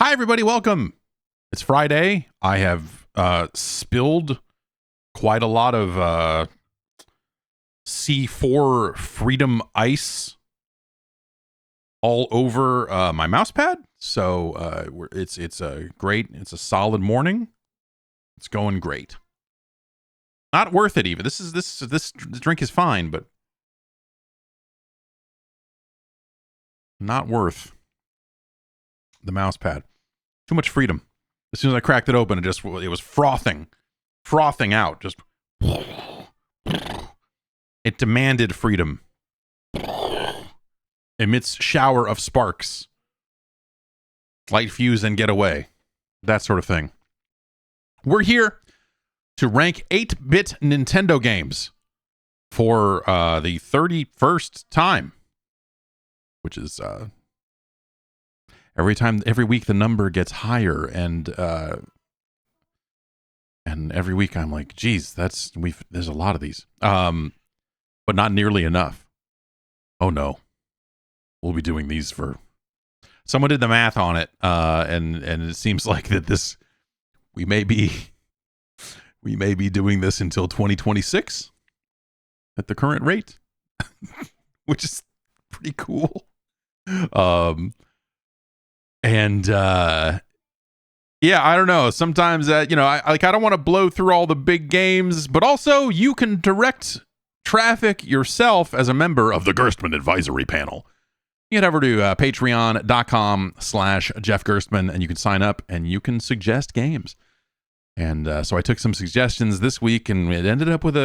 Hi, everybody. Welcome. It's Friday. I have spilled quite a lot of C4 Freedom Ice all over my mouse pad. So it's a it's a solid morning. It's going great. Not worth it even. This drink is fine, but not worth the mouse pad. Too much freedom. As soon as I cracked it open, it was frothing out. Just it demanded freedom. Emits shower of sparks. Light fuse and get away. That sort of thing. We're here to rank 8-bit Nintendo games for the 31st time, which is every week the number gets higher, and every week I'm like, geez, there's a lot of these, but not nearly enough. Oh no, we'll be doing these for. Someone did the math on it, and it seems like that we may be doing this until 2026 at the current rate, which is pretty cool. Yeah, I don't know. Sometimes I don't want to blow through all the big games, but also you can direct traffic yourself as a member of the Gerstmann advisory panel. You head over to patreon.com/Jeff Gerstmann, and you can sign up and you can suggest games. And so I took some suggestions this week, and it ended up with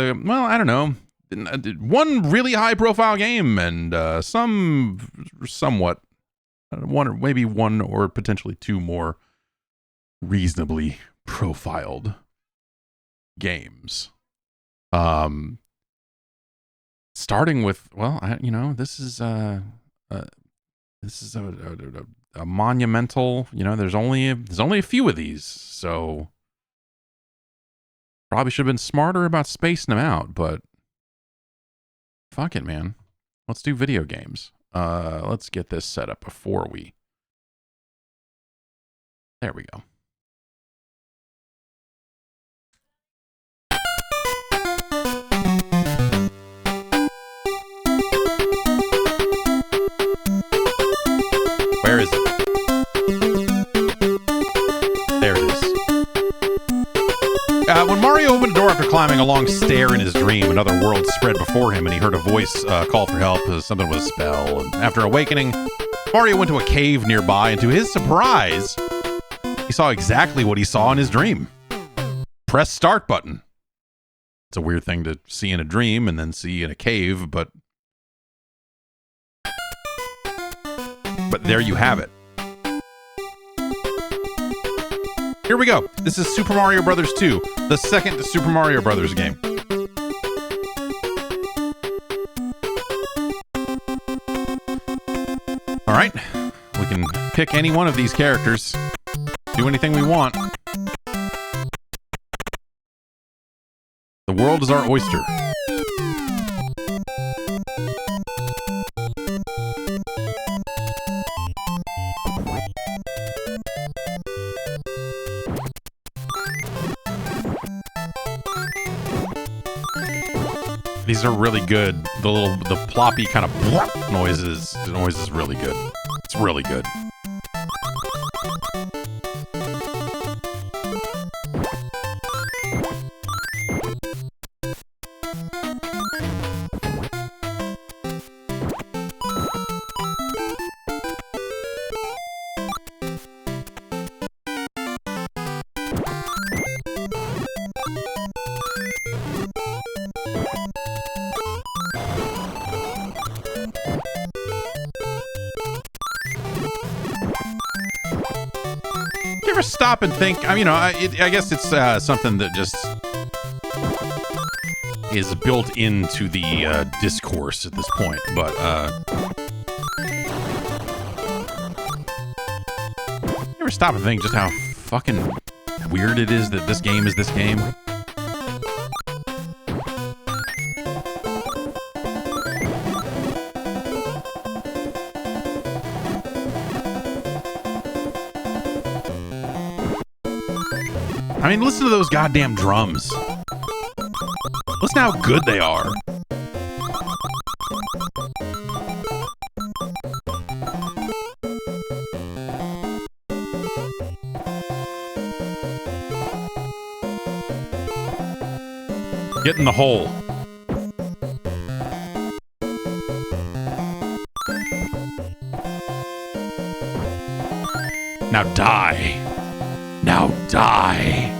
one really high profile game and somewhat one or maybe one or potentially two more reasonably profiled games. Starting with, this is a monumental, there's only a few of these, so probably should have been smarter about spacing them out, but fuck it, man. Let's do video games. Let's get this set up before we. There we go. Where is it? There it is. When Mario opened a door after climbing a long stair in his dream, another world spread before him, and he heard a voice call for help. Something was a spell. And after awakening, Mario went to a cave nearby, and to his surprise, he saw exactly what he saw in his dream. Press start button. It's a weird thing to see in a dream and then see in a cave, but there you have it. Here we go. This is Super Mario Bros. 2, the second Super Mario Bros. Game. All right. We can pick any one of these characters, do anything we want. The world is our oyster. These are really good. The ploppy kind of noises. The noise is really good. It's really good. Stop and think. I guess it's something that just is built into the discourse at this point. But you ever stop and think just how fucking weird it is that this game is this game? I mean, listen to those goddamn drums. Listen how good they are. Get in the hole. Now die. Now die.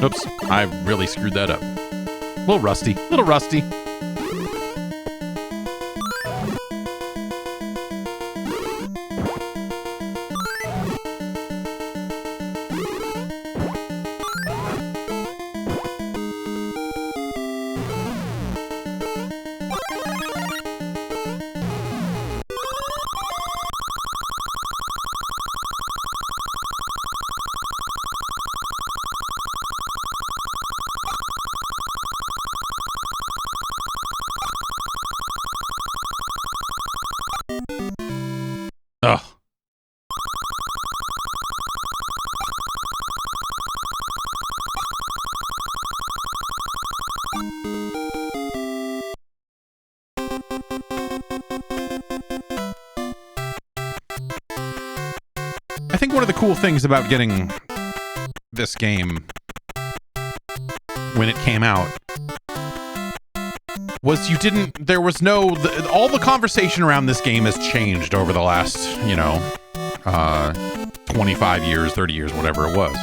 Oops, I really screwed that up. A little rusty. A little rusty. Ugh. I think one of the cool things about getting this game when it came out was there was no, all the conversation around this game has changed over the last, 25 years, 30 years, whatever it was.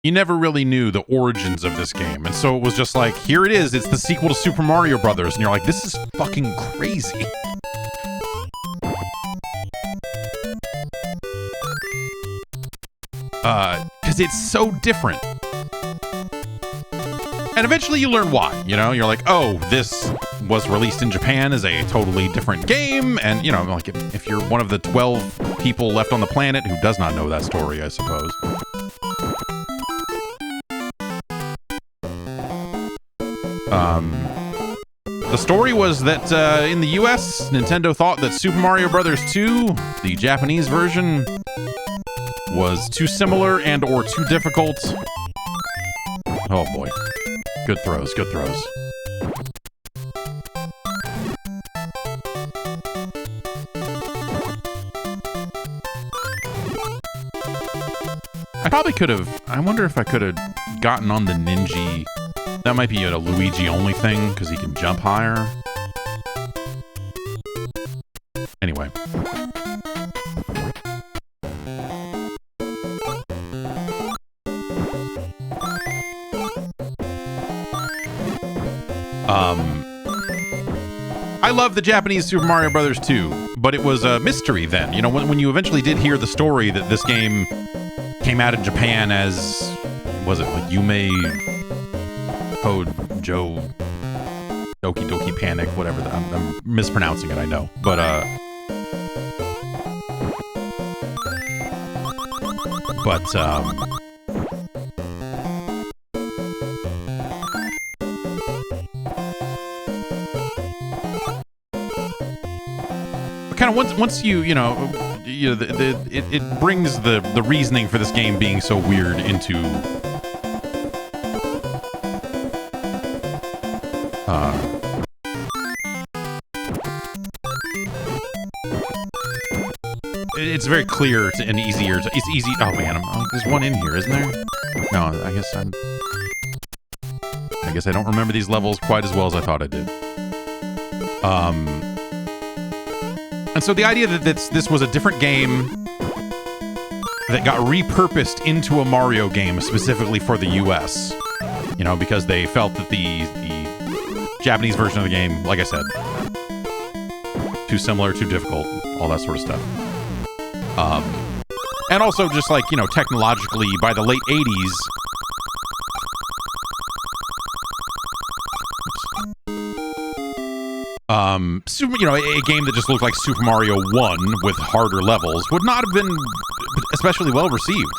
You never really knew the origins of this game. And so it was just like, here it is, it's the sequel to Super Mario Brothers. And you're like, this is fucking crazy. Because it's so different. And eventually you learn why, You're like, oh, this was released in Japan as a totally different game. And, like if you're one of the 12 people left on the planet who does not know that story, I suppose. The story was that in the US, Nintendo thought that Super Mario Bros. 2, the Japanese version, was too similar and or too difficult. Oh boy. Good throws, good throws. I probably could have, I wonder if I could have gotten on the Ninja. That might be a Luigi only thing, because he can jump higher. Anyway. I love the Japanese Super Mario Bros. 2, but it was a mystery then. When you eventually did hear the story that this game came out in Japan as, was it like Yume Joe Doki Doki Panic, whatever. I'm mispronouncing it, I know. But, kind of once it brings the reasoning for this game being so weird into it's very clear and easier to, it's easy. Oh man, there's one in here, isn't there? No, I guess I don't remember these levels quite as well as I thought I did. And so the idea that this was a different game that got repurposed into a Mario game specifically for the US, because they felt that the Japanese version of the game, like I said, too similar, too difficult, all that sort of stuff. And also just like, technologically by the late 80s, a game that just looked like Super Mario 1 with harder levels would not have been especially well received.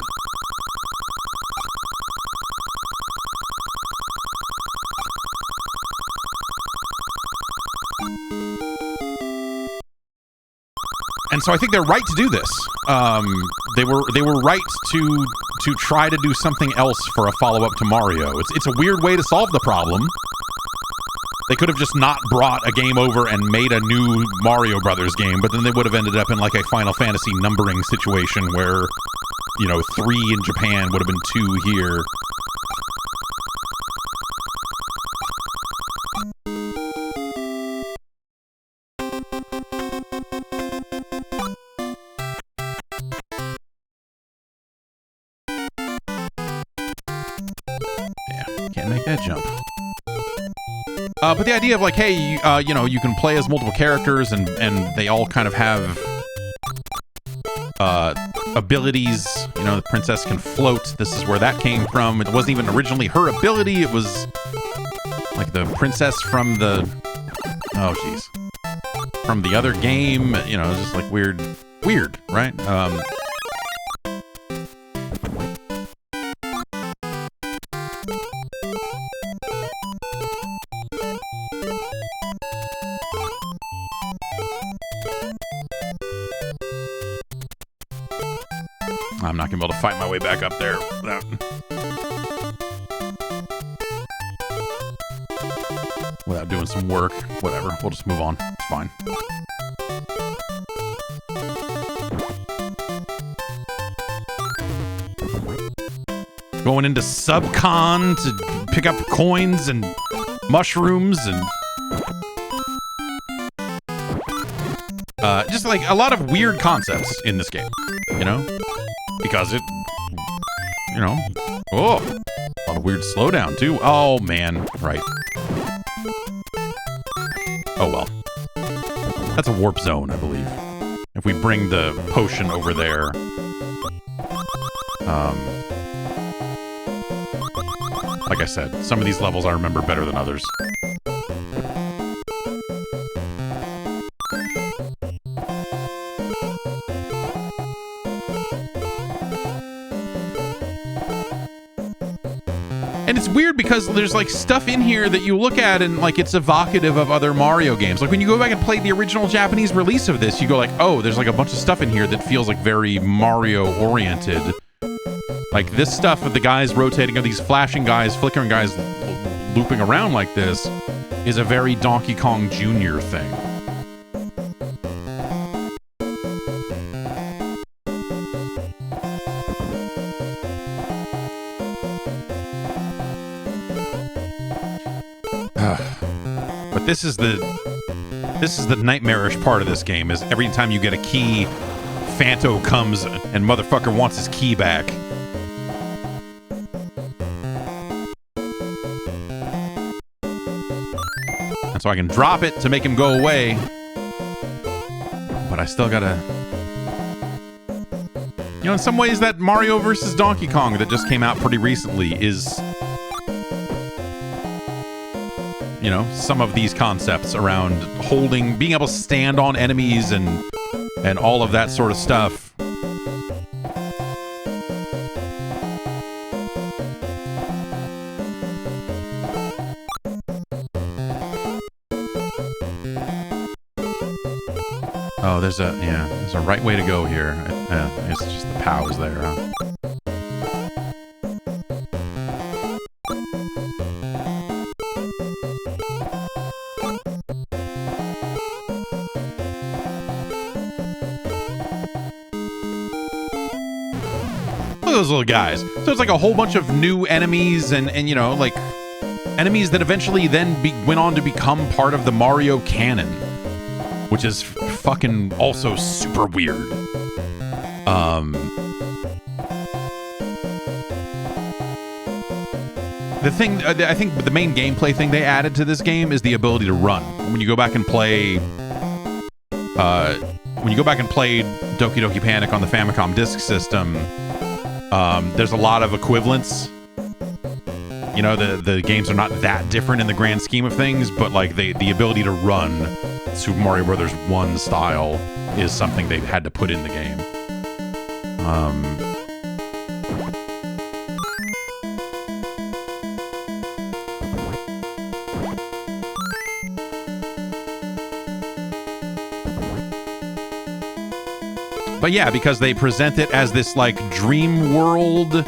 so I think they're right to do this. They were right to try to do something else for a follow-up to Mario. It's a weird way to solve the problem. They could have just not brought a game over and made a new Mario Brothers game, but then they would have ended up in like a Final Fantasy numbering situation where, you know, 3 in Japan would have been 2 here. Yeah, can't make that jump. But the idea of like, hey, you know, you can play as multiple characters and they all kind of have abilities. You know, the princess can float. This is where that came from. It wasn't even originally her ability. It was like the princess from the, oh geez, from the other game. You know, just like weird, right? I'm not gonna be able to fight my way back up there without doing some work. Whatever, we'll just move on. It's fine. Going into Subcon to pick up coins and mushrooms and just like a lot of weird concepts in this game, you know? Because it, you know, oh, a lot of weird slowdown too. Oh man, right. Oh well. That's a warp zone, I believe. If we bring the potion over there. Like I said, some of these levels I remember better than others. And it's weird because there's like stuff in here that you look at and like it's evocative of other Mario games. Like when you go back and play the original Japanese release of this, you go like, oh, there's like a bunch of stuff in here that feels like very Mario oriented. Like this stuff with the guys rotating, or these flashing guys, flickering guys looping around like this is a very Donkey Kong Jr. thing. But this is the nightmarish part of this game, is every time you get a key, Phanto comes and motherfucker wants his key back. And so I can drop it to make him go away. But I still gotta... You know, in some ways that Mario vs. Donkey Kong that just came out pretty recently is... You know, some of these concepts around holding, being able to stand on enemies and all of that sort of stuff. Oh, there's a right way to go here. It's just the POWs there, huh? Those little guys. So it's like a whole bunch of new enemies and you know, like enemies that eventually then went on to become part of the Mario canon, which is fucking also super weird. The thing, I think the main gameplay thing they added to this game is the ability to run. When you go back and play Doki Doki Panic on the Famicom Disk System, there's a lot of equivalents. You know, the games are not that different in the grand scheme of things, but like the ability to run Super Mario Brothers 1 style is something they've had to put in the game. But yeah, because they present it as this like dream world.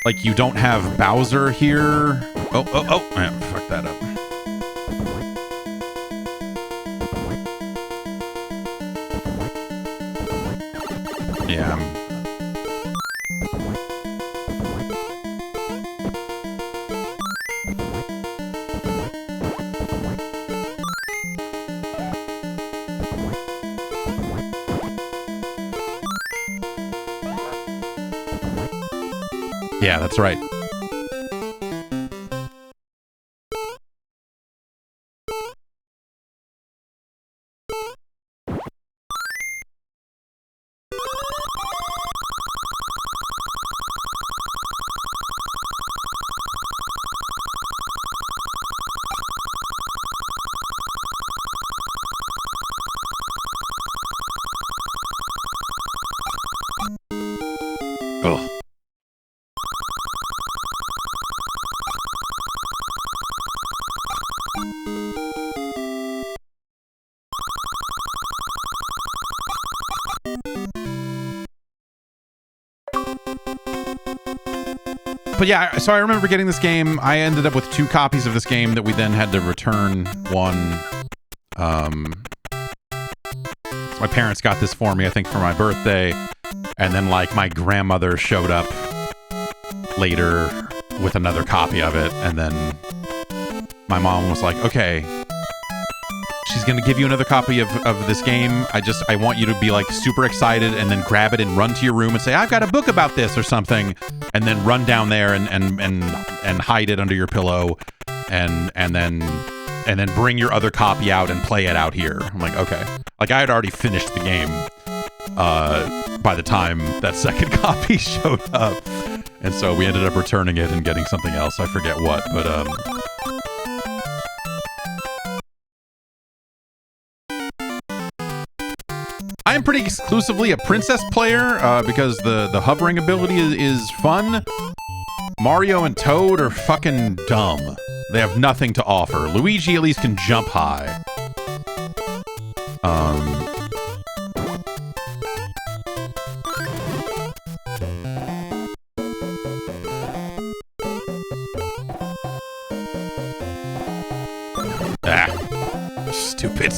Like you don't have Bowser here. Oh, fuck that up. Yeah. Yeah, that's right. Ugh. But yeah, so I remember getting this game. I ended up with 2 copies of this game that we then had to return one. My parents got this for me, I think, for my birthday. And then, like, my grandmother showed up later with another copy of it. And then my mom was like, okay, she's going to give you another copy of this game. I want you to be, like, super excited and then grab it and run to your room and say, I've got a book about this or something. And then run down there and hide it under your pillow and then bring your other copy out and play it out here. I'm like, okay. Like, I had already finished the game by the time that second copy showed up. And so we ended up returning it and getting something else. I forget what, but I'm pretty exclusively a princess player because the hovering ability is fun. Mario and Toad are fucking dumb. They have nothing to offer. Luigi at least can jump high. Stupid.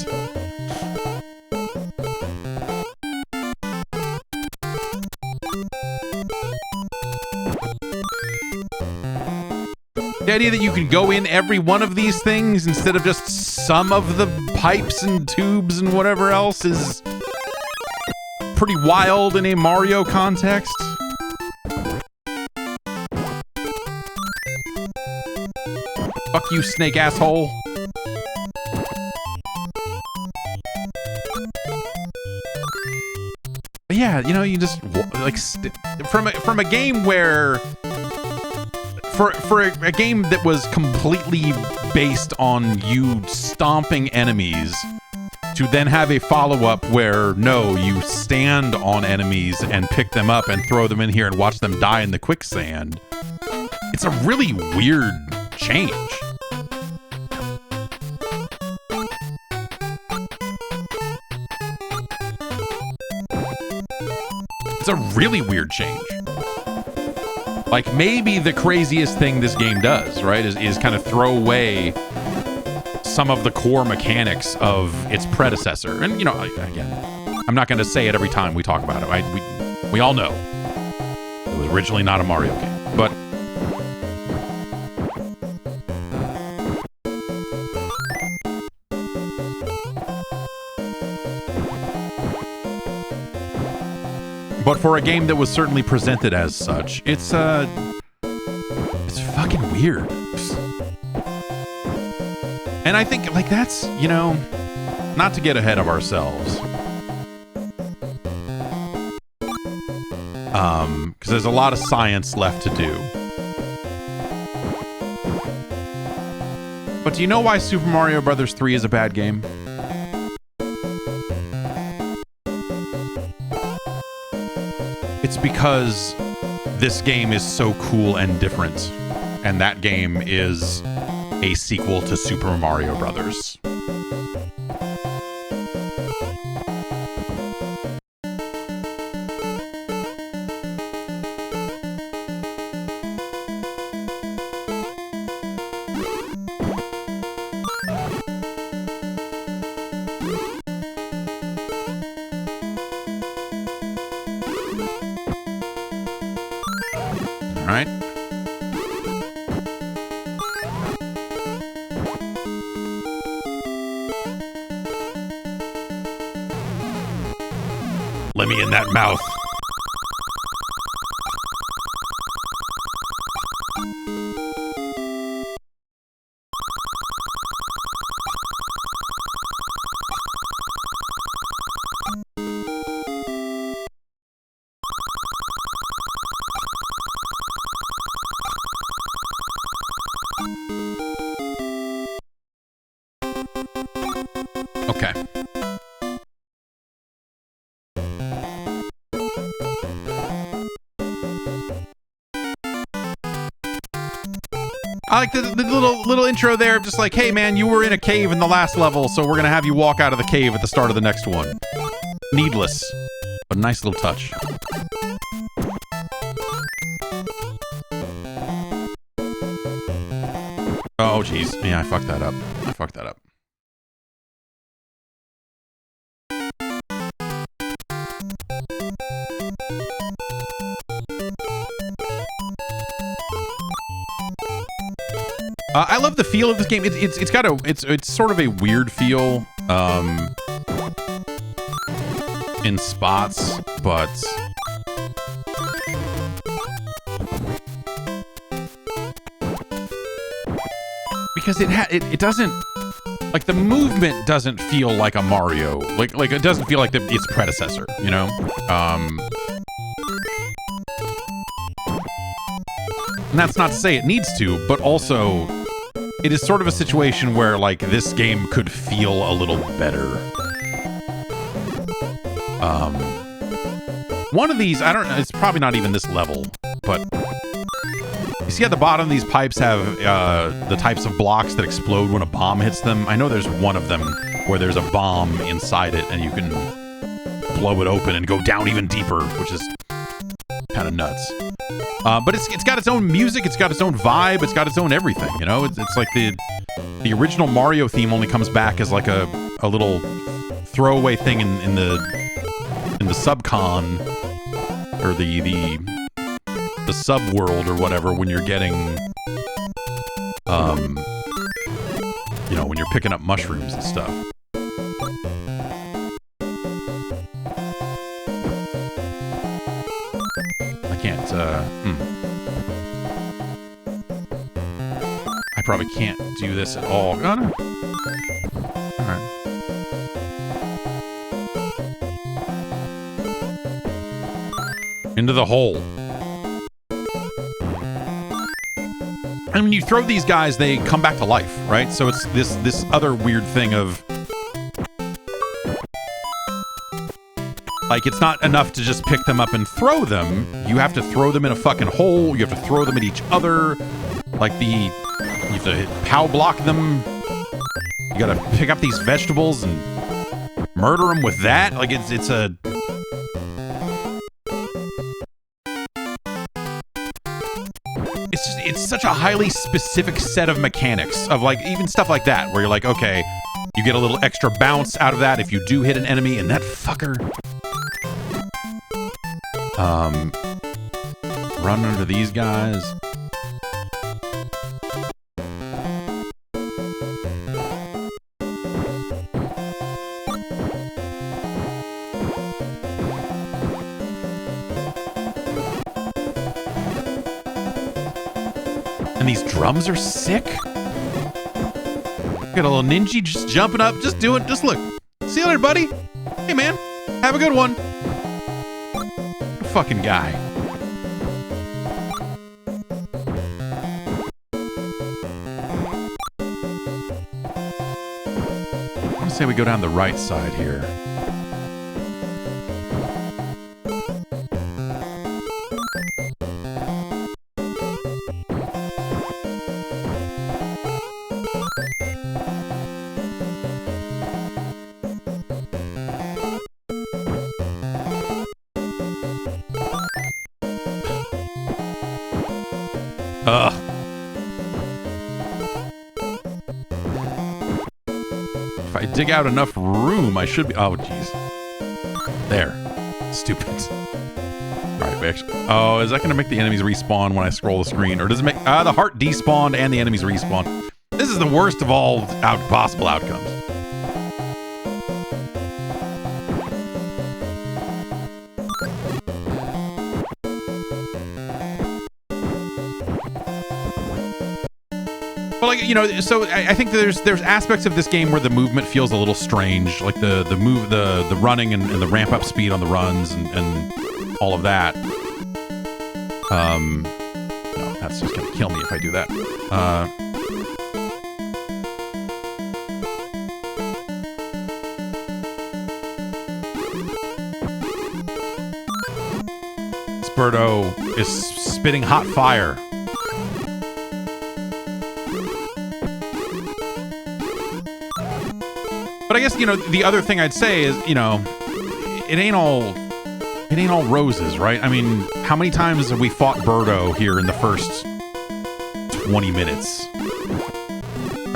The idea that you can go in every one of these things instead of just some of the pipes and tubes and whatever else is pretty wild in a Mario context. Fuck you, snake asshole. But yeah, you know, you just like from a game where for a game that was completely based on you stomping enemies, to then have a follow-up where, no, you stand on enemies and pick them up and throw them in here and watch them die in the quicksand. It's a really weird change. It's a really weird change. Like, maybe the craziest thing this game does, right, is kind of throw away some of the core mechanics of its predecessor. And, you know, again, I'm not going to say it every time we talk about it. We all know it was originally not a Mario game. But for a game that was certainly presented as such, it's fucking weird. And I think, like, that's, you know, not to get ahead of ourselves. Because there's a lot of science left to do. But do you know why Super Mario Bros. 3 is a bad game? It's because this game is so cool and different, and that game is a sequel to Super Mario Brothers. All right. Let me in that mouth. Okay. I like the little intro there, just like, hey man, you were in a cave in the last level, so we're gonna have you walk out of the cave at the start of the next one. Needless, but nice little touch. Oh jeez, yeah, I fucked that up. I love the feel of this game. It's got it's sort of a weird feel in spots, but because it doesn't, like, the movement doesn't feel like a Mario, like it doesn't feel like its predecessor, you know. And that's not to say it needs to, but also it is sort of a situation where, like, this game could feel a little better. One of these, I don't know, it's probably not even this level, but you see at the bottom, these pipes have the types of blocks that explode when a bomb hits them. I know there's one of them where there's a bomb inside it and you can blow it open and go down even deeper, which is kind of nuts. But it's got its own music, it's got its own vibe, it's got its own everything, you know? It's like the original Mario theme only comes back as like a little throwaway thing in the subcon, or the sub-world or whatever, when you're getting, you know, when you're picking up mushrooms and stuff. I can't, I probably can't do this at all. Oh, no. Alright. Into the hole. And when you throw these guys, they come back to life, right? So it's this other weird thing of, like, it's not enough to just pick them up and throw them. You have to throw them in a fucking hole. You have to throw them at each other. Like, you have to POW block them. You gotta pick up these vegetables and murder them with that. Like, it's such a highly specific set of mechanics of, like, even stuff like that, where you're like, okay, you get a little extra bounce out of that if you do hit an enemy, and that fucker. Run under these guys. And these drums are sick. Got a little ninja just jumping up, just doing, just look. See you later, buddy. Hey, man. Have a good one. Fucking guy. I'm gonna say we go down the right side here. Ugh. If I dig out enough room, I should be... Oh, jeez. There. Stupid. All right, actually, oh, is that going to make the enemies respawn when I scroll the screen? Or does it make the heart despawned and the enemies respawn? This is the worst of all possible outcomes. But like, you know, so I think there's aspects of this game where the movement feels a little strange, like the running and the ramp up speed on the runs and all of that. No, that's just gonna kill me if I do that. Birdo is spitting hot fire. But I guess, you know, the other thing I'd say is, you know, it ain't all roses, right? I mean, how many times have we fought Birdo here in the first 20 minutes?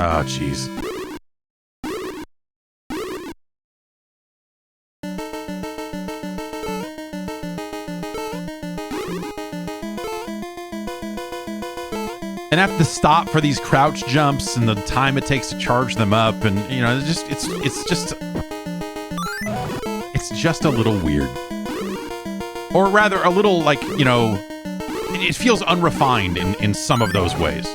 Oh, jeez. And have to stop for these crouch jumps and the time it takes to charge them up, and you know, it's just a little weird, or rather, a little like, you know, it feels unrefined in some of those ways.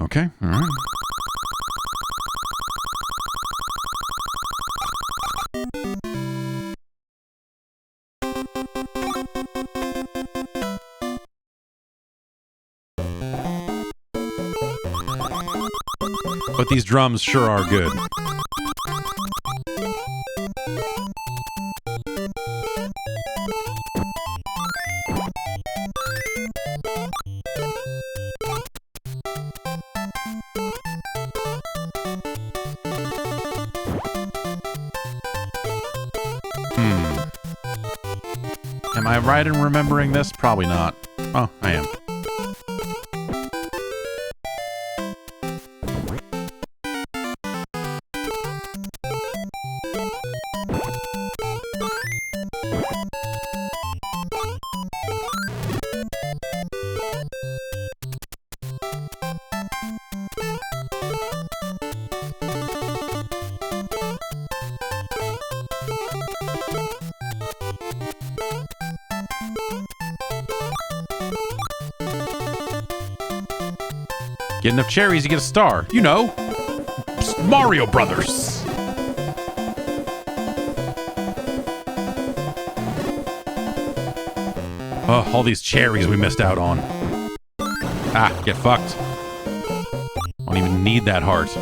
Okay, all right. But these drums sure are good. Am I right in remembering this? Probably not. Oh, I am. Get enough cherries, you get a star. You know, Mario Brothers. Oh, all these cherries we missed out on. Ah, get fucked. Don't even need that heart.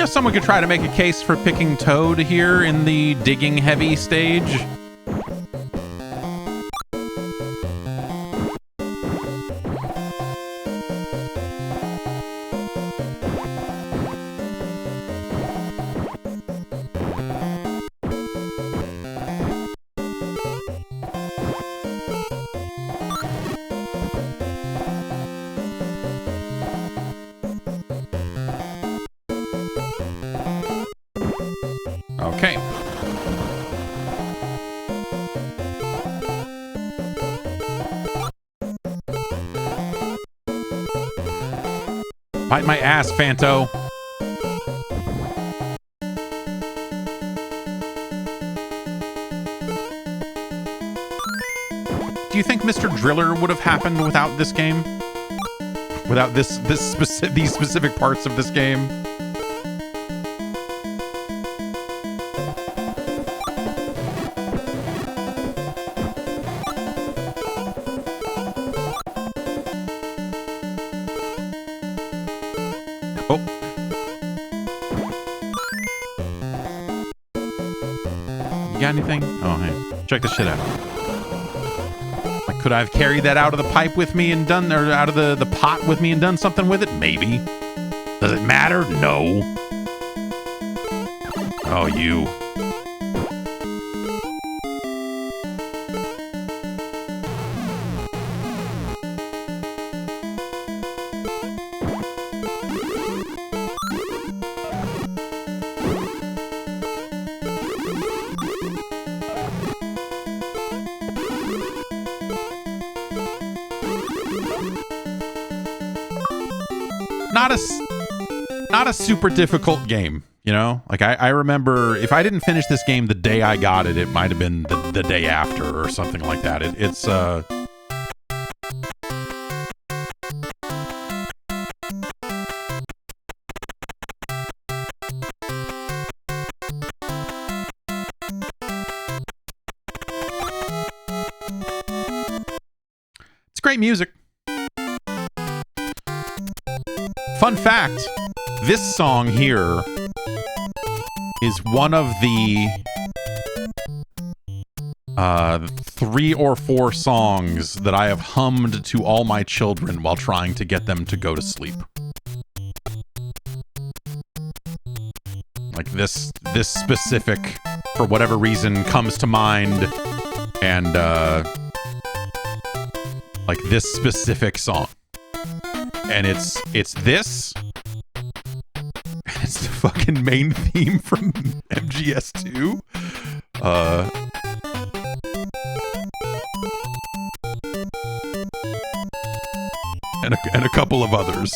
Someone could try to make a case for picking Toad here in the digging heavy stage. Okay. Bite my ass, Fanto. Do you think Mr. Driller would have happened without this game? without these specific parts of this game. Oh. You got anything? Oh, hey. Check this shit out. Like, could I have carried that out of the pipe with me and done, or out of the pot with me and done something with it? Maybe. Does it matter? No. Oh, you. Not a super difficult game, you know? Like, I remember if I didn't finish this game the day I got it, it might have been the day after or something like that. It's great music. Fun fact, this song here is one of the 3 or 4 songs that I have hummed to all my children while trying to get them to go to sleep. Like this specific, for whatever reason, comes to mind, and like this specific song. And it's this. It's the fucking main theme from MGS2. And a couple of others.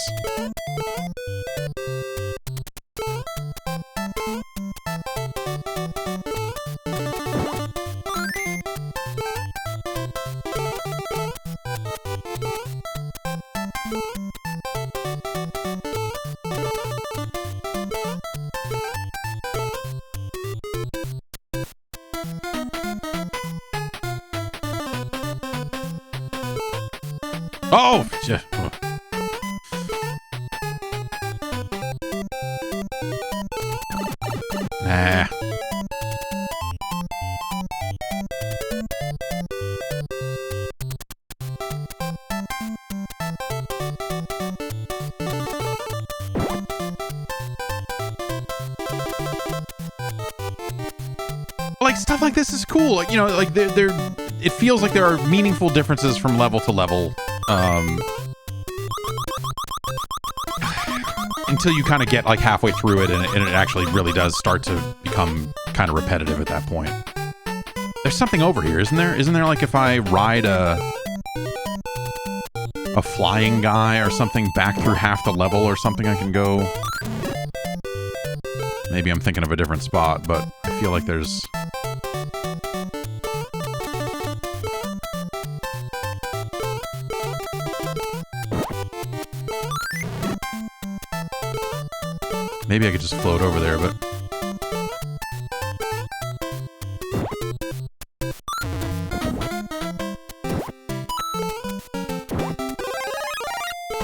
Oh! Nah. Like, stuff like this is cool. Like, you know, like it feels like there are meaningful differences from level to level. Until you kind of get like halfway through it, and it actually really does start to become kind of repetitive at that point. There's something over here, isn't there? Isn't there, like, if I ride a flying guy or something back through half the level or something, I can go... Maybe I'm thinking of a different spot, but I feel like there's... Maybe I could just float over there, but...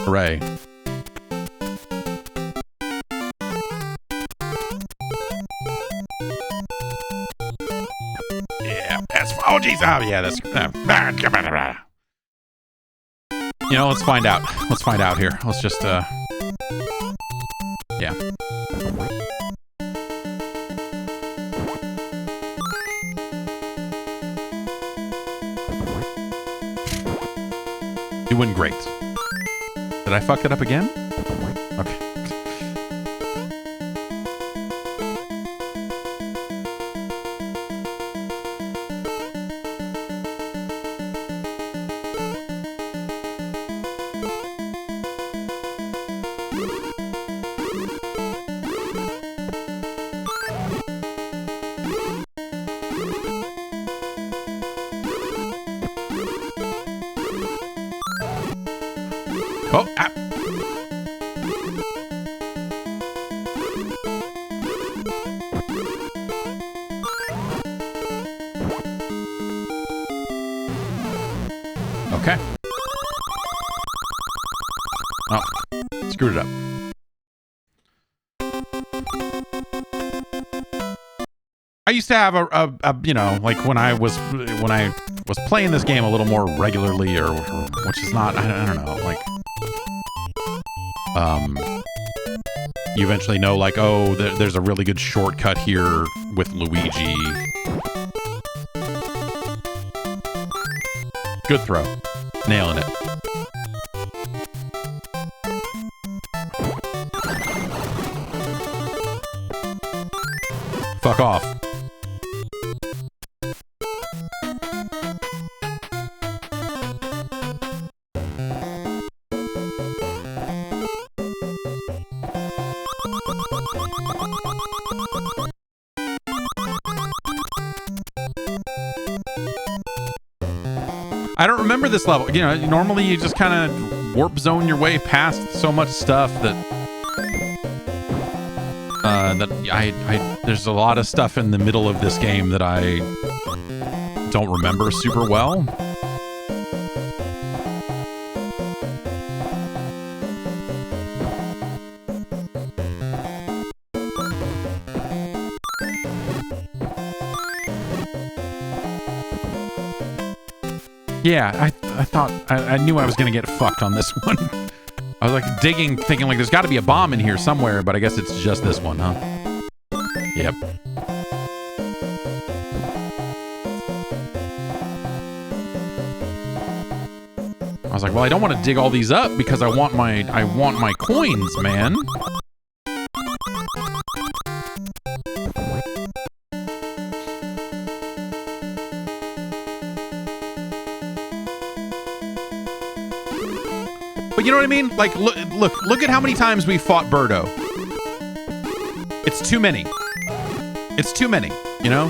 Hooray. Yeah, that's... Oh, jeez! Oh, yeah, that's... You know, let's find out. Let's find out here. Let's just, yeah. Doing great. Did I fuck it up again? Okay. Oh, ah. Okay. Oh, screwed it up. I used to have a you know, like when I was playing this game a little more regularly, or which is not, I don't know, like, you eventually know, like, oh, there's a really good shortcut here with Luigi. Good throw. Nailing it. Fuck off. I don't remember this level. You know, normally you just kind of warp zone your way past so much stuff that there's a lot of stuff in the middle of this game that I don't remember super well. Yeah, I thought I knew I was gonna get fucked on this one. I was like digging, thinking like there's got to be a bomb in here somewhere, but I guess it's just this one, huh? Yep. I was like, well, I don't want to dig all these up because I want my coins, man. But you know what I mean? Like, look at how many times we fought Birdo. It's too many. It's too many, you know?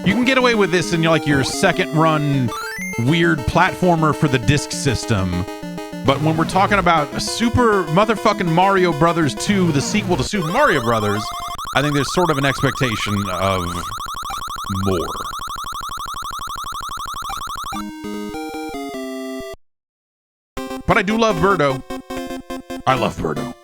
You can get away with this in like your second run weird platformer for the disc system. But when we're talking about Super motherfucking Mario Brothers 2, the sequel to Super Mario Brothers, I think there's sort of an expectation of more. But I do love Birdo. I love Birdo.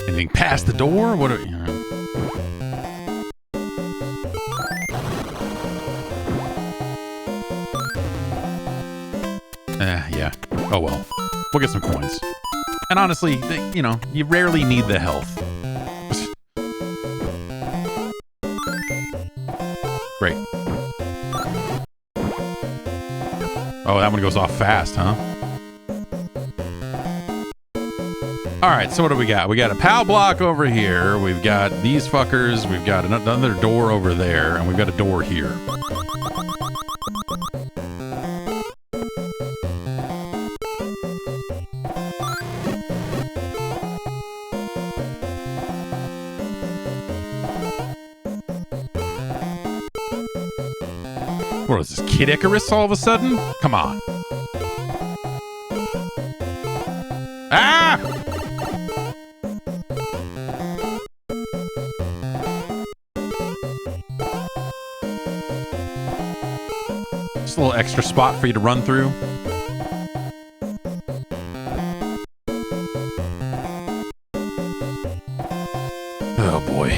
Anything past the door? What are you know? Yeah. Oh well. We'll get some coins. And honestly, you know, you rarely need the health. Great. Oh, that one goes off fast, huh? All right, so what do we got? We got a POW block over here. We've got these fuckers. We've got another door over there, and we've got a door here. What is this, Kid Icarus all of a sudden? Come on. Ah! Just a little extra spot for you to run through. Oh boy.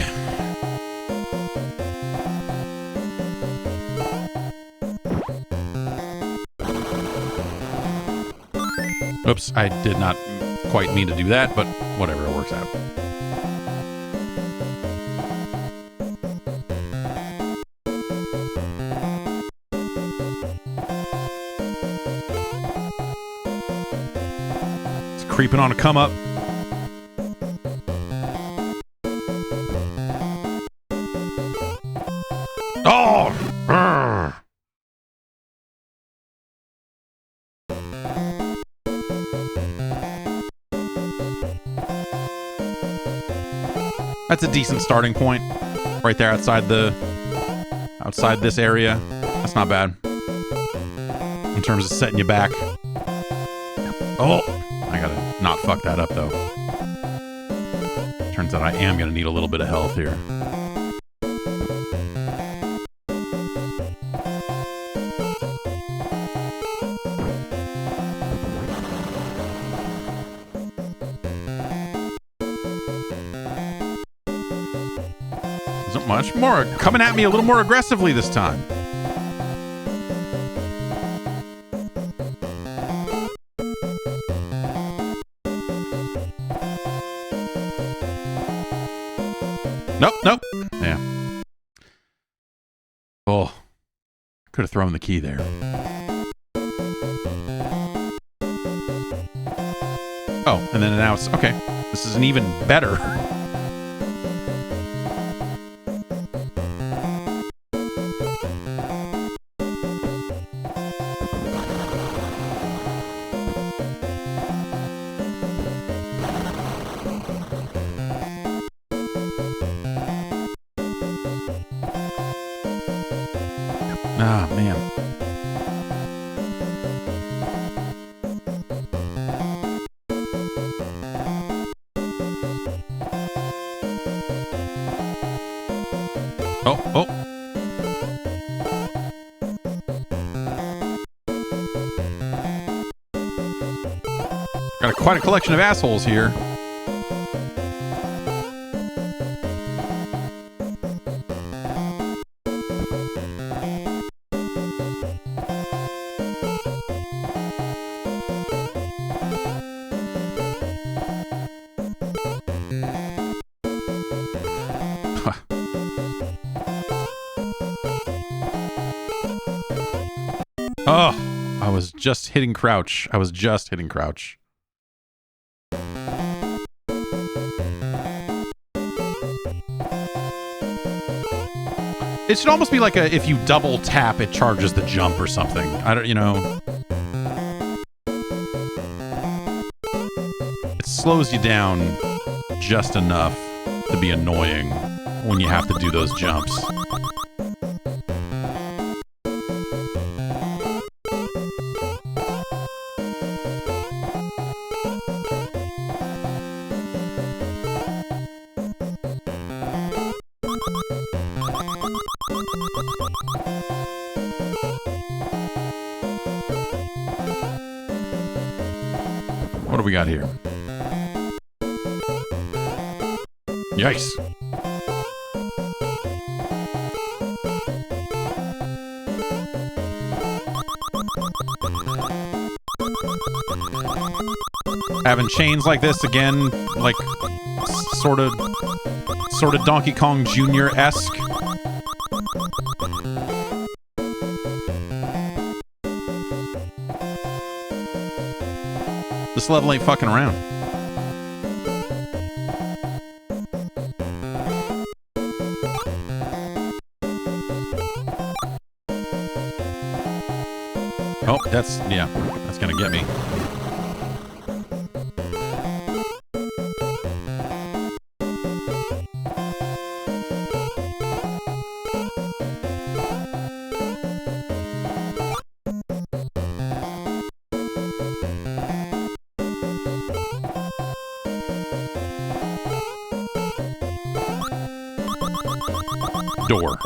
Oops, I did not quite mean to do that, but whatever, it works out. It's creeping on a come up. Oh! Urgh. That's a decent starting point. Right there outside this area. That's not bad. In terms of setting you back. Oh! I gotta not fuck that up though. Turns out I am gonna need a little bit of health here. Much more coming at me a little more aggressively this time. Nope. Yeah. Oh, could have thrown the key there. Oh, and then now it's okay. This is an even better. Ah, man. Oh. Got quite a collection of assholes here. Oh, I was just hitting crouch. It should almost be like if you double tap, it charges the jump or something. I don't, It slows you down just enough to be annoying when you have to do those jumps. What do we got here? Yikes. Having chains like this again, like sort of Donkey Kong Jr.-esque. This level ain't fucking around. Oh, that's gonna get me. Door.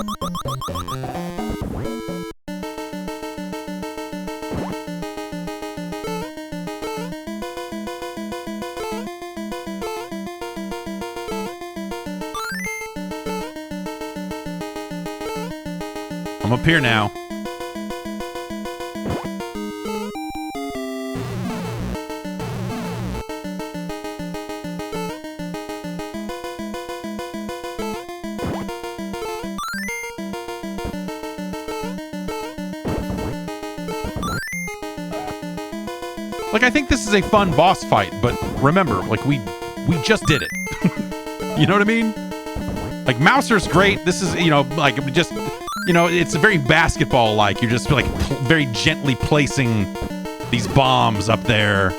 I'm up here now. Like, I think this is a fun boss fight, but remember, like, we just did it. You know what I mean? Like, Mouser's great. This is, you know, like, just, you know, it's very basketball-like. You're just, like, very gently placing these bombs up there.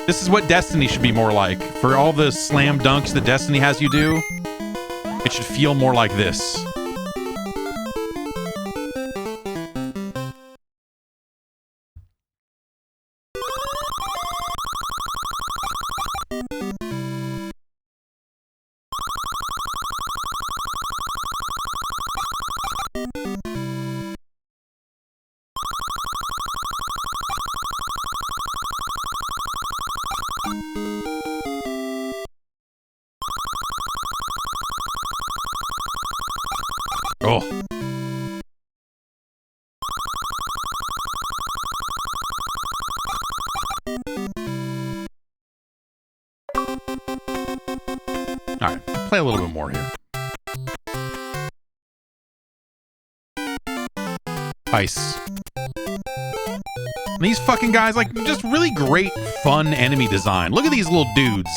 This is what Destiny should be more like. For all the slam dunks that Destiny has you do, it should feel more like this. Oh. All right, play a little bit more here. Ice. These fucking guys, like, just really great, fun enemy design. Look at these little dudes.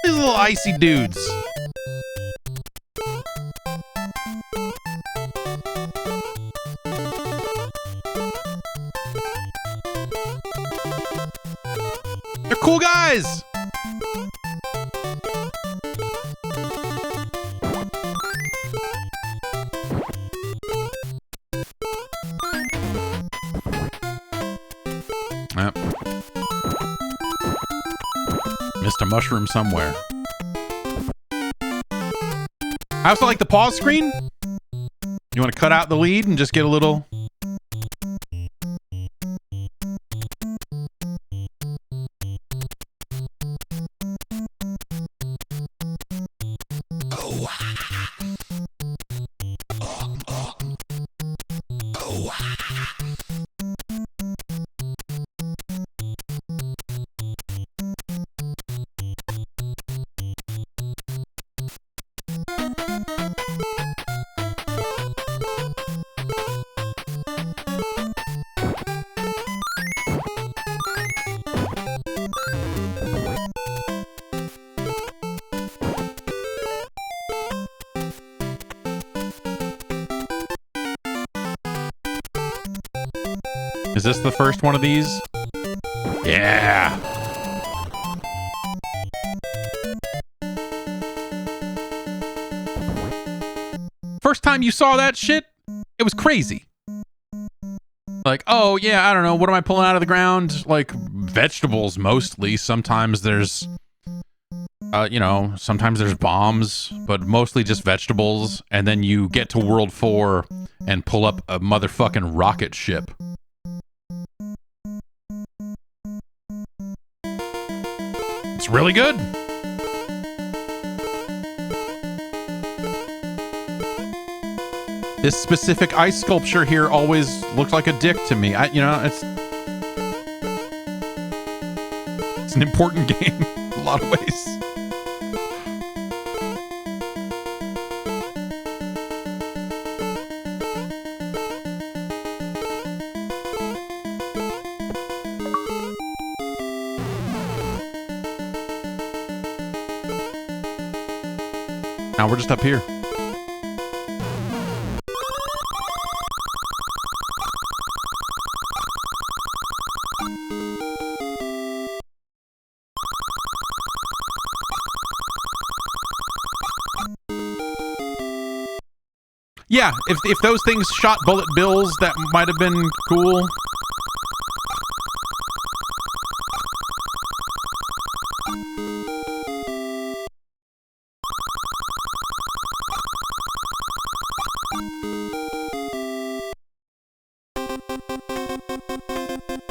These little icy dudes. They're cool guys. Yep. Missed a mushroom somewhere. I also like the pause screen. You want to cut out the lead and just get a little... Is this the first one of these? Yeah. First time you saw that shit, it was crazy. Like, oh yeah, I don't know, what am I pulling out of the ground? Like, vegetables mostly. Sometimes there's, you know, sometimes there's bombs, but mostly just vegetables. And then you get to World 4 and pull up a motherfucking rocket ship. It's really good. This specific ice sculpture here always looked like a dick to me. You know, it's an important game in a lot of ways. Now we're just up here. Yeah, if those things shot bullet bills, that might have been cool.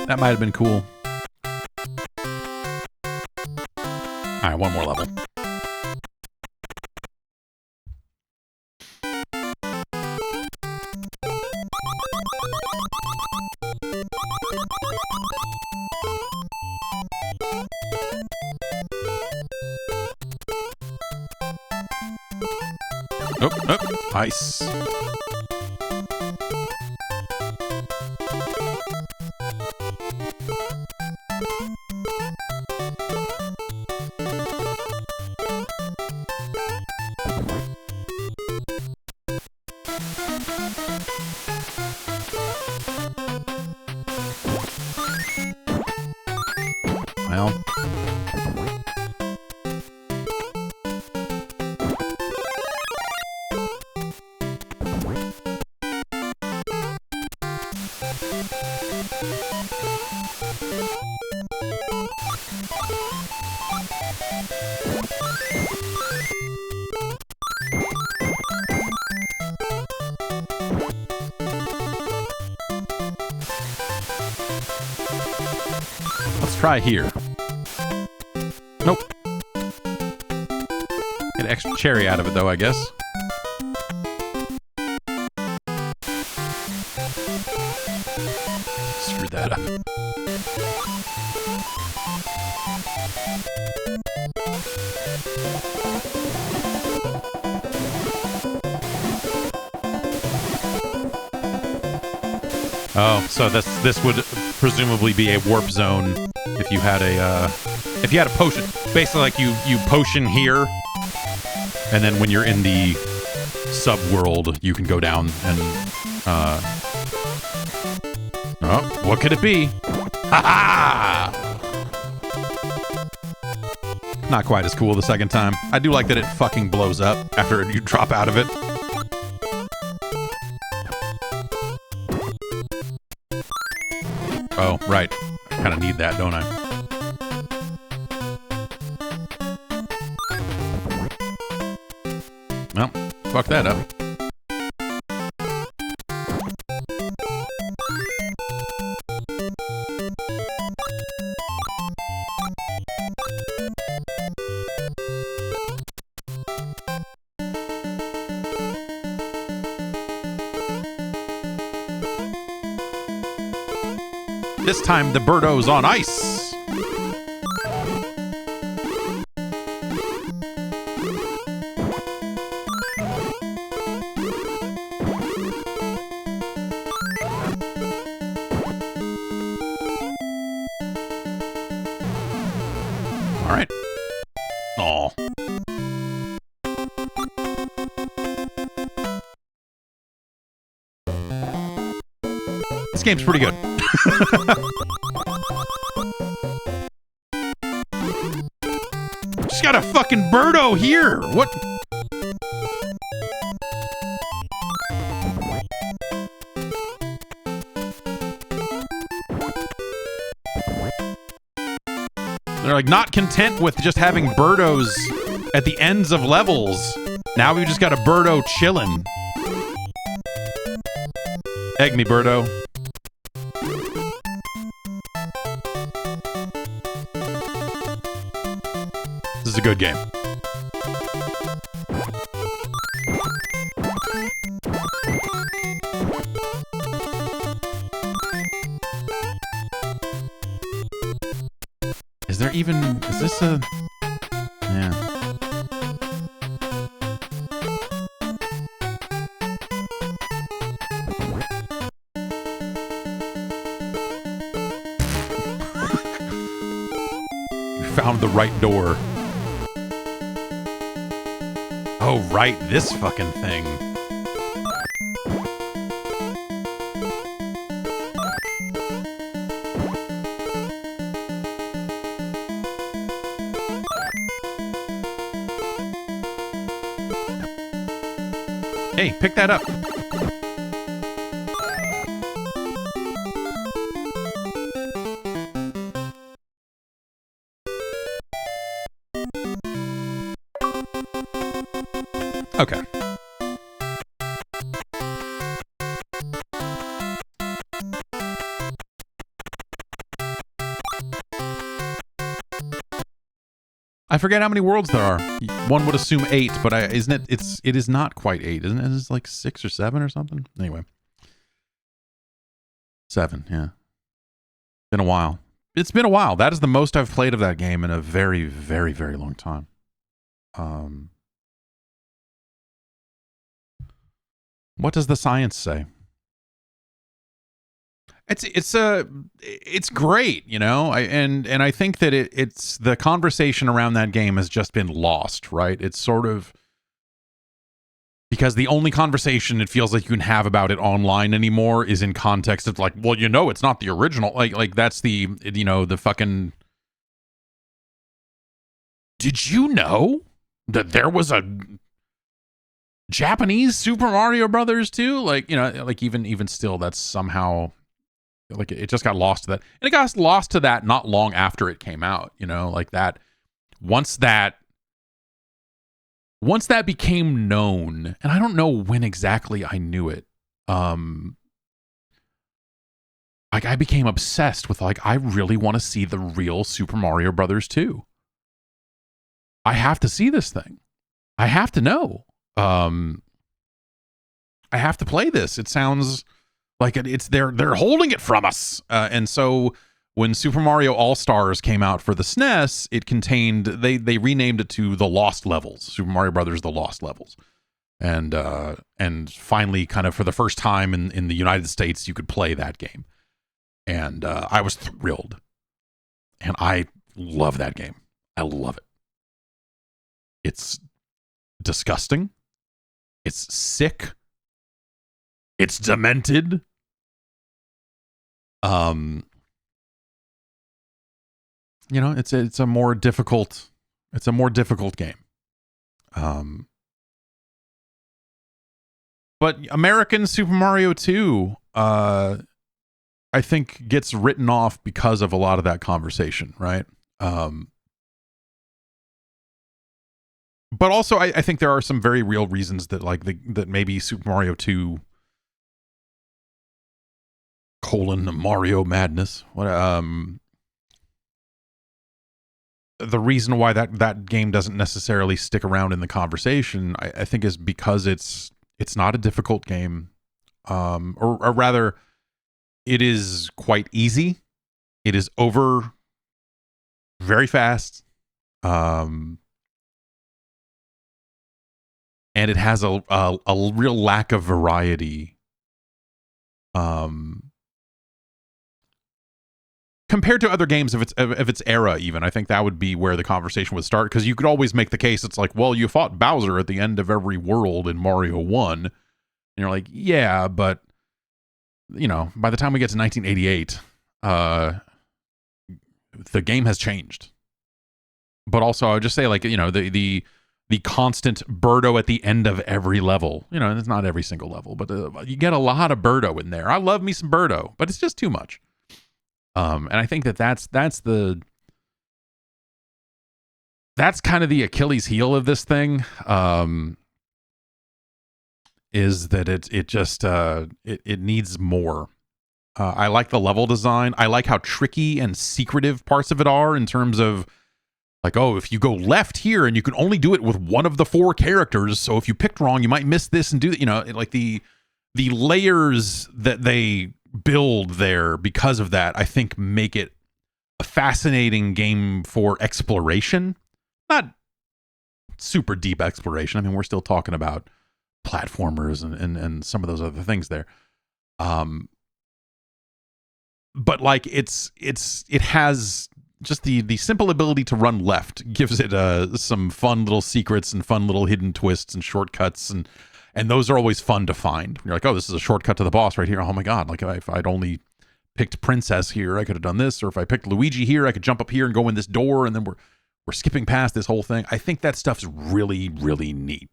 That might have been cool. All right, one more level. Oh, oh. Ice. Well. Let's try here. Nope. Get an extra cherry out of it, though, I guess. Screwed that up. Oh, so this would presumably be a warp zone if you had a potion. Basically, like you potion here, and then when you're in the sub-world, you can go down and oh, what could it be? Ha ha! Not quite as cool the second time. I do like that it fucking blows up after you drop out of it. Oh, right. I kind of need that, don't I? Well, fuck that up. This time the birdo's on ice. All right. Aw. This game's pretty good. Just got a fucking birdo here. What? They're like not content with just having birdos at the ends of levels. Now we just got a birdo chillin'. Egg me, birdo. This is a good game. Is there even... Is this a... Yeah. You found the right door. Oh, right, this fucking thing. Hey, pick that up. Okay. I forget how many worlds there are. One would assume 8, but isn't it? It is not quite 8, isn't it? It's like 6 or 7 or something. Anyway, 7. Yeah, been a while. It's been a while. That is the most I've played of that game in a very, very, very long time. What does the science say? It's great, you know. I think that it's the conversation around that game has just been lost, right? It's sort of because the only conversation it feels like you can have about it online anymore is in context of like, well, you know, it's not the original. Like that's the, you know, the fucking. Did you know that there was a Japanese Super Mario Brothers too? Like, you know, like even still, that's somehow. Like it just got lost to that, and it got lost to that not long after it came out, you know, like that once that became known, and I don't know when exactly I knew it, like I became obsessed with like, I really want to see the real Super Mario Brothers 2. I have to see this thing. I have to know. I have to play this. It sounds like it's they're holding it from us. And so when Super Mario All-Stars came out for the SNES, it contained they renamed it to The Lost Levels, Super Mario Brothers The Lost Levels. And finally, kind of for the first time in the United States, you could play that game. And I was thrilled. And I love that game. I love it. It's disgusting. It's sick. It's demented. You know, it's a more difficult game. But American Super Mario 2, I think gets written off because of a lot of that conversation, right? But also, I think there are some very real reasons that like that maybe Super Mario 2 Mario Madness. The reason why that game doesn't necessarily stick around in the conversation, I think, is because it's not a difficult game, or rather, it is quite easy. It is over very fast, and it has a real lack of variety. Compared to other games of its era, even, I think that would be where the conversation would start, because you could always make the case. It's like, well, you fought Bowser at the end of every world in Mario 1. And you're like, yeah, but, you know, by the time we get to 1988, the game has changed. But also, I would just say, like, you know, the constant Birdo at the end of every level. You know, it's not every single level, but you get a lot of Birdo in there. I love me some Birdo, but it's just too much. And I think that's kind of the Achilles heel of this thing, is that it needs more. I like the level design. I like how tricky and secretive parts of it are, in terms of like, oh, if you go left here and you can only do it with one of the 4 characters, so if you picked wrong, you might miss this and do that. You know, like the layers that they build there because of that, I think, make it a fascinating game for exploration. Not super deep exploration. I mean, we're still talking about platformers and some of those other things there. But like it has just the simple ability to run left gives it some fun little secrets and fun little hidden twists and shortcuts, and those are always fun to find. You're like, oh, this is a shortcut to the boss right here. Oh my god, like if I'd only picked Princess here, I could have done this. Or if I picked Luigi here, I could jump up here and go in this door, and then we're skipping past this whole thing. I think that stuff's really, really neat.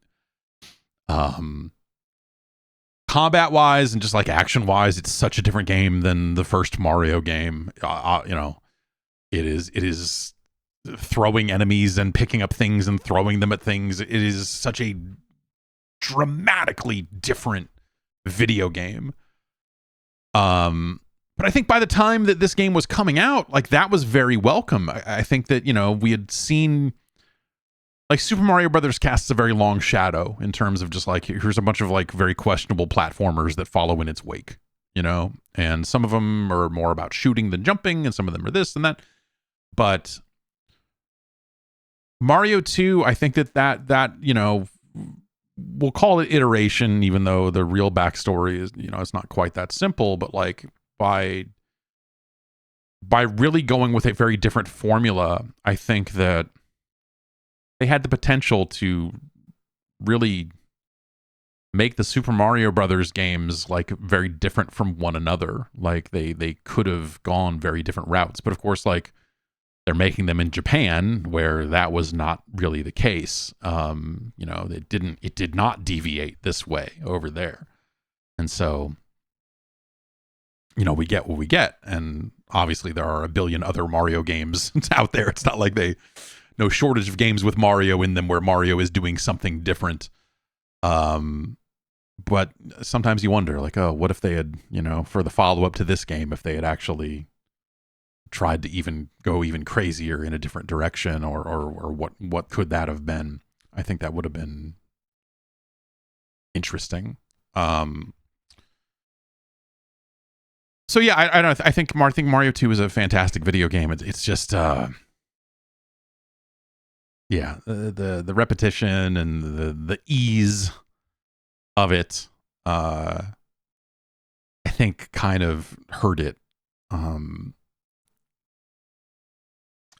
Combat wise and just like action wise, it's such a different game than the first Mario game. You know, it is throwing enemies and picking up things and throwing them at things. It is such a dramatically different video game. But I think by the time that this game was coming out, like, that was very welcome. I think that, you know, we had seen, like, Super Mario Brothers casts a very long shadow in terms of just like, here's a bunch of like very questionable platformers that follow in its wake, you know, and some of them are more about shooting than jumping, and some of them are this and that. But Mario 2, I think that you know, we'll call it iteration, even though the real backstory is, you know, it's not quite that simple, but like by really going with a very different formula, I think that they had the potential to really make the Super Mario Brothers games like very different from one another. Like they could have gone very different routes, but of course, like they're making them in Japan, where that was not really the case. You know, it did not deviate this way over there, and so, you know, we get what we get. And obviously, there are a billion other Mario games out there. It's not like no shortage of games with Mario in them where Mario is doing something different. But sometimes you wonder, like, oh, what if they had, you know, for the follow-up to this game, if they had actually tried to even go even crazier in a different direction, or what could that have been? I think that would have been interesting. So yeah, I don't. I think Mario 2 is a fantastic video game. It's just, yeah, the repetition and the ease of it, I think kind of hurt it.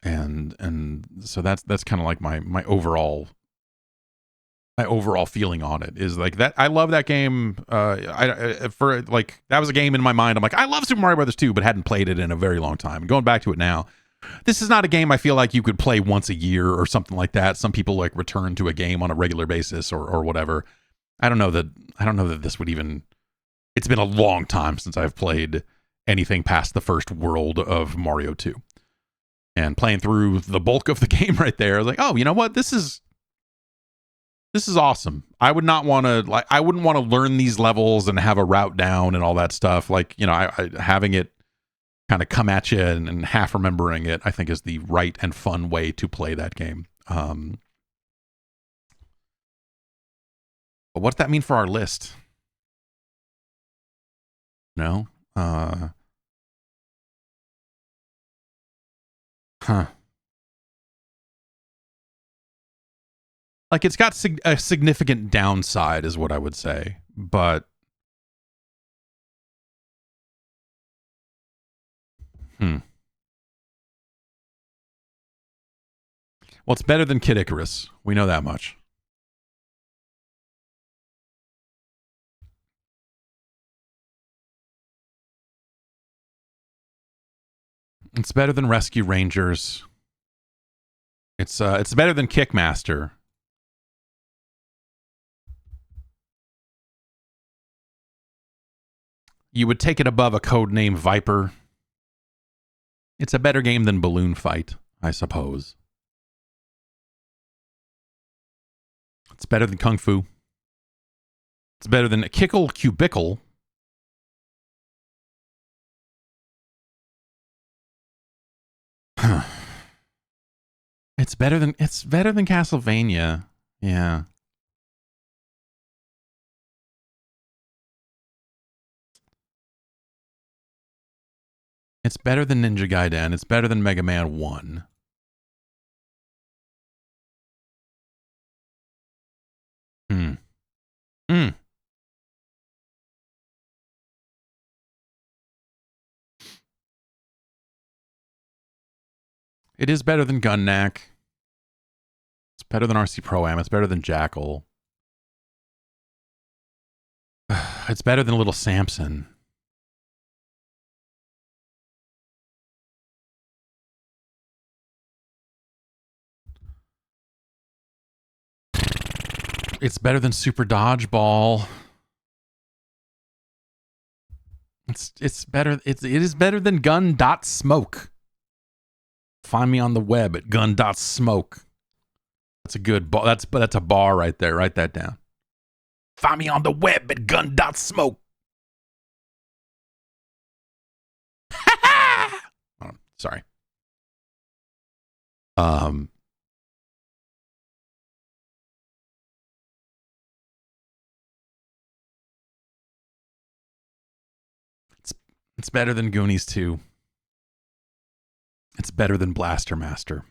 And so that's kind of like my overall feeling on it is like that. I love that game. For like, that was a game in my mind. I'm like, I love Super Mario Brothers 2, but hadn't played it in a very long time. And going back to it now, this is not a game I feel like you could play once a year or something like that. Some people like return to a game on a regular basis or whatever. I don't know that this would even. It's been a long time since I've played anything past the first world of Mario 2. And playing through the bulk of the game right there, I was like, oh, you know what? This is awesome. I would not want to, I wouldn't want to learn these levels and have a route down and all that stuff. Like, you know, I having it kind of come at you and half remembering it, I think is the right and fun way to play that game. But what's that mean for our list? No? Huh. Like, it's got a significant downside is what I would say. But well, it's better than Kid Icarus. We know that much. It's better than Rescue Rangers. It's better than Kickmaster. You would take it above a Codename Viper. It's a better game than Balloon Fight, I suppose. It's better than Kung Fu. It's better than Kickle Cubicle. It's better than Castlevania. Yeah. It's better than Ninja Gaiden. It's better than Mega Man 1. It is better than Gun Knack. It's better than RC Pro-Am. It's better than Jackal. It's better than Little Samson. It's better than Super Dodgeball. It's better. It is better than Gun.Smoke. Find me on the web at Gun.Smoke. That's a good bar. That's a bar right there. Write that down. Find me on the web at Gun.Smoke. Oh, sorry. It's better than Goonies 2. It's better than Blaster Master.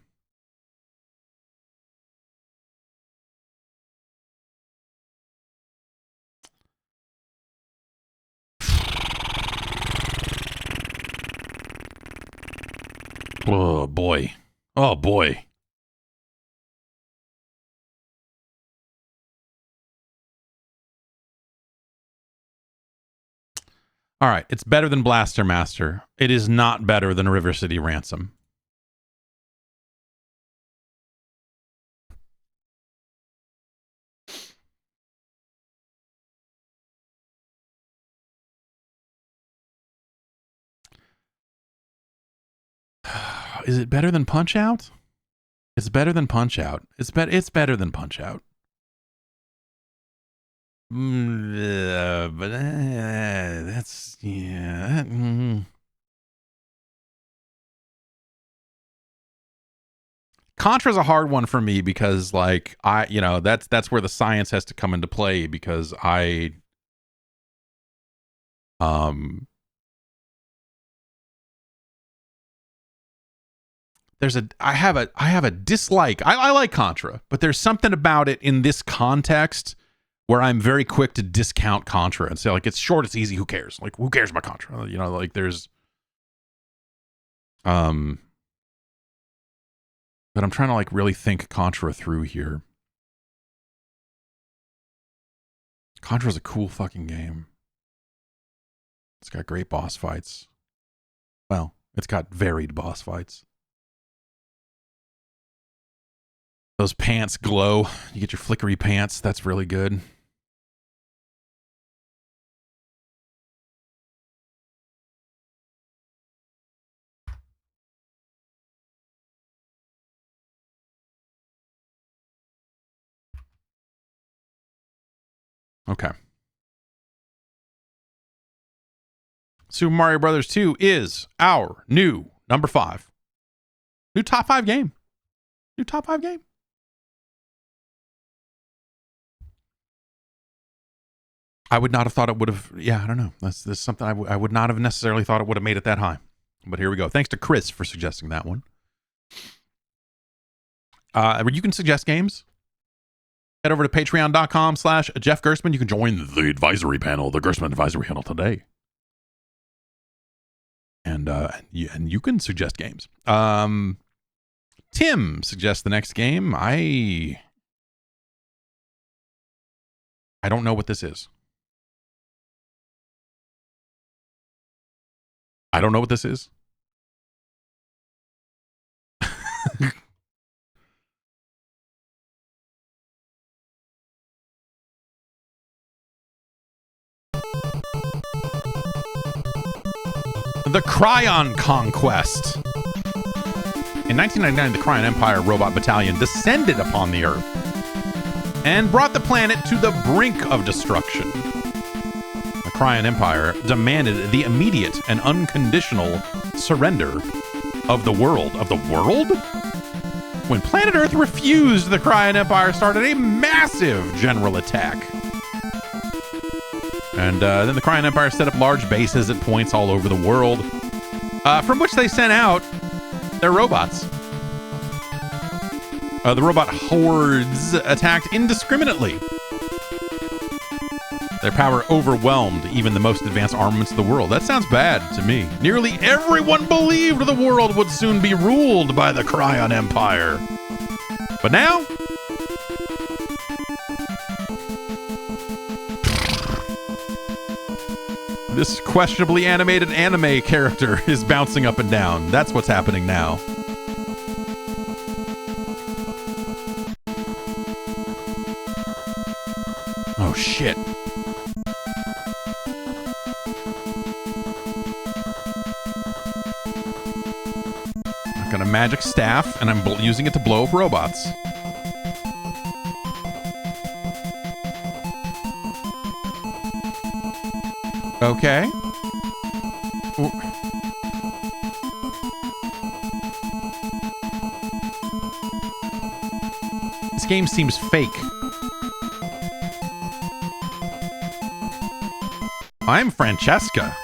Oh, boy. Oh, boy. All right, it's better than Blaster Master. It is not better than River City Ransom. Is it better than Punch-Out? It's better than Punch-Out. It's better than Punch-Out. But that's yeah. Contra's a hard one for me because, like, that's where the science has to come into play because I have a dislike. I like Contra, but there's something about it in this context where I'm very quick to discount Contra and say, like, it's short, it's easy, who cares? Like, who cares about Contra? You know, like, there's but I'm trying to, like, really think Contra through here. Contra's a cool fucking game. It's got great boss fights. Well, it's got varied boss fights. Those pants glow. You get your flickery pants. That's really good. Okay. Super Mario Brothers 2 is our new number 5. New top 5 game. New top 5 game. I would not have thought it would have. Yeah, I don't know. That's something I would not have necessarily thought it would have made it that high. But here we go. Thanks to Chris for suggesting that one. You can suggest games. Head over to patreon.com/Jeff Gerstmann. You can join the advisory panel, the Gerstmann advisory panel today. And you can suggest games. Tim suggests the next game. I don't know what this is. I don't know what this is. The Krion Conquest. In 1999, the Krion Empire robot battalion descended upon the Earth and brought the planet to the brink of destruction. The Krion Empire demanded the immediate and unconditional surrender of the world. Of the world? When planet Earth refused, the Krion Empire started a massive general attack. And then the Krion Empire set up large bases at points all over the world, from which they sent out their robots. The robot hordes attacked indiscriminately. Their power overwhelmed even the most advanced armaments of the world. That sounds bad to me. Nearly everyone believed the world would soon be ruled by the Krion Empire. But now, this questionably animated anime character is bouncing up and down. That's what's happening now. Oh, shit. I've got a magic staff, and I'm using it to blow up robots. Okay. This game seems fake. I'm Francesca.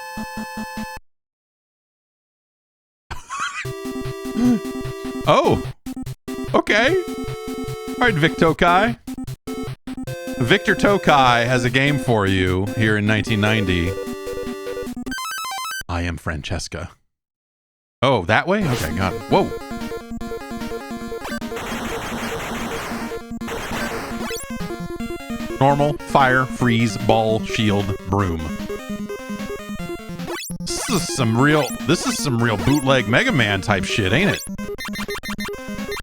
Oh. Okay. All right, Vic Tokai. Victor Tokai has a game for you here in 1990. I am Francesca. Oh, that way? Okay, got it. Whoa. Normal, fire, freeze, ball, shield, broom. This is some real bootleg Mega Man type shit, ain't it?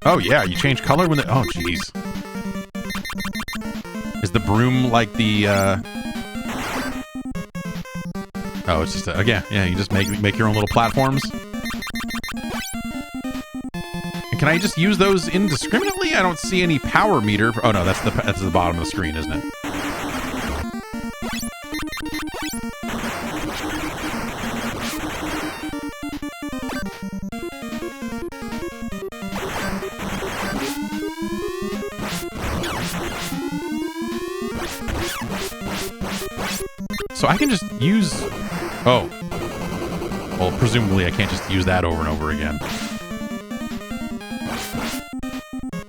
Oh yeah, you change color when oh jeez. Is the broom like the oh, it's just yeah, you just make your own little platforms. And can I just use those indiscriminately? I don't see any power meter. Oh no, that's the bottom of the screen, isn't it? So I can just use... Oh. Well, presumably I can't just use that over and over again.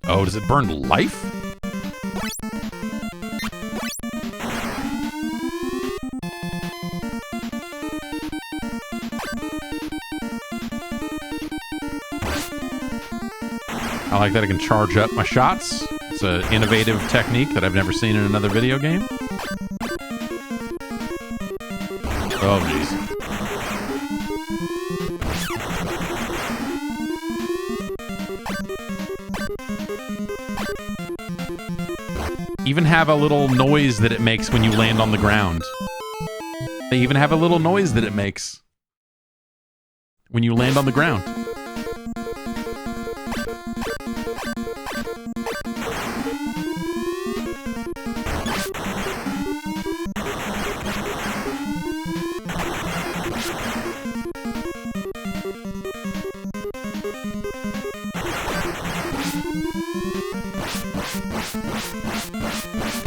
Oh, does it burn life? I like that I can charge up my shots. It's an innovative technique that I've never seen in another video game. Oh, jeez. Even have a little noise that it makes when you land on the ground. They even have a little noise that it makes when you land on the ground.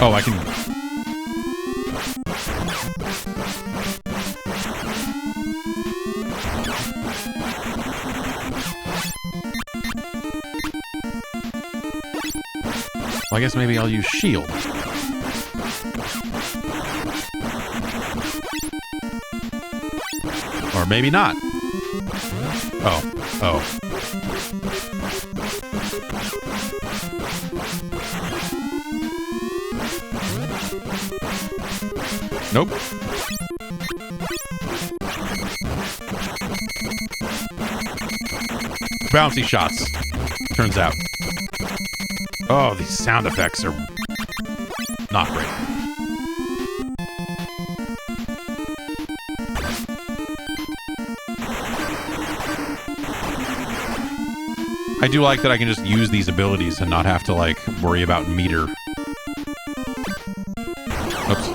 Oh, I can... Well, I guess maybe I'll use shield. Or maybe not. Oh. Nope. Bouncy shots, turns out. Oh, these sound effects are not great. I do like that I can just use these abilities and not have to, like, worry about meter. Oops.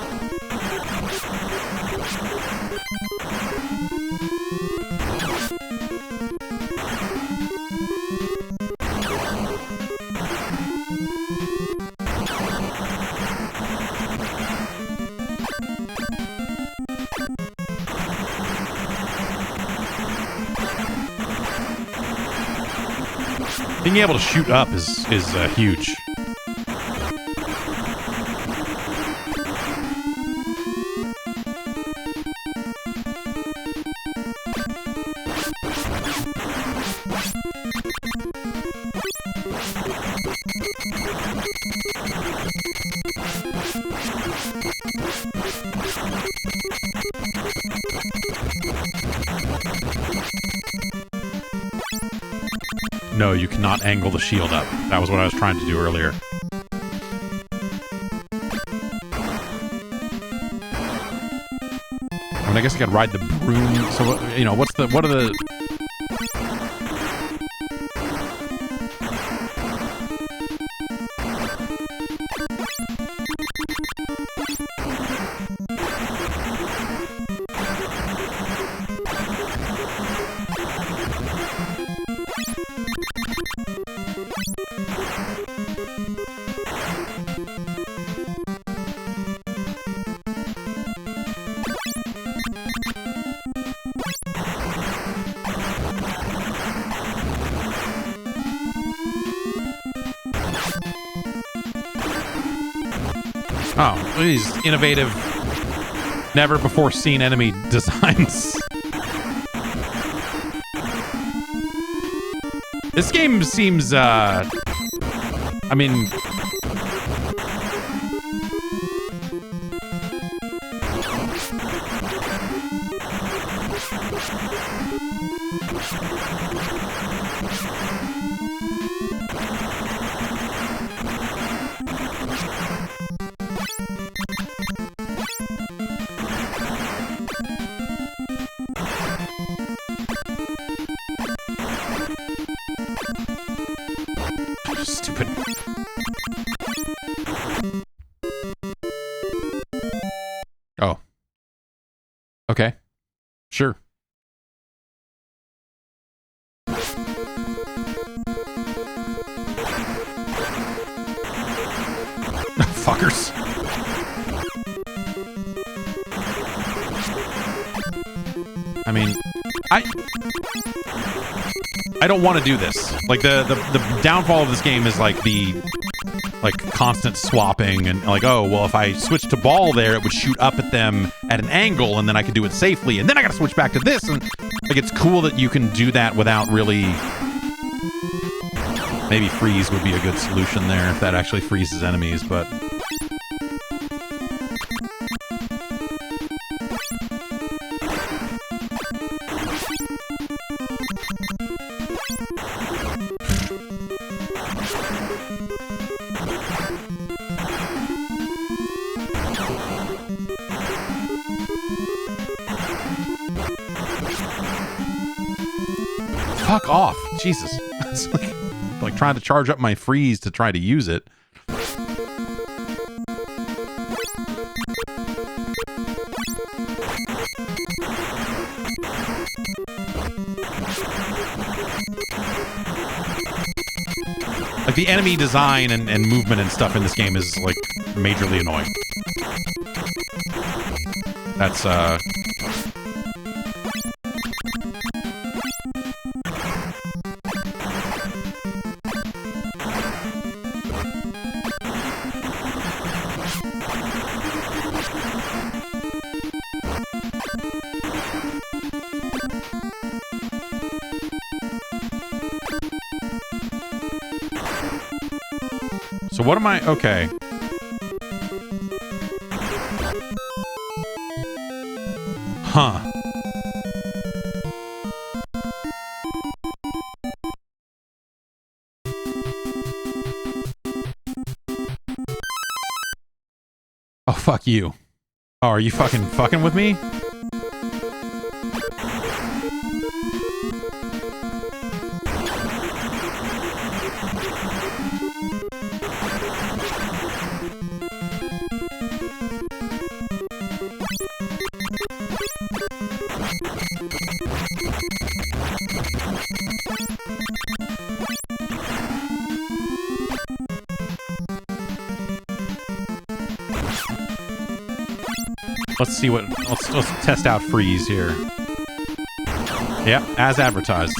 Being able to shoot up is huge. No, you cannot angle the shield up. That was what I was trying to do earlier. I mean, I guess I could ride the broom. So, you know, what are the... Oh, these innovative, never-before-seen enemy designs. This game seems, I mean... Stupid. Oh. Okay. Sure. Fuckers. I mean, I don't want to do this. Like the downfall of this game is like the constant swapping and like, oh well, if I switch to ball there, it would shoot up at them at an angle, and then I could do it safely, and then I got to switch back to this, and like it's cool that you can do that without really. Maybe freeze would be a good solution there if that actually freezes enemies, but. Fuck off. Jesus. It's like trying to charge up my freeze to try to use it. Like the enemy design and movement and stuff in this game is like majorly annoying. That's So what am I? Okay. Huh. Oh, fuck you. Oh, are you fucking with me? Let's see what. Let's test out freeze here. Yep, as advertised.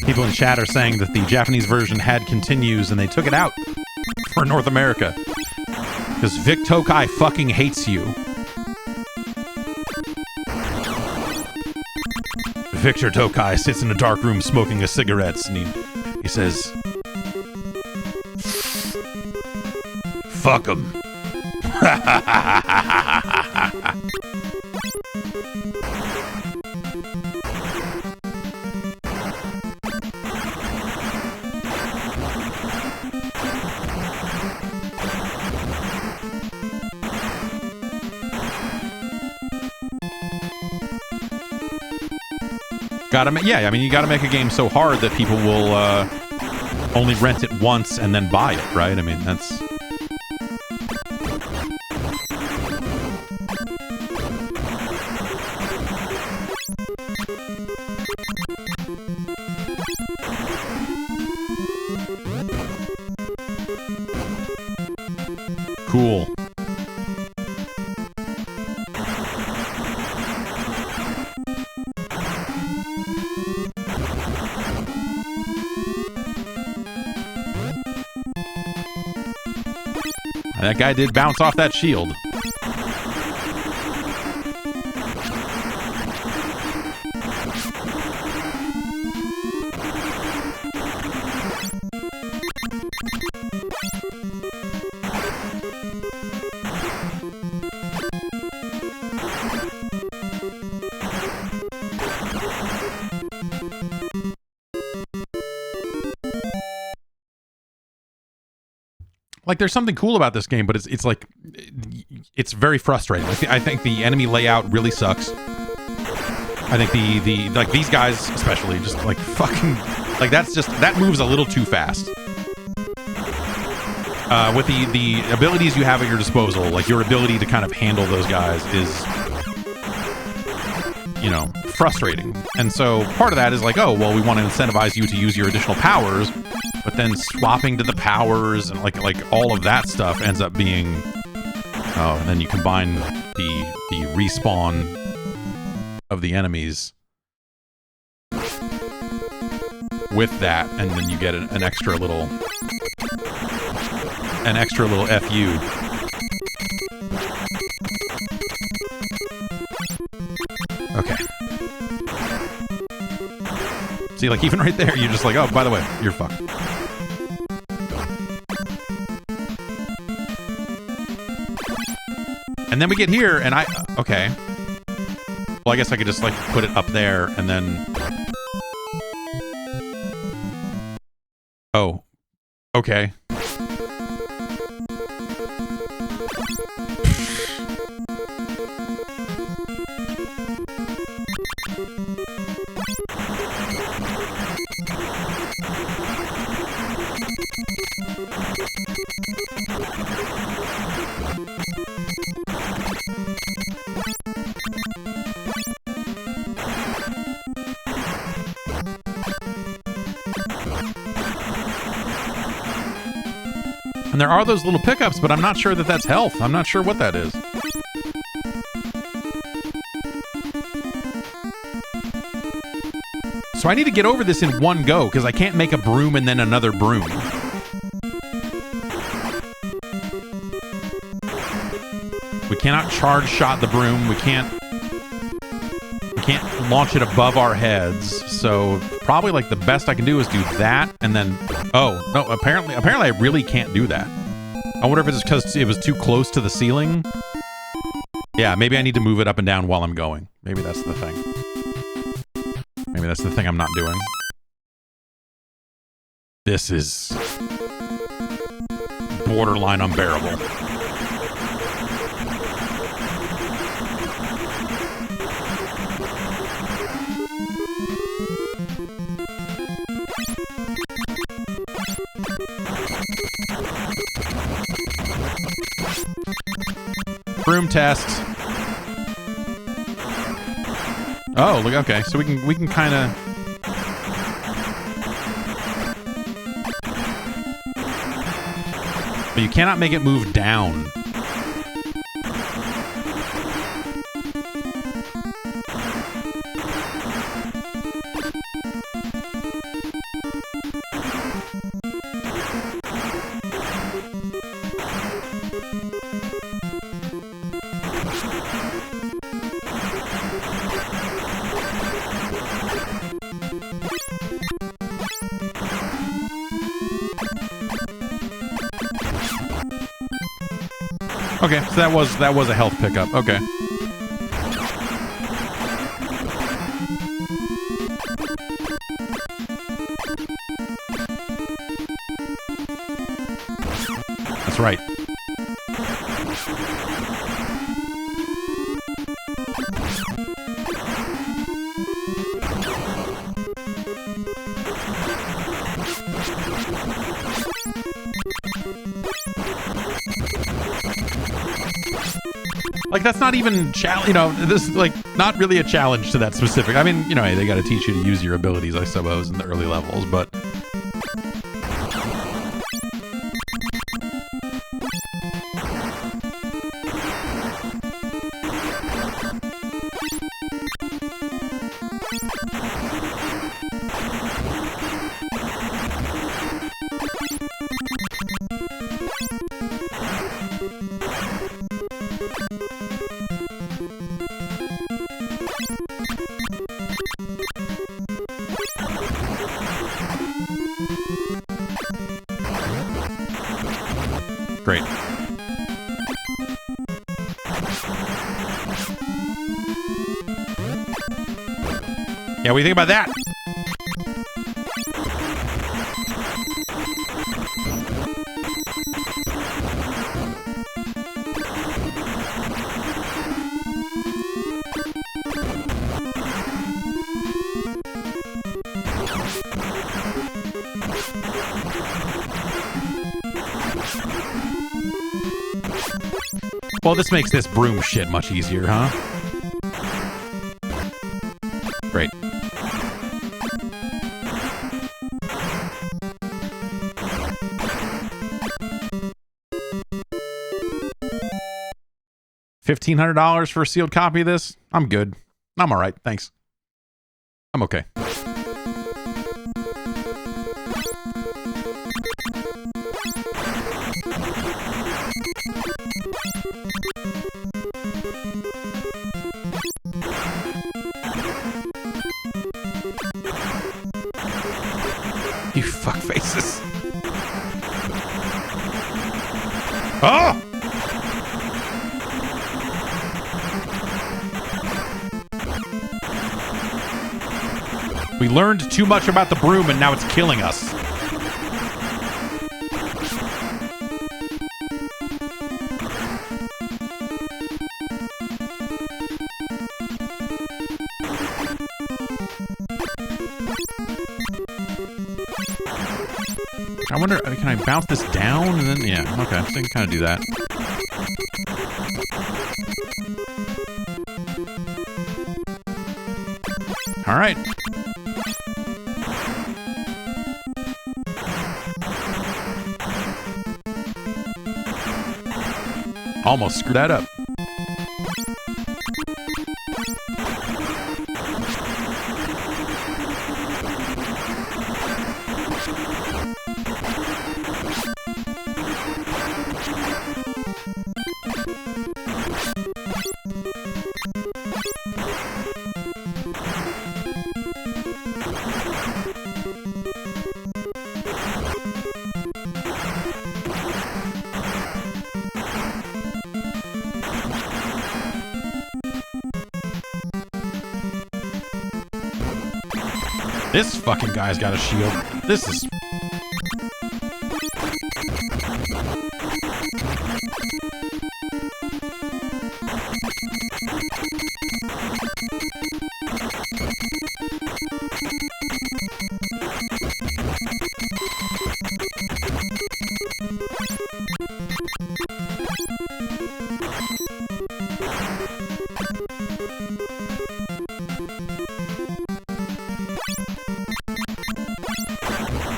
People in chat are saying that the Japanese version had continues and they took it out for North America. Because Vic Tokai fucking hates you. Victor Tokai sits in a dark room smoking a cigarette and he says, "Fuck him." Yeah, I mean, you gotta make a game so hard that people will only rent it once and then buy it, right? I mean, that's... Cool. That guy did bounce off that shield. Like, there's something cool about this game, but it's like, it's very frustrating. Like, I think the enemy layout really sucks. I think the like, these guys especially, just like fucking, like, that moves a little too fast. With the abilities you have at your disposal, like your ability to kind of handle those guys is, you know, frustrating. And so part of that is like, oh, well, we want to incentivize you to use your additional powers. But then swapping to the powers and like all of that stuff ends up being, oh, and then you combine the respawn of the enemies with that, and then you get an extra little FU. Okay. See, like, even right there, you're just like, oh, by the way, you're fucked. And then we get here, and okay. Well, I guess I could just, like, put it up there, and then... Oh. Okay. And there are those little pickups, but I'm not sure that that's health. I'm not sure what that is. So I need to get over this in one go, because I can't make a broom and then another broom. We cannot charge shot the broom. We can't launch it above our heads. So probably like the best I can do is do that, and then... Oh, no, apparently I really can't do that. I wonder if it's because it was too close to the ceiling. Yeah, maybe I need to move it up and down while I'm going. Maybe that's the thing. Maybe that's the thing I'm not doing. This is borderline unbearable. Broom test. Oh, look, okay. So we can kind of... But you cannot make it move down. Okay, so that was a health pickup. Okay. That's right. Like, that's not even, you know, this is, like, not really a challenge to that specific. I mean, you know, hey, they got to teach you to use your abilities, I suppose, in the early levels, but... Yeah, what do you think about that? Well, this makes this broom shit much easier, huh? Great. $1,500 for a sealed copy of this? I'm good. I'm all right. Thanks. I'm okay. You fuck faces. Oh! We learned too much about the broom and now it's killing us. I wonder, can I bounce this down and then, yeah, okay, so I can kind of do that. All right. Almost screwed that up. This fucking guy's got a shield. This is...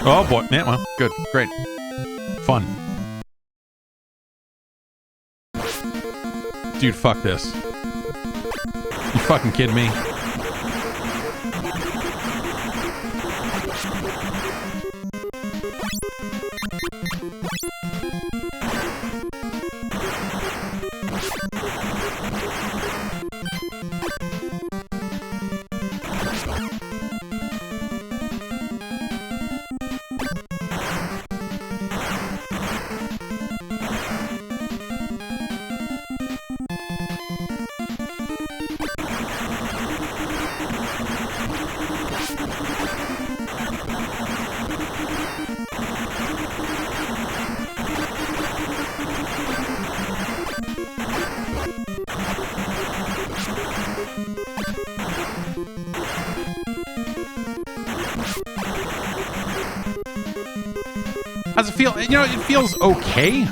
Oh boy, yeah, well, good, great, fun. Dude, fuck this. You fucking kidding me? How's it feel? You know, it feels okay.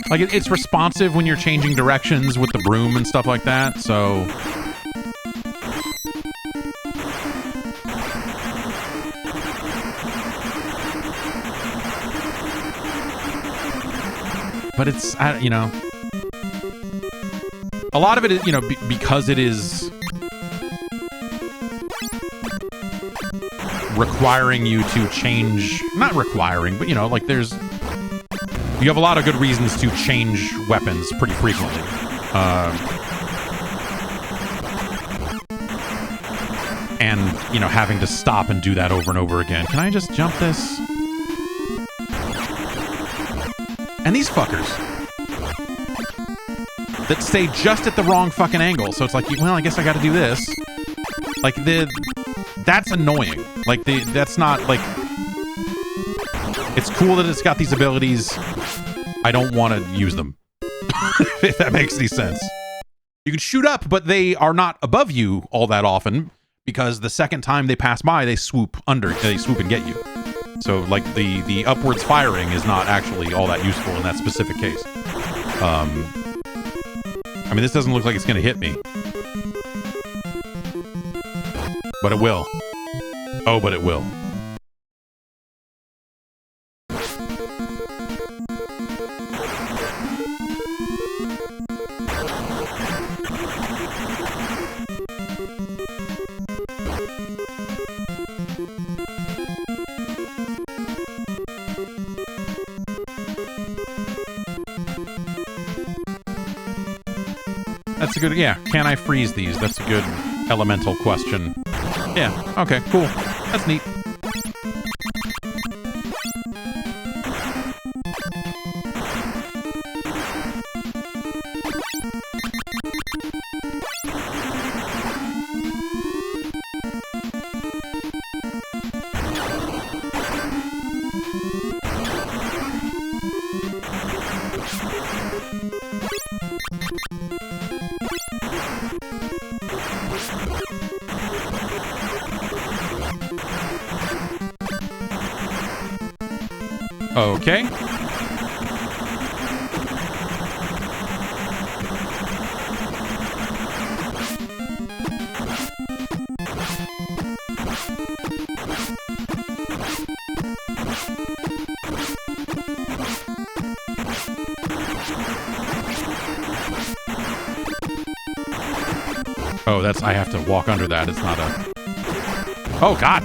Like, it's responsive when you're changing directions with the broom and stuff like that, so... But it's, you know... A lot of it is, you know, because it is requiring you to change, not requiring, but, you know, like you have a lot of good reasons to change weapons pretty frequently. And, you know, having to stop and do that over and over again. Can I just jump this? And these fuckers that stay just at the wrong fucking angle. So it's like, well, I guess I got to do this. Like, that's annoying. Like, that's not, like... It's cool that it's got these abilities. I don't want to use them. If that makes any sense. You can shoot up, but they are not above you all that often, because the second time they pass by, they swoop and get you. So, like, the upwards firing is not actually all that useful in that specific case. I mean, this doesn't look like it's going to hit me. But it will. Oh, but it will. That's a good, yeah, can I freeze these? That's a good elemental question. Yeah, okay, cool. That's neat. Okay. Oh, that's, I have to walk under that. It's not a... Oh, God!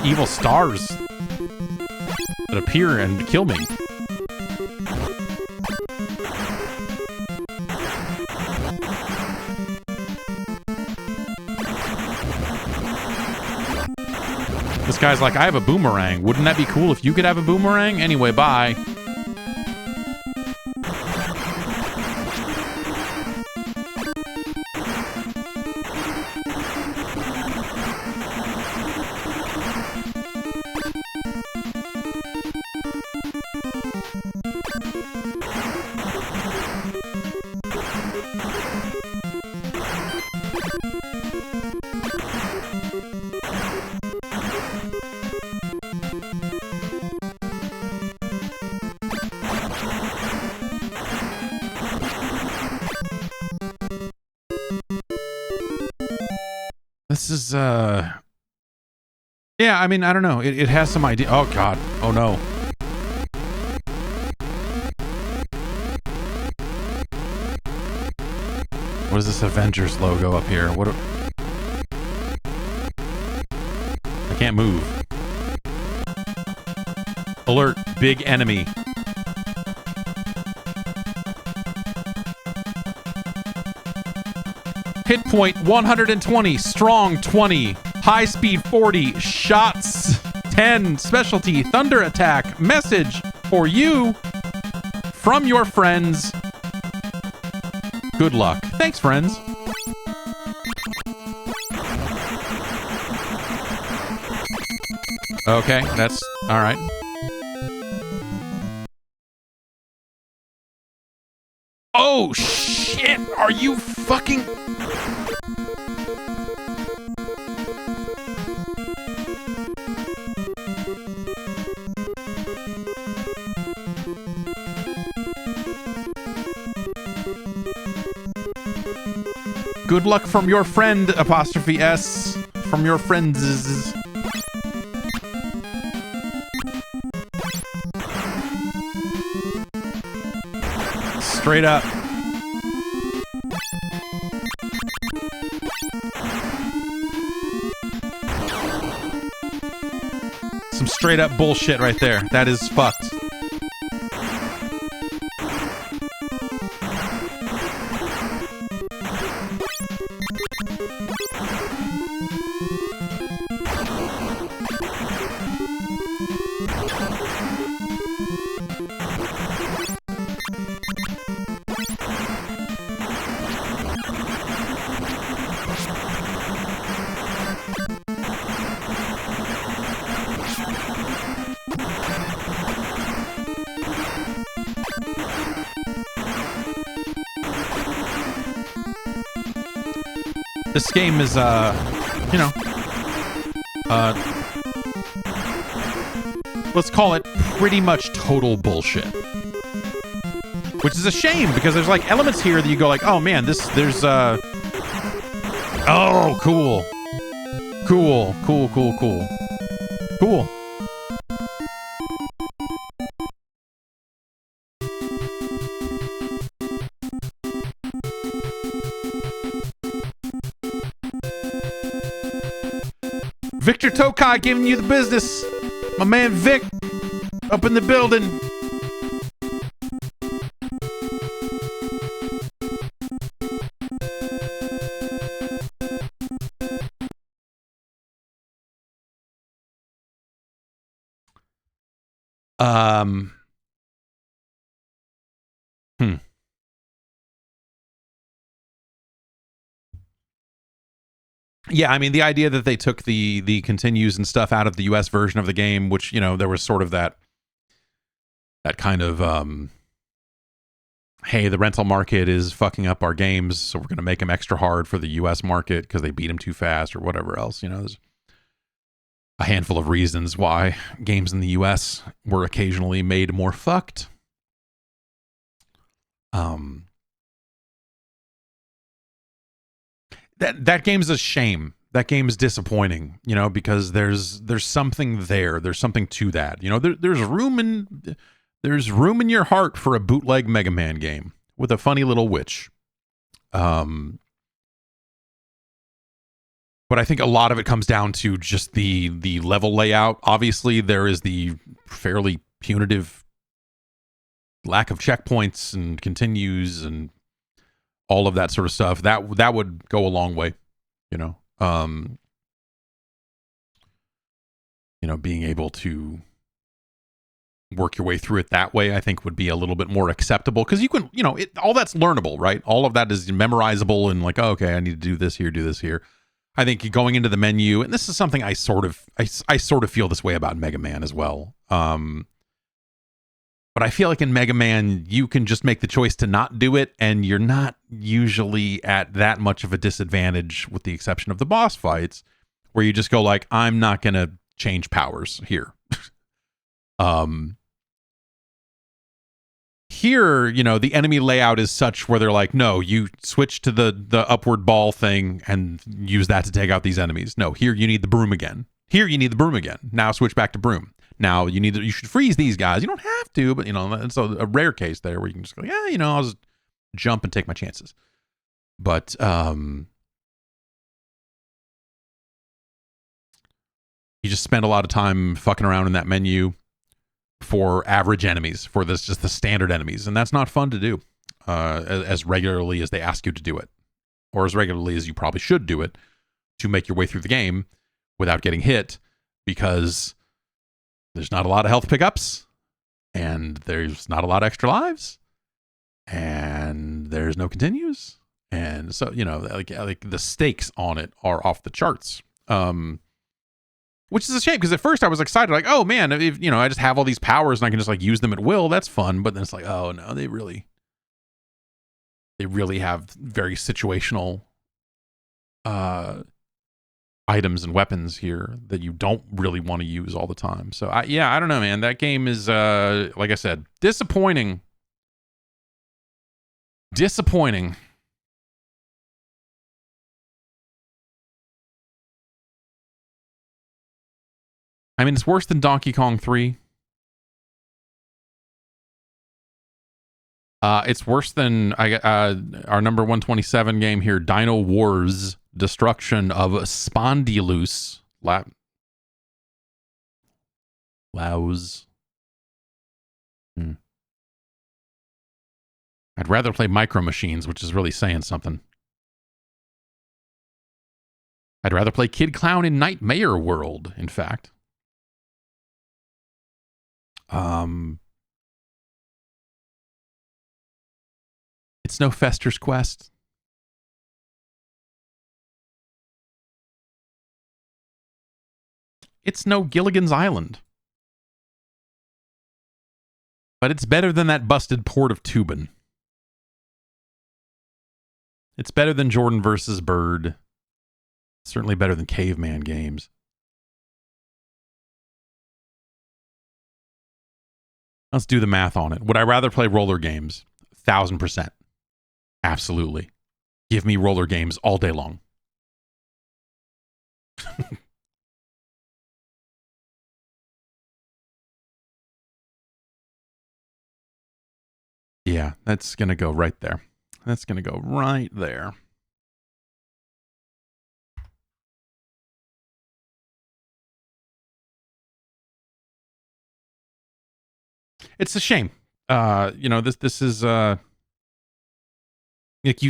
Evil stars that appear and kill me. This guy's like, I have a boomerang. Wouldn't that be cool if you could have a boomerang? Anyway, bye. This is, yeah, I mean, I don't know. It has some idea. Oh, God. Oh, no. What is this Avengers logo up here? What? I can't move. Alert, big enemy. Hit point 120, strong 20, high speed 40, shots 10, specialty, thunder attack, message for you from your friends. Good luck. Thanks, friends. Okay, that's all right. Oh, shit. Are you fucking... Good luck from your friend, apostrophe S, from your friends. Straight up. Some straight up bullshit right there. That is fucked. This game is, you know, let's call it pretty much total bullshit. Which is a shame, because there's like elements here that you go like, oh man, there's, oh, cool. Cool. Victor Tokai giving you the business. My man Vic up in the building. Yeah, I mean, the idea that they took the continues and stuff out of the US version of the game, which, you know, there was sort of that kind of, hey, the rental market is fucking up our games, so we're going to make them extra hard for the US market because they beat them too fast or whatever else. You know, there's a handful of reasons why games in the US were occasionally made more fucked. That game's a shame. That game is disappointing, you know, because there's something there. There's something to that. You know, there's room in your heart for a bootleg Mega Man game with a funny little witch. But I think a lot of it comes down to just the level layout. Obviously, there is the fairly punitive lack of checkpoints and continues and all of that sort of stuff. That would go a long way, you know. You know, being able to work your way through it that way, I think would be a little bit more acceptable, because you can, you know, all that's learnable, right? All of that is memorizable and like, oh, okay, I need to do this here. I think going into the menu, and this is something I sort of feel this way about Mega Man as well. But I feel like in Mega Man, you can just make the choice to not do it, and you're not usually at that much of a disadvantage, with the exception of the boss fights, where you just go like, I'm not going to change powers here. Here, you know, the enemy layout is such where they're like, no, you switch to the upward ball thing and use that to take out these enemies. No, here you need the broom again. Now switch back to broom. Now you should freeze these guys. You don't have to, but you know, it's a rare case there where you can just go, yeah, you know, I'll just jump and take my chances. But you just spend a lot of time fucking around in that menu for average enemies, for this just the standard enemies, and that's not fun to do as regularly as they ask you to do it, or as regularly as you probably should do it to make your way through the game without getting hit, because there's not a lot of health pickups, and there's not a lot of extra lives, and there's no continues, and so, you know, like the stakes on it are off the charts. Which is a shame, because at first I was excited, like, oh man, if, you know, I just have all these powers and I can just like use them at will. That's fun. But then it's like, oh no, they really have very situational items and weapons here that you don't really want to use all the time. So I don't know, man. That game is, like I said, disappointing. I mean, it's worse than Donkey Kong 3. It's worse than our number 127 game here, Dino Wars: Destruction of Spondylus. Laos. I'd rather play Micro Machines, which is really saying something. I'd rather play Kid Clown in Nightmare World, in fact. It's no Fester's Quest. It's no Gilligan's Island. But it's better than that busted port of Tubin. It's better than Jordan versus Bird. Certainly better than caveman games. Let's do the math on it. Would I rather play roller games? 1,000%. Absolutely. Give me roller games all day long. Yeah, that's going to go right there. That's going to go right there. It's a shame. This is like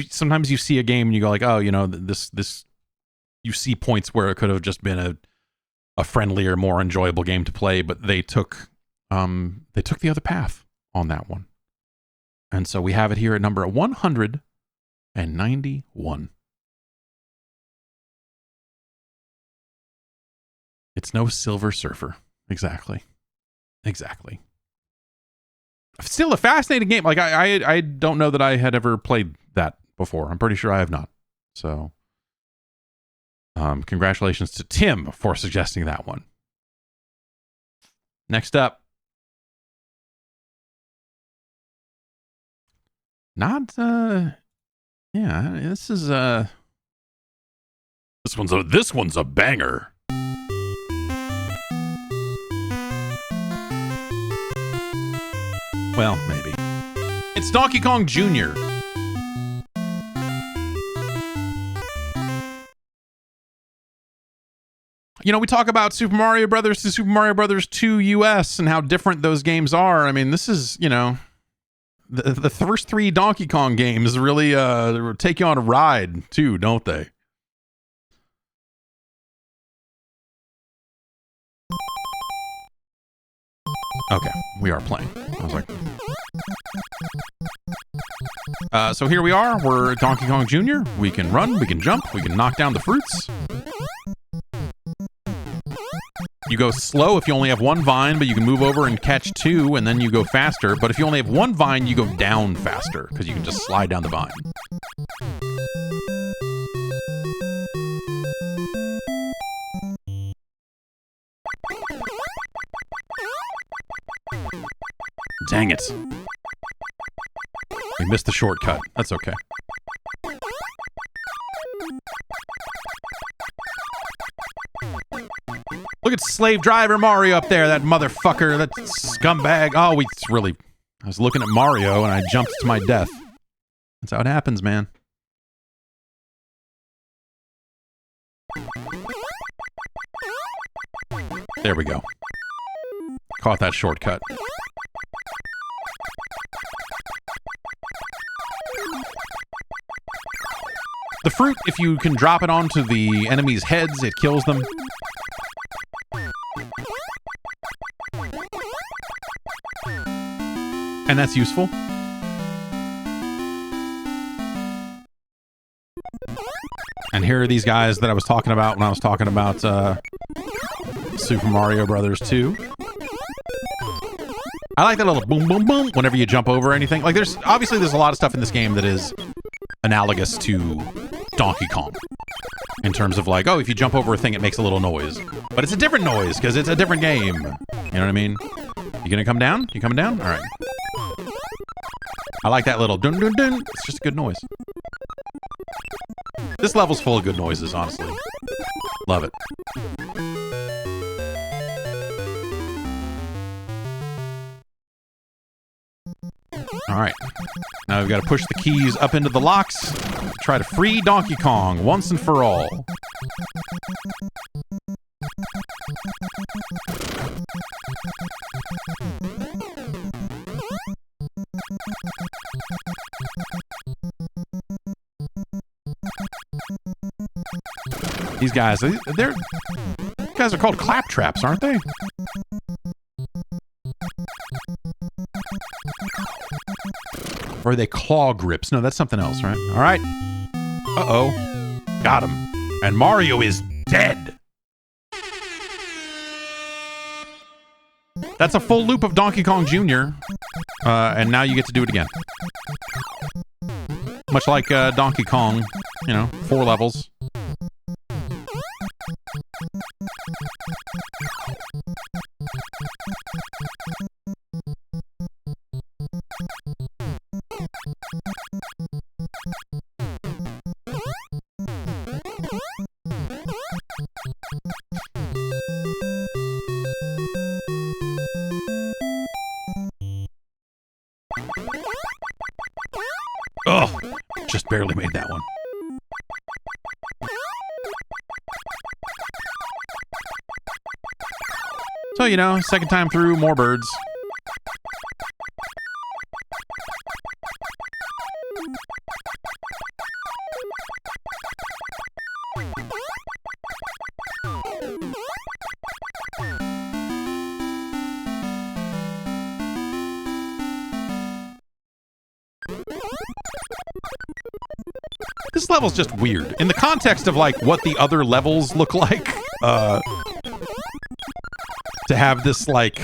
sometimes you see a game and you go like, oh, this you see points where it could have just been a friendlier, more enjoyable game to play, but they took the other path on that one. And so we have it here at number 191. It's no Silver Surfer. Exactly. Still a fascinating game. Like I don't know that I had ever played that before. I'm pretty sure I have not. So congratulations to Tim for suggesting that one. Next up. This one's a banger. Well, maybe. It's Donkey Kong Jr. We talk about Super Mario Brothers to Super Mario Brothers 2 US and how different those games are. I mean, this is, the first 3 Donkey Kong games really take you on a ride too, don't they? Okay, we are playing. I was like, so here we are. We're Donkey Kong Jr. We can run, we can jump, we can knock down the fruits. You go slow if you only have 1 vine, but you can move over and catch 2, and then you go faster. But if you only have 1 vine, you go down faster, because you can just slide down the vine. Dang it. We missed the shortcut. That's okay. Look at Slave Driver Mario up there, that motherfucker, that scumbag. Oh, I was looking at Mario and I jumped to my death. That's how it happens, man. There we go. Caught that shortcut. The fruit, if you can drop it onto the enemies' heads, it kills them. And that's useful. And here are these guys that I was talking about when I was talking about Super Mario Brothers 2. I like that little boom, boom, boom whenever you jump over anything. Like, there's a lot of stuff in this game that is analogous to Donkey Kong. In terms of like, oh, if you jump over a thing, it makes a little noise. But it's a different noise because it's a different game. You know what I mean? You gonna come down? You coming down? All right. I like that little dun dun dun. It's just a good noise. This level's full of good noises, honestly. Love it. All right. Now we've got to push the keys up into the locks. Try to free Donkey Kong once and for all. These guys are called claptraps, aren't they? Or are they claw grips? No, that's something else, right? All right. Uh-oh. Got him. And Mario is dead. That's a full loop of Donkey Kong Jr. And now you get to do it again. Much like Donkey Kong, 4 levels. Oh, just barely made that one. So, you know, second time through, more birds. This level's just weird. In the context of, like, what the other levels look like, to have this, like,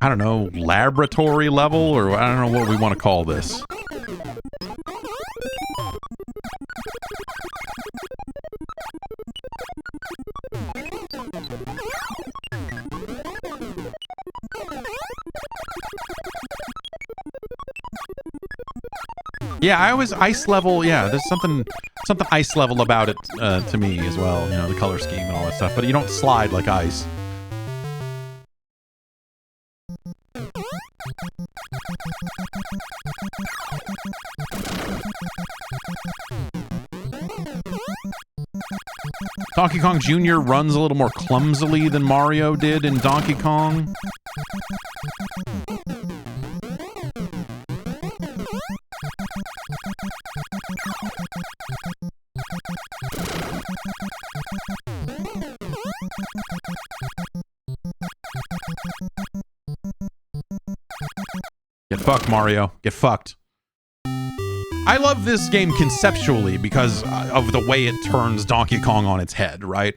I don't know, laboratory level, or I don't know what we want to call this. Yeah, I always ice level. Yeah, there's something ice level about it to me as well. You know, the color scheme and all that stuff. But you don't slide like ice. Donkey Kong Jr. runs a little more clumsily than Mario did in Donkey Kong. Get fucked, Mario. Get fucked. I love this game conceptually because of the way it turns Donkey Kong on its head, right?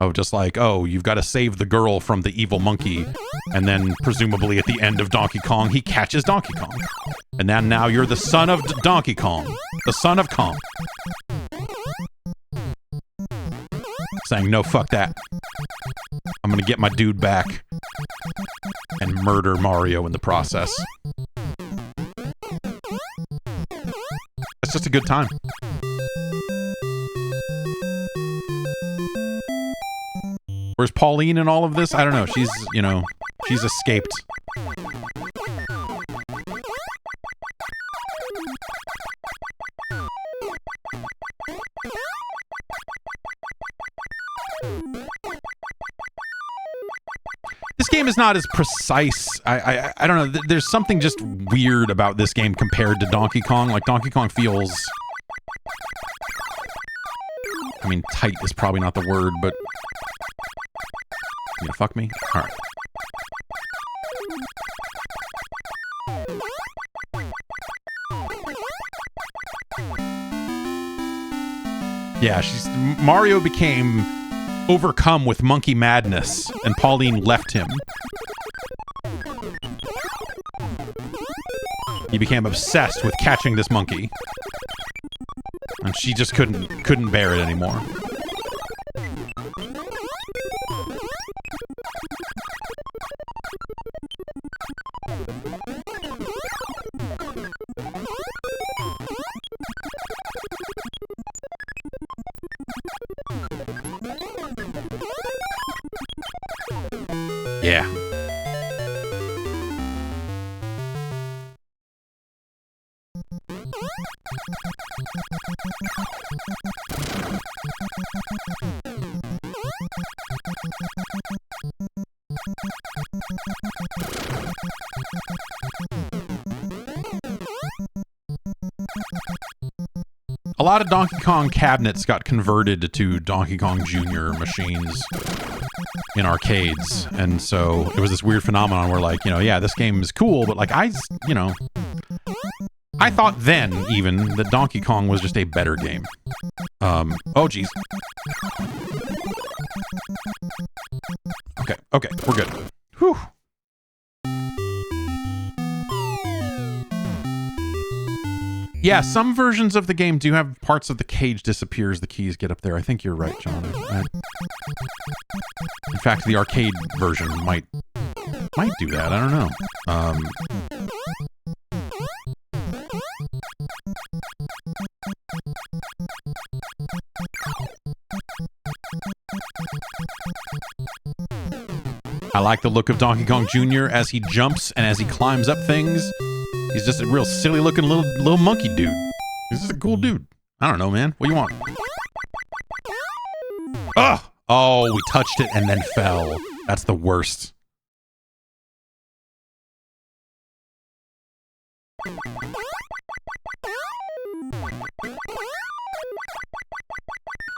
Of just like, oh, you've got to save the girl from the evil monkey, and then presumably at the end of Donkey Kong, he catches Donkey Kong. And then now you're the son of Donkey Kong. The son of Kong. Saying, no, fuck that. I'm gonna get my dude back and murder Mario in the process. It's just a good time. Where's Pauline in all of this? I don't know. She's, you know, she's escaped. This game is not as precise. I don't know. There's something just weird about this game compared to Donkey Kong. Like, Donkey Kong feels... I mean, tight is probably not the word, but... You gonna fuck me? Alright. Yeah, Mario became overcome with monkey madness, and Pauline left him. He became obsessed with catching this monkey. And she just couldn't bear it anymore. Yeah. A lot of Donkey Kong cabinets got converted to Donkey Kong Jr. machines in arcades, and so it was this weird phenomenon where, like, you know, yeah, this game is cool, but, like, I thought then, even, that Donkey Kong was just a better game. Oh, jeez. Okay, we're good. Whew. Yeah, some versions of the game do have parts of the cage disappear as the keys get up there. I think you're right, John. In fact, the arcade version might do that. I don't know. I like the look of Donkey Kong Jr. as he jumps and as he climbs up things. He's just a real silly looking little monkey dude. This is a cool dude. I don't know, man. What do you want? Ugh! Oh, we touched it and then fell. That's the worst.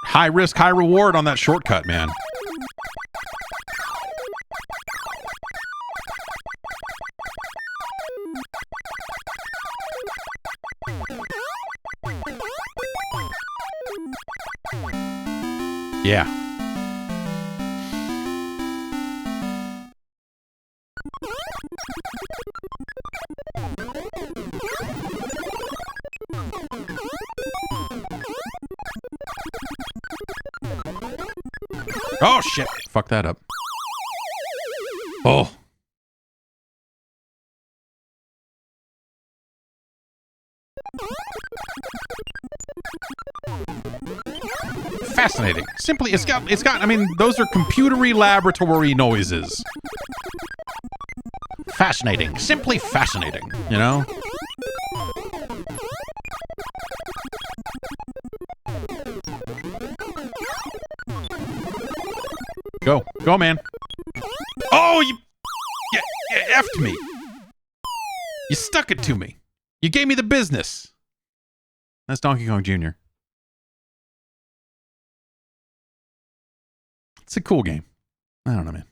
High risk, high reward on that shortcut, man. Yeah. Oh, shit. Fuck that up. Oh. Fascinating. Simply, it's got, I mean, those are computery laboratory noises. Fascinating. Simply fascinating, you know? Go. Go, man. Oh, you effed me. You stuck it to me. You gave me the business. That's Donkey Kong Jr. It's a cool game. I don't know, man.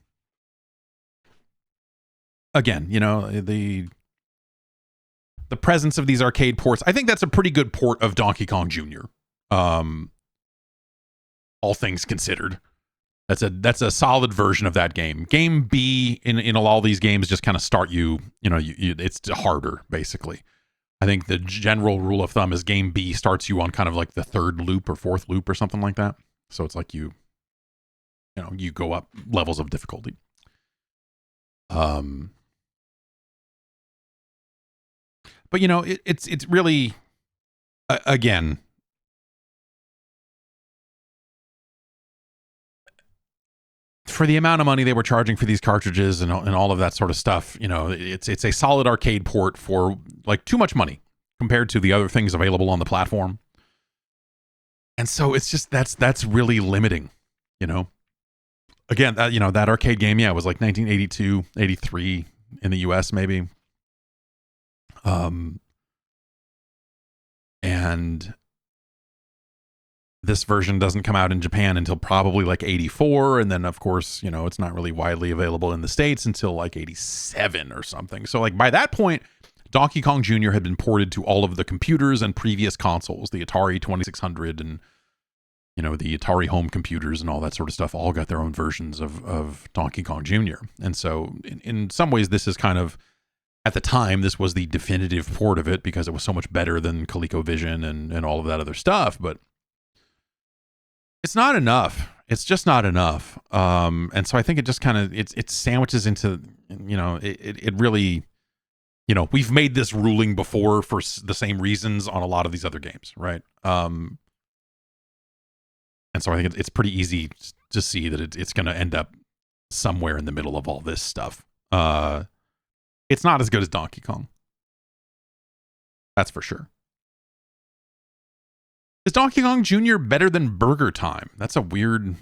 Again, you know, the presence of these arcade ports, I think that's a pretty good port of Donkey Kong Jr. All things considered. That's a solid version of that game. Game B in all these games just kind of start you know, it's harder, basically. I think the general rule of thumb is game B starts you on kind of like the third loop or fourth loop or something like that. So it's like you go up levels of difficulty. But you know, it's really, again, for the amount of money they were charging for these cartridges and all of that sort of stuff, you know, it's a solid arcade port for like too much money compared to the other things available on the platform. And so it's just, that's really limiting, you know. Again, that arcade game, yeah, it was like 1982, 83 in the US maybe. And this version doesn't come out in Japan until probably like 84. And then, of course, you know, it's not really widely available in the States until like 87 or something. So like by that point, Donkey Kong Jr. had been ported to all of the computers and previous consoles. The Atari 2600 and, you know, the Atari home computers and all that sort of stuff all got their own versions of Donkey Kong Jr. And so in some ways, this is kind of, at the time, this was the definitive port of it because it was so much better than ColecoVision and all of that other stuff. But it's not enough. It's just not enough. And so I think it just kind of, it sandwiches into, you know, it really, you know, we've made this ruling before for the same reasons on a lot of these other games, right? And so I think it's pretty easy to see that it's going to end up somewhere in the middle of all this stuff. It's not as good as Donkey Kong. That's for sure. Is Donkey Kong Jr. better than Burger Time? That's a weird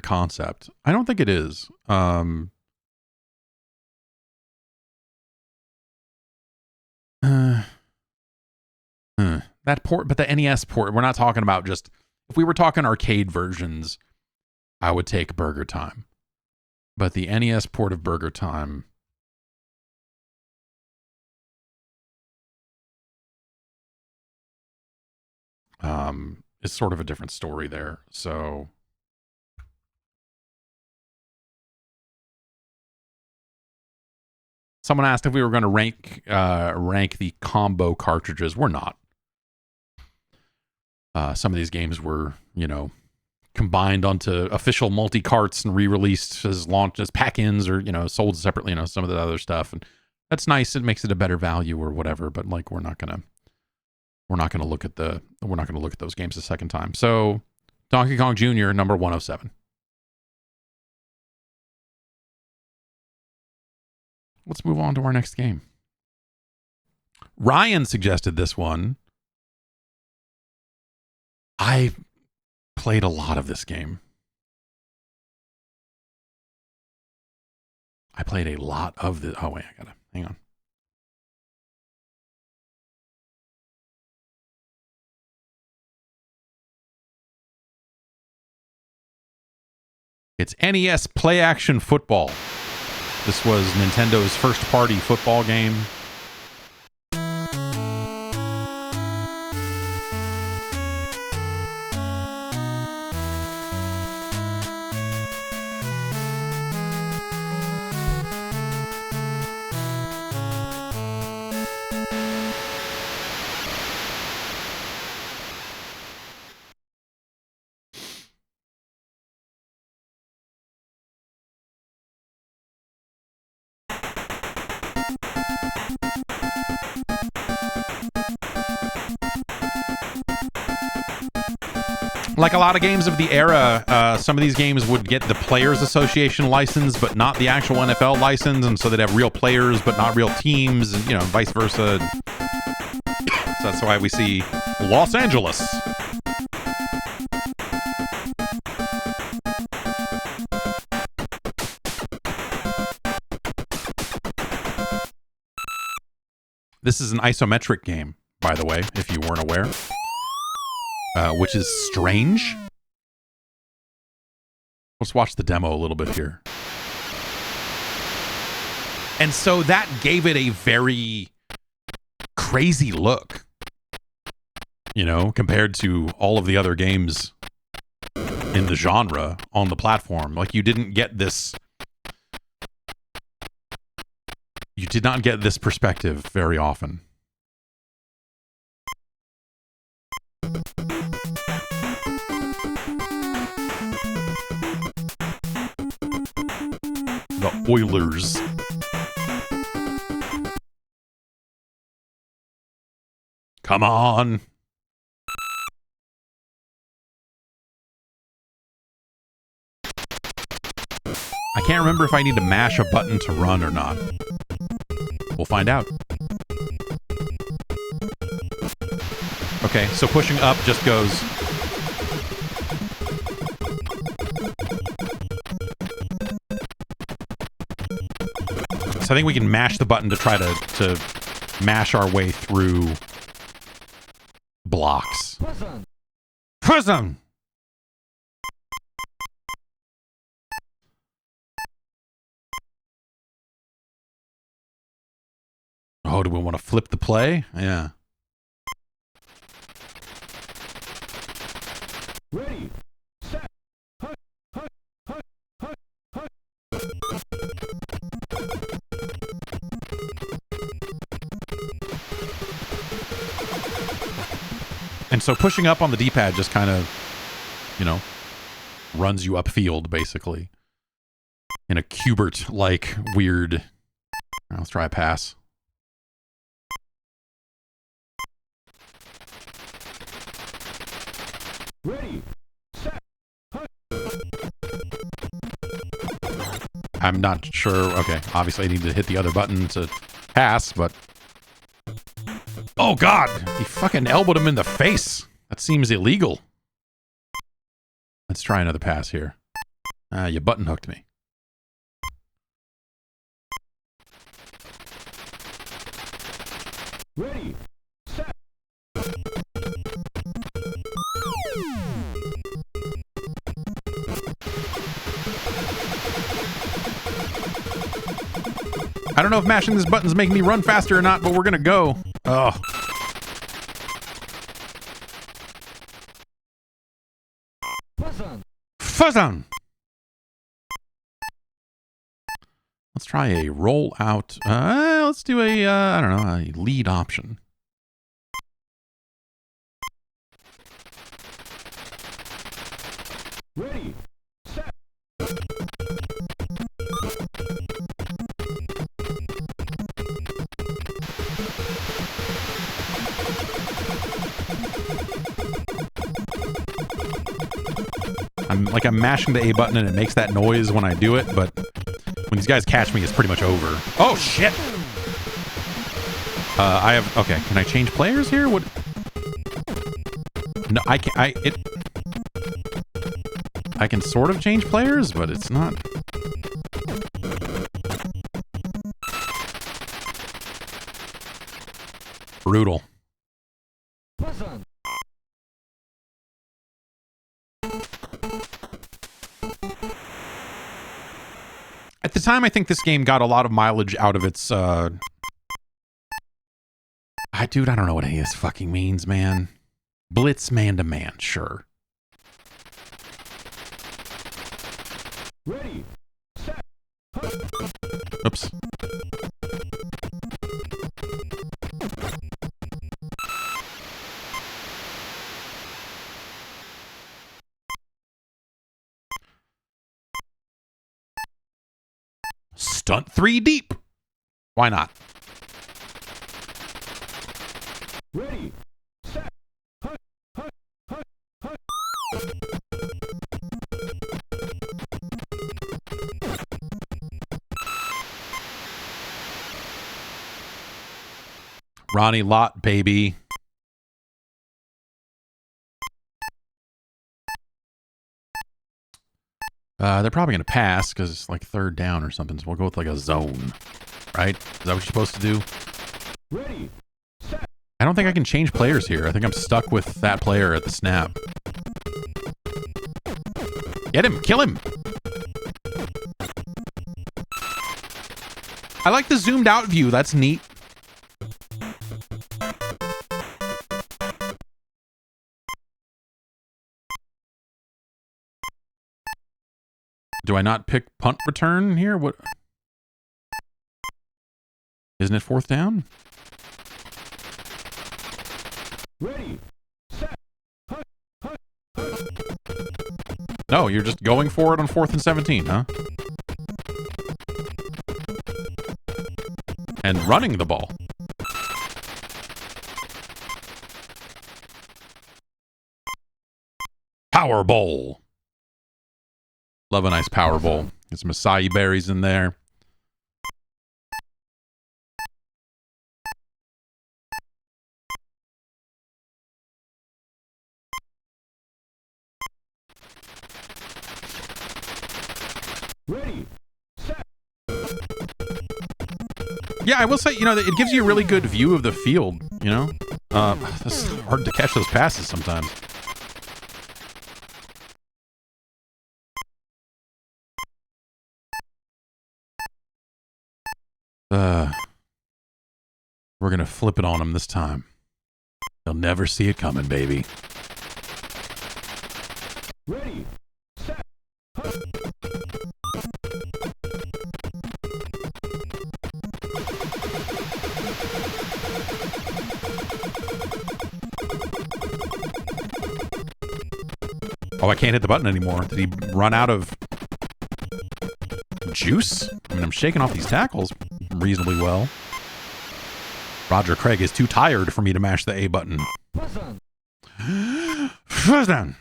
concept. I don't think it is. That port, but the NES port, we're not talking about just, if we were talking arcade versions, I would take Burger Time. But the NES port of Burger Time, is sort of a different story there. So someone asked if we were going to rank the combo cartridges. We're not. Some of these games were, you know, combined onto official multi-carts and re-released as pack-ins or, you know, sold separately, you know, some of the other stuff. And that's nice. It makes it a better value or whatever, but like we're not going to look at those games a second time. So Donkey Kong Jr. number 107. Let's move on to our next game. Ryan suggested this one. I played a lot of this game. I played a lot of the. Oh, wait, I gotta hang on. It's NES Play Action Football. This was Nintendo's first party football game. Like a lot of games of the era, some of these games would get the Players Association license, but not the actual NFL license, and so they'd have real players, but not real teams, and, you know, vice versa. So that's why we see Los Angeles. This is an isometric game, by the way, if you weren't aware. Which is strange. Let's watch the demo a little bit here. And so that gave it a very crazy look, you know, compared to all of the other games in the genre on the platform. Like, you didn't get this. You did not get this perspective very often. The Oilers. Come on. I can't remember if I need to mash a button to run or not. We'll find out. Okay, so pushing up just goes. So I think we can mash the button to try to mash our way through blocks. Prison! Oh, do we want to flip the play? Yeah. Ready, set, hut, hut, hut, hut, hut. And so pushing up on the D-pad just kind of, you know, runs you upfield, basically. In a Cubert-like weird... Let's try a pass. Ready, set, hut. I'm not sure. Okay, obviously I need to hit the other button to pass, but... Oh, God! He fucking elbowed him in the face! That seems illegal. Let's try another pass here. You button hooked me. Ready, set. I don't know if mashing this button's making me run faster or not, but we're gonna go. Oh. Fuzzon! Let's try a roll out. Let's do a, I don't know, a lead option. Ready, set. I'm mashing the A button and it makes that noise when I do it, but when these guys catch me, it's pretty much over. Oh, shit! I have... Okay, can I change players here? What... No, I can... I can sort of change players, but it's not... Brutal. Buzzer. At the time, I think this game got a lot of mileage out of its, dude, I don't know what any of this fucking means, man. Blitz man-to-man, sure. Ready. Set. Oops. Stunt 3 deep. Why not? Ready. Set. Hut. Hut. Hut. Hut. Ronnie Lott, baby. They're probably going to pass because it's like third down or something. So we'll go with like a zone, right? Is that what you're supposed to do? Ready. Set. I don't think I can change players here. I think I'm stuck with that player at the snap. Get him! Kill him! I like the zoomed out view. That's neat. Do I not pick punt return here? What? Isn't it fourth down? Ready. Set. Hut. Hut. Hut. No, you're just going for it on 4th and 17, huh? And running the ball. Power bowl. Love a nice power bowl. Get some acai berries in there. Ready. Set. Yeah, I will say, you know, it gives you a really good view of the field, you know? It's hard to catch those passes sometimes. We're gonna flip it on him this time. They'll never see it coming, baby. Ready. Set. Hut. Oh, I can't hit the button anymore. Did he run out of juice? I mean, I'm shaking off these tackles reasonably well. Roger Craig is too tired for me to mash the A button. Buzzer. First down.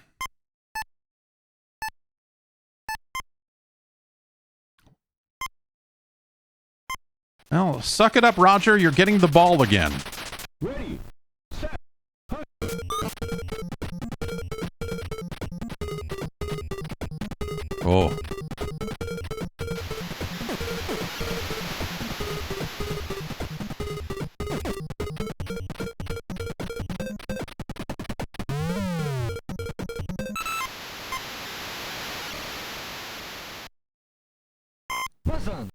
Well, suck it up, Roger. You're getting the ball again. Ready. Set. Hut. Oh. Buzzer.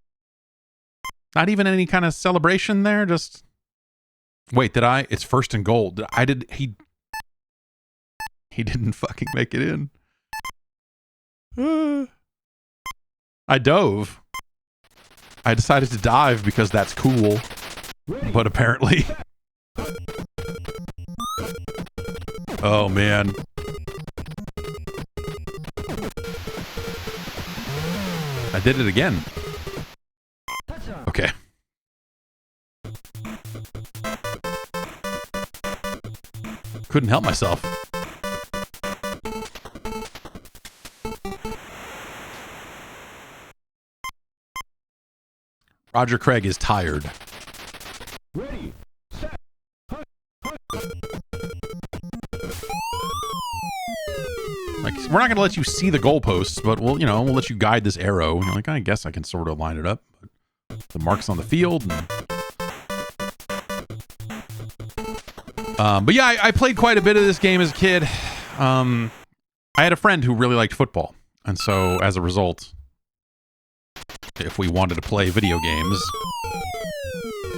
Not even any kind of celebration there, just... Wait, did I? It's first and goal. He didn't fucking make it in. I dove. I decided to dive because that's cool. Ready. But apparently... Oh, man. I did it again. Touchdown. Okay. Couldn't help myself. Roger Craig is tired. Ready. we're not going to let you see the goalposts, but we'll let you guide this arrow. And you're like, I guess I can sort of line it up. But the marks on the field. But yeah, I played quite a bit of this game as a kid. I had a friend who really liked football. And so as a result, if we wanted to play video games,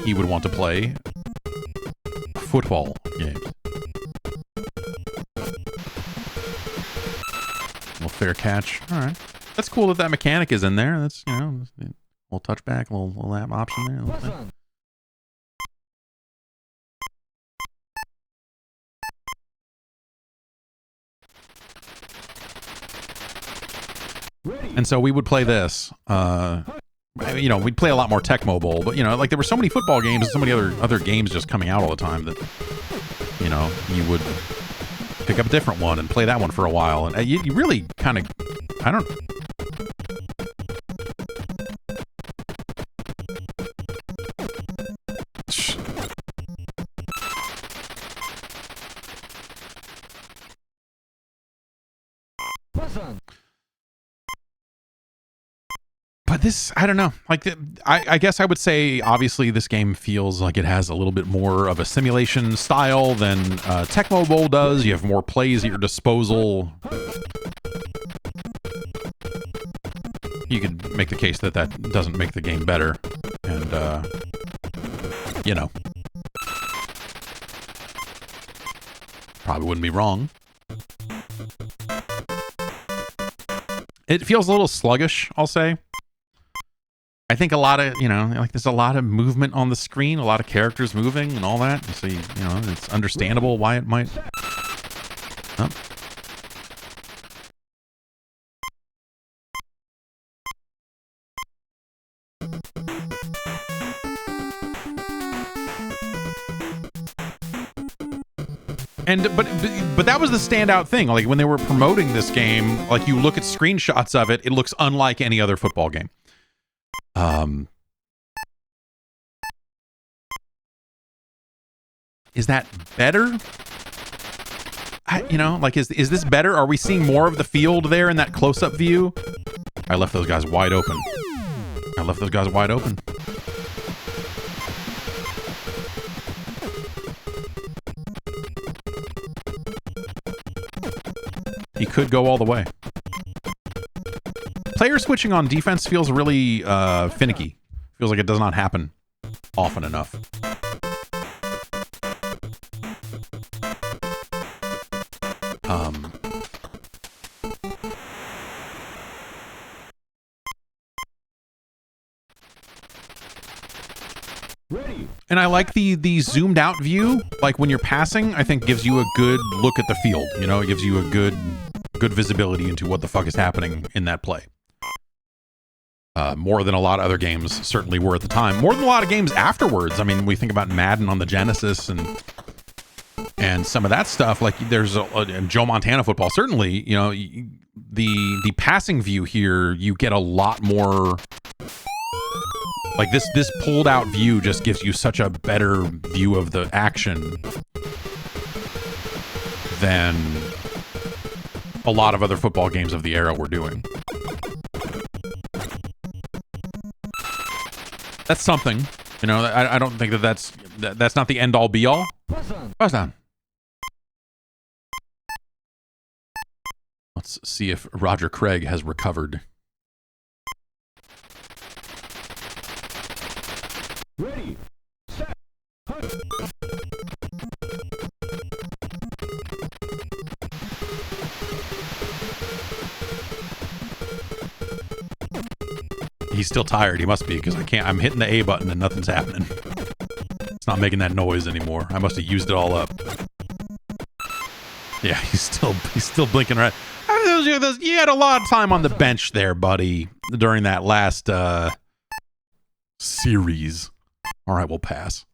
he would want to play football games. Little fair catch. All right. That's cool that mechanic is in there. That's, a little touchback, a little app option there. Little thing. And so we would play this. We'd play a lot more Tech Mobile, but like there were so many football games and so many other games just coming out all the time that you would pick up a different one and play that one for a while, and you really kind of, I don't. But this, I don't know. Like, I guess I would say, obviously, this game feels like it has a little bit more of a simulation style than Tecmo Bowl does. You have more plays at your disposal. You could make the case that doesn't make the game better. And, probably wouldn't be wrong. It feels a little sluggish, I'll say. I think a lot of, there's a lot of movement on the screen, a lot of characters moving and all that. So, it's understandable why it might. Oh. But that was the standout thing. Like when they were promoting this game, like you look at screenshots of it, it looks unlike any other football game. Is that better? Is this better? Are we seeing more of the field there in that close-up view? I left those guys wide open. He could go all the way. Player switching on defense feels really finicky. Feels like it does not happen often enough. And I like the zoomed out view. Like when you're passing, I think gives you a good look at the field. It gives you a good visibility into what the fuck is happening in that play. More than a lot of other games certainly were at the time. More than a lot of games afterwards. I mean, we think about Madden on the Genesis and some of that stuff. Like there's Joe Montana football. Certainly, the passing view here, you get a lot more. Like this pulled out view just gives you such a better view of the action than a lot of other football games of the era were doing. That's something, I don't think that's not the end all be all. Press down. Let's see if Roger Craig has recovered. Ready, set, hunt. He's still tired. He must be, because I'm hitting the A button and nothing's happening. It's not making that noise anymore. I must have used it all up. Yeah, he's still blinking right. You had a lot of time on the bench there, buddy, during that last series. All right, we'll pass.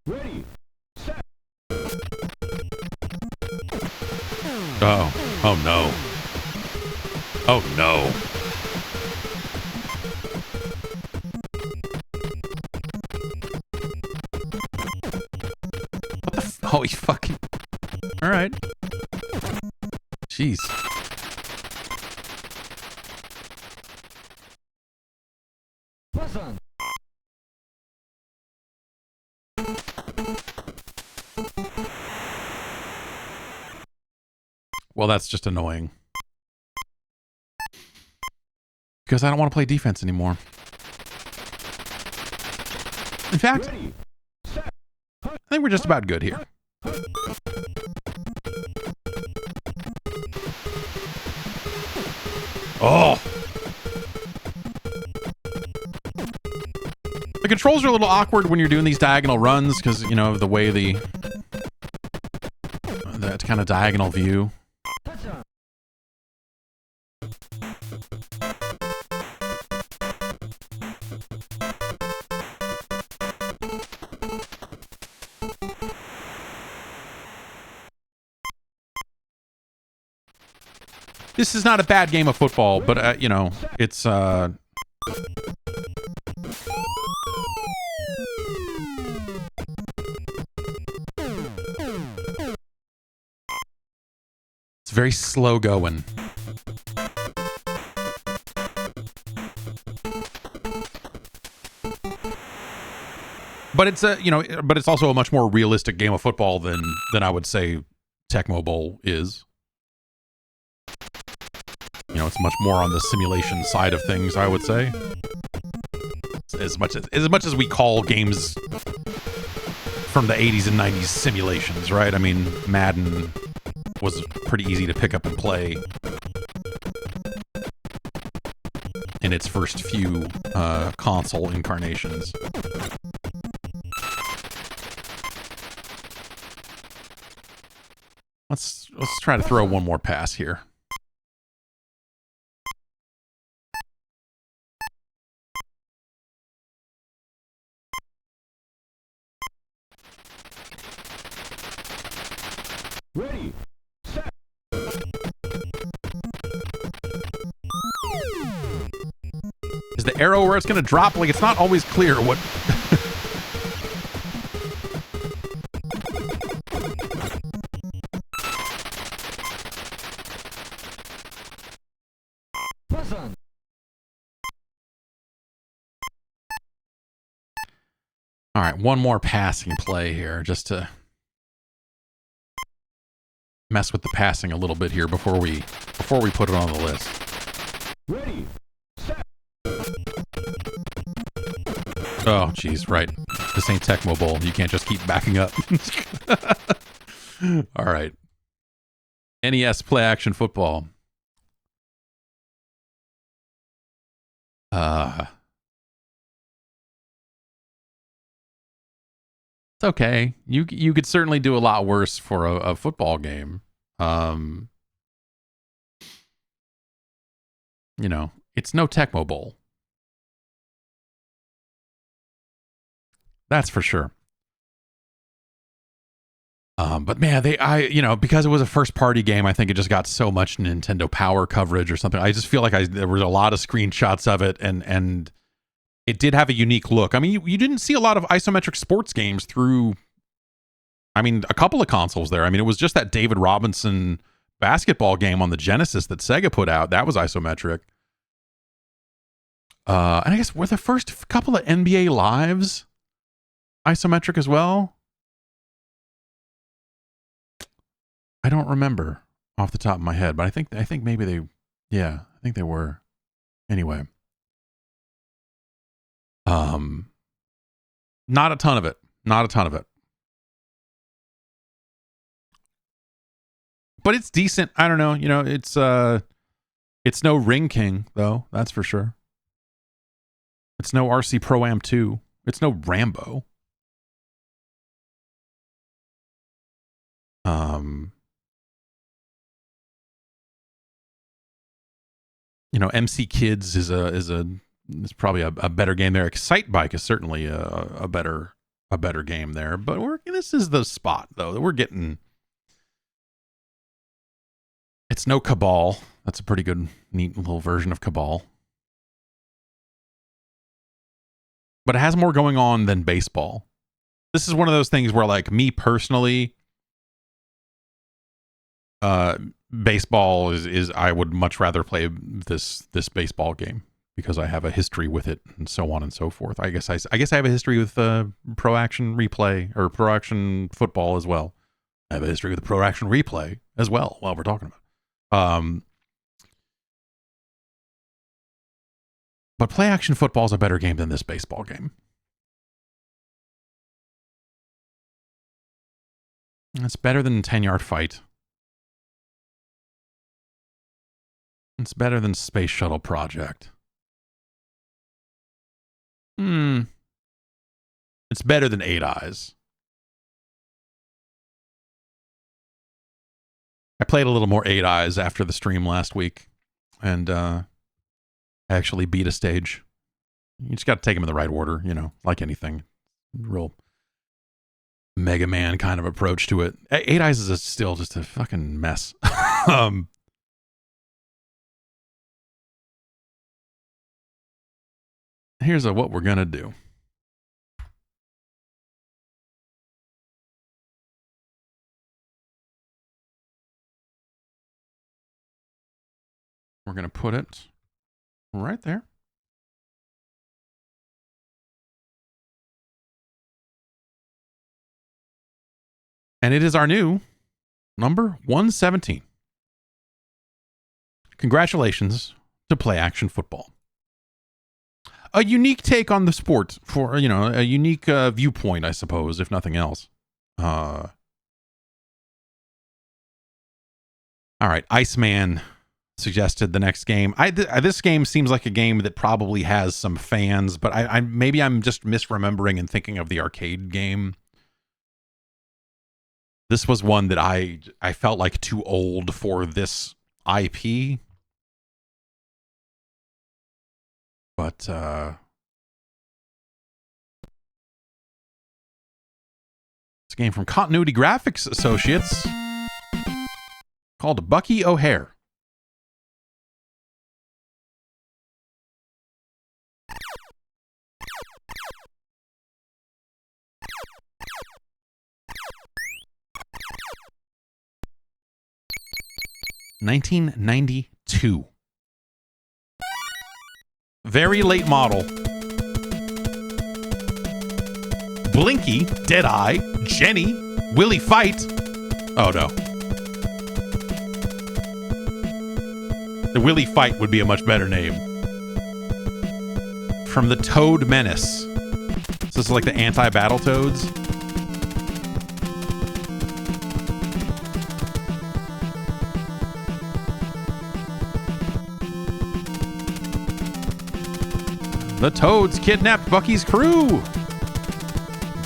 Ready, set. Oh no. Oh no. you fucking... All right. Jeez. Listen. Well, that's just annoying. Because I don't want to play defense anymore. In fact, Ready, set, I think we're just about good here. Oh! The controls are a little awkward when you're doing these diagonal runs because, you know, of the way that kind of diagonal view. touchdown. This is not a bad game of football, but, you know, it's, it's very slow going. But it's a, you know, but it's also a much more realistic game of football than I would say Tecmo Bowl is. You know, it's much more on the simulation side of things, I would say. As much as we call games from the 80s and 90s simulations, right? I mean, Madden was pretty easy to pick up and play in its first few console incarnations. Let's try to throw one more pass here. Ready, set. Is the arrow where it's going to drop? Like, it's not always clear what... Listen. All right, one more passing play here just to mess with the passing a little bit here before we put it on the list. Ready, set. Oh, geez, right. This ain't Tecmo Bowl. You can't just keep backing up. All right. NES play action football. It's okay. You could certainly do a lot worse for a football game. You know, it's no Tecmo Bowl. That's for sure. But man, because it was a first party game, I think it just got so much Nintendo Power coverage or something. I just feel like there was a lot of screenshots of it, and it did have a unique look. I mean, you didn't see a lot of isometric sports games through, I mean, a couple of consoles there. I mean, it was just that David Robinson basketball game on the Genesis that Sega put out. That was isometric. And I guess were the first couple of NBA Lives isometric as well? I don't remember off the top of my head, but I think maybe they, yeah, I think they were. Anyway. Not a ton of it. Not a ton of it. But it's decent. I don't know. You know, it's no Ring King, though. That's for sure. It's no RC Pro-Am 2. It's no Rambo. You know, MC Kids is probably a better game there. Excite Bike is certainly a better game there. But this is the spot though that we're getting. It's no Cabal. That's a pretty good, neat little version of Cabal. But it has more going on than baseball. This is one of those things where, like, me personally, Baseball is I would much rather play this baseball game because I have a history with it and so on and so forth. I guess I have a history with Pro Action Replay or Pro Action Football as well. I have a history with Pro Action Replay as well while we're talking about it. But Play Action Football is a better game than this baseball game. It's better than 10-Yard Fight. It's better than Space Shuttle Project. It's better than 8 Eyes. I played a little more 8 Eyes after the stream last week, and I actually beat a stage. You just got to take them in the right order, you know, like anything. Real Mega Man kind of approach to it. 8 Eyes is still just a fucking mess. Here's what we're going to do. We're going to put it right there. And it is our new number 117. Congratulations to Play Action Football. A unique take on the sport for, you know, a unique viewpoint, I suppose, if nothing else. All right, Iceman suggested the next game. This game seems like a game that probably has some fans, but maybe I'm just misremembering and thinking of the arcade game. This was one that I felt like too old for this IP. But it's a game from Continuity Graphics Associates called Bucky O'Hare. $1992. Very late model. Blinky, Deadeye, Jenny, Willie Fight. Oh no. The Willie Fight would be a much better name. From the Toad Menace. So this is like the anti-battle toads. The Toads kidnapped Bucky's crew.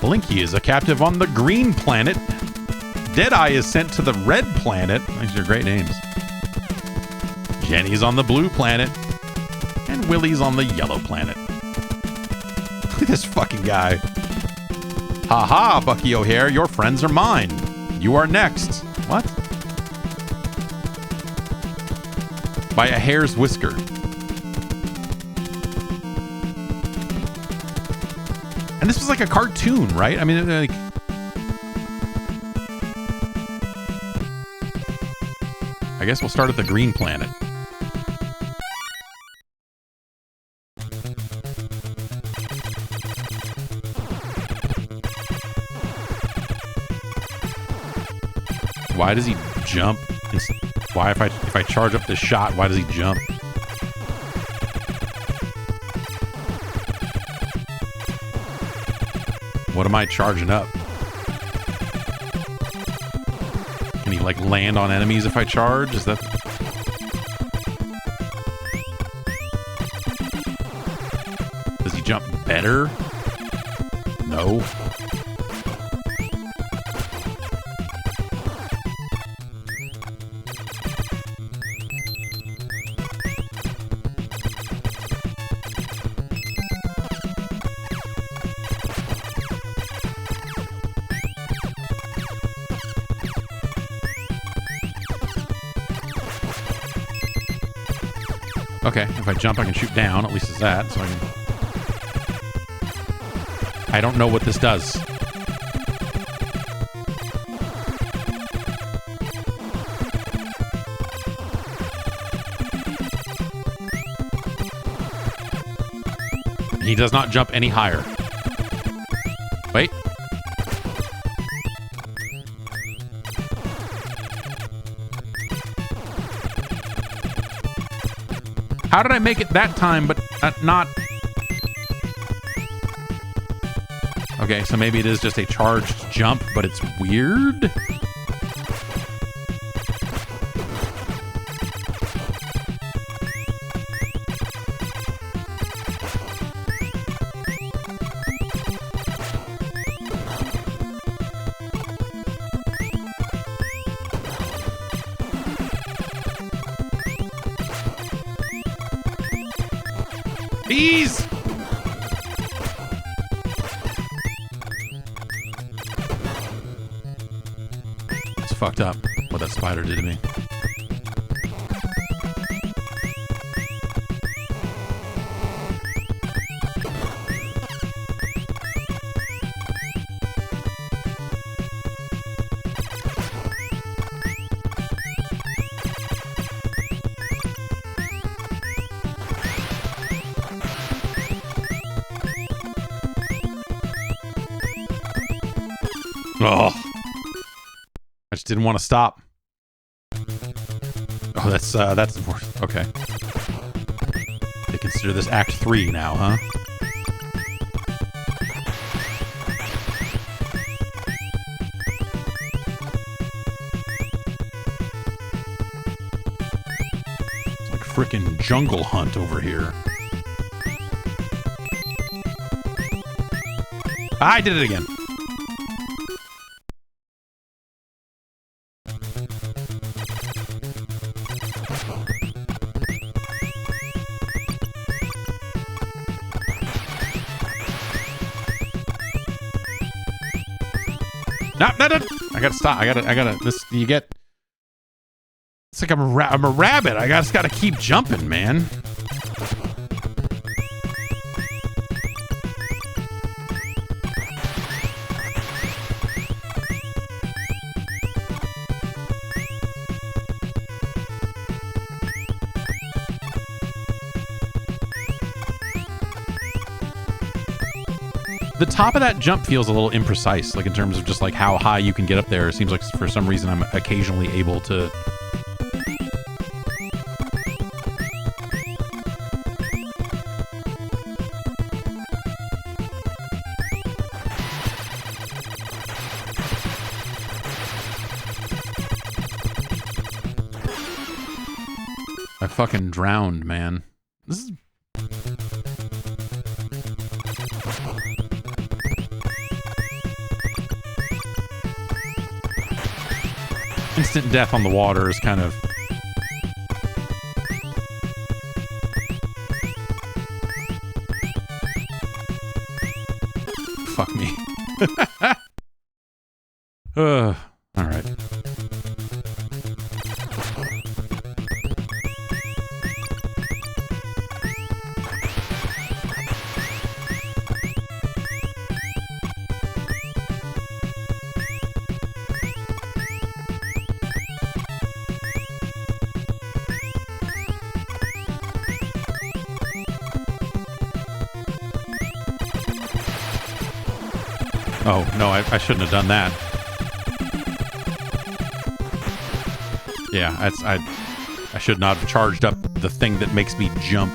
Blinky is a captive on the Green Planet. Deadeye is sent to the Red Planet. These are great names. Jenny's on the Blue Planet. And Willie's on the Yellow Planet. Look at this fucking guy. Ha, Bucky O'Hare, your friends are mine. You are next. What? By a hair's whisker. And this was like a cartoon, right? I mean, like... I guess we'll start at the Green Planet. Why does he jump? Why if I charge up this shot, why does he jump? What am I charging up? Can he like land on enemies if I charge? Is that... Does he jump better? No. Okay, if I jump, I can shoot down. At least it's that. So I don't know what this does. He does not jump any higher. Wait. How did I make it that time, but not... Okay, so maybe it is just a charged jump, but it's weird. Bees! It's fucked up what that spider did to me. Oh, I just didn't want to stop. Oh, that's important. Okay. They consider this Act 3 now, huh? It's like frickin' Jungle Hunt over here. I did it again. No. I gotta stop. I gotta, this, you get, it's like I'm a rabbit. I just gotta keep jumping, man. The top of that jump feels a little imprecise, like in terms of just like how high you can get up there. It seems like for some reason I'm occasionally able to... I fucking drowned, man. This is... Instant death on the water is kind of... Fuck me. All right. Oh, no, I shouldn't have done that. Yeah, I should not have charged up the thing that makes me jump.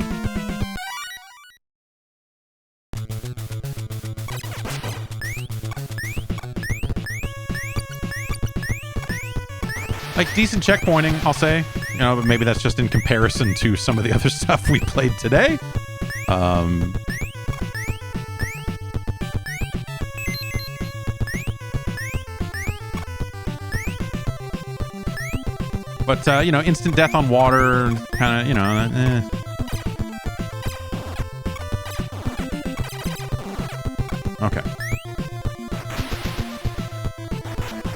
Like, decent checkpointing, I'll say. You know, but maybe that's just in comparison to some of the other stuff we played today. But, you know, instant death on water, kind of, you know, Okay.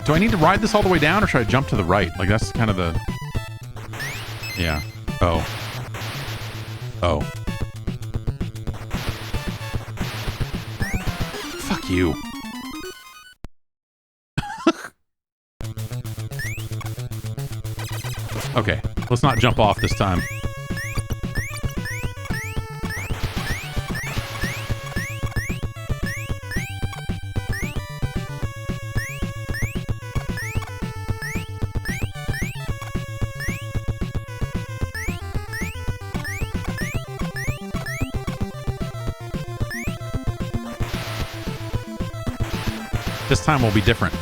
Do I need to ride this all the way down, or should I jump to the right? Like, that's kind of the... Yeah. Oh. Oh. Fuck you. Okay, let's not jump off this time. This time will be different.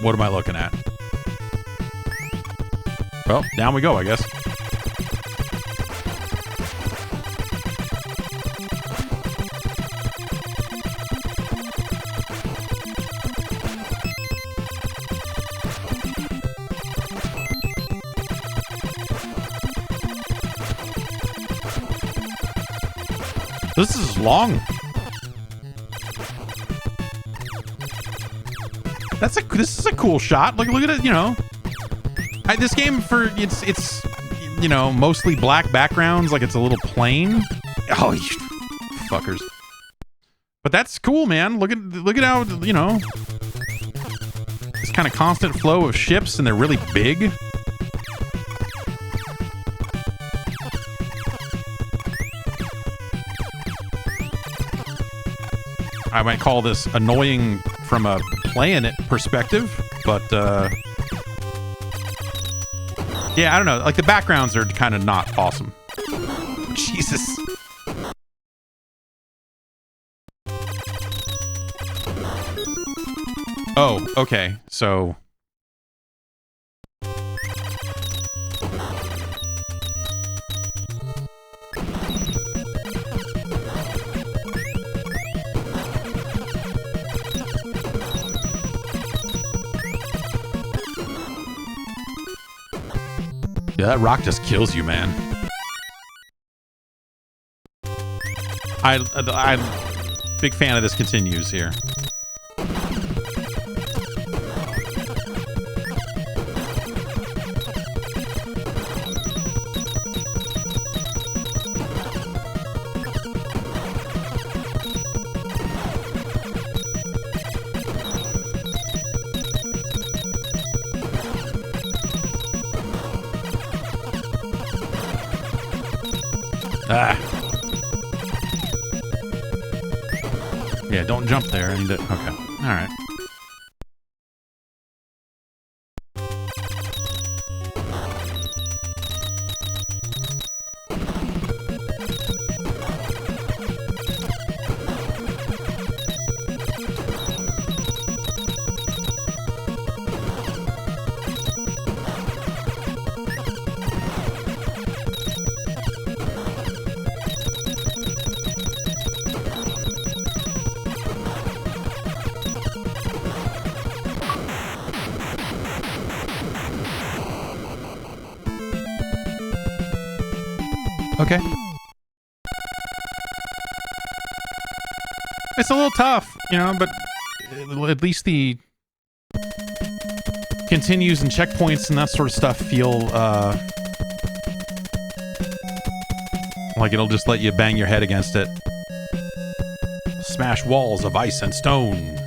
What am I looking at? Well, down we go, I guess. This is long. This is a cool shot. Look at it, you know. This game for it's you know, mostly black backgrounds, like it's a little plain. Oh, you fuckers. But that's cool, man. Look at how, you know, this kind of constant flow of ships, and they're really big. I might call this annoying from a playing it perspective, but yeah, I don't know. Like the backgrounds are kind of not awesome. Jesus. Oh, okay. So yeah, that rock just kills you, man. I'm big fan of this continues here. Ah. Yeah, don't jump there. Okay. All right. Okay. It's a little tough, you know, but at least the continues and checkpoints and that sort of stuff feel like it'll just let you bang your head against it. Smash walls of ice and stone.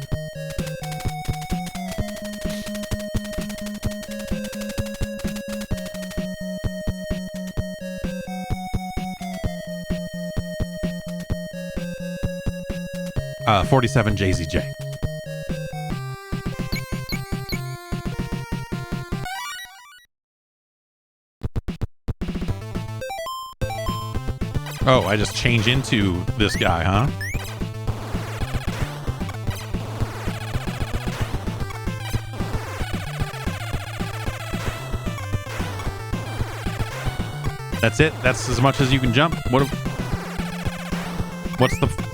Uh, 47 JZJ. Oh, I just change into this guy, huh? That's it? That's as much as you can jump? What's the...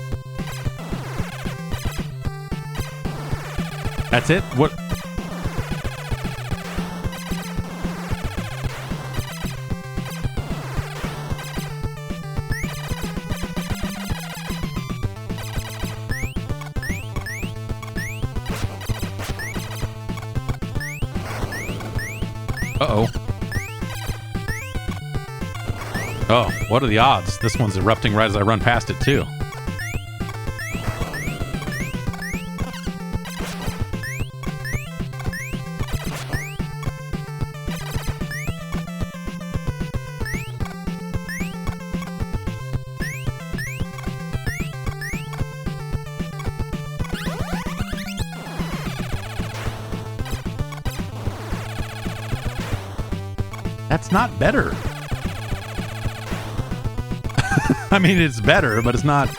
That's it? What? Uh-oh. Oh, what are the odds? This one's erupting right as I run past it, too. That's not better. I mean, it's better, but it's not.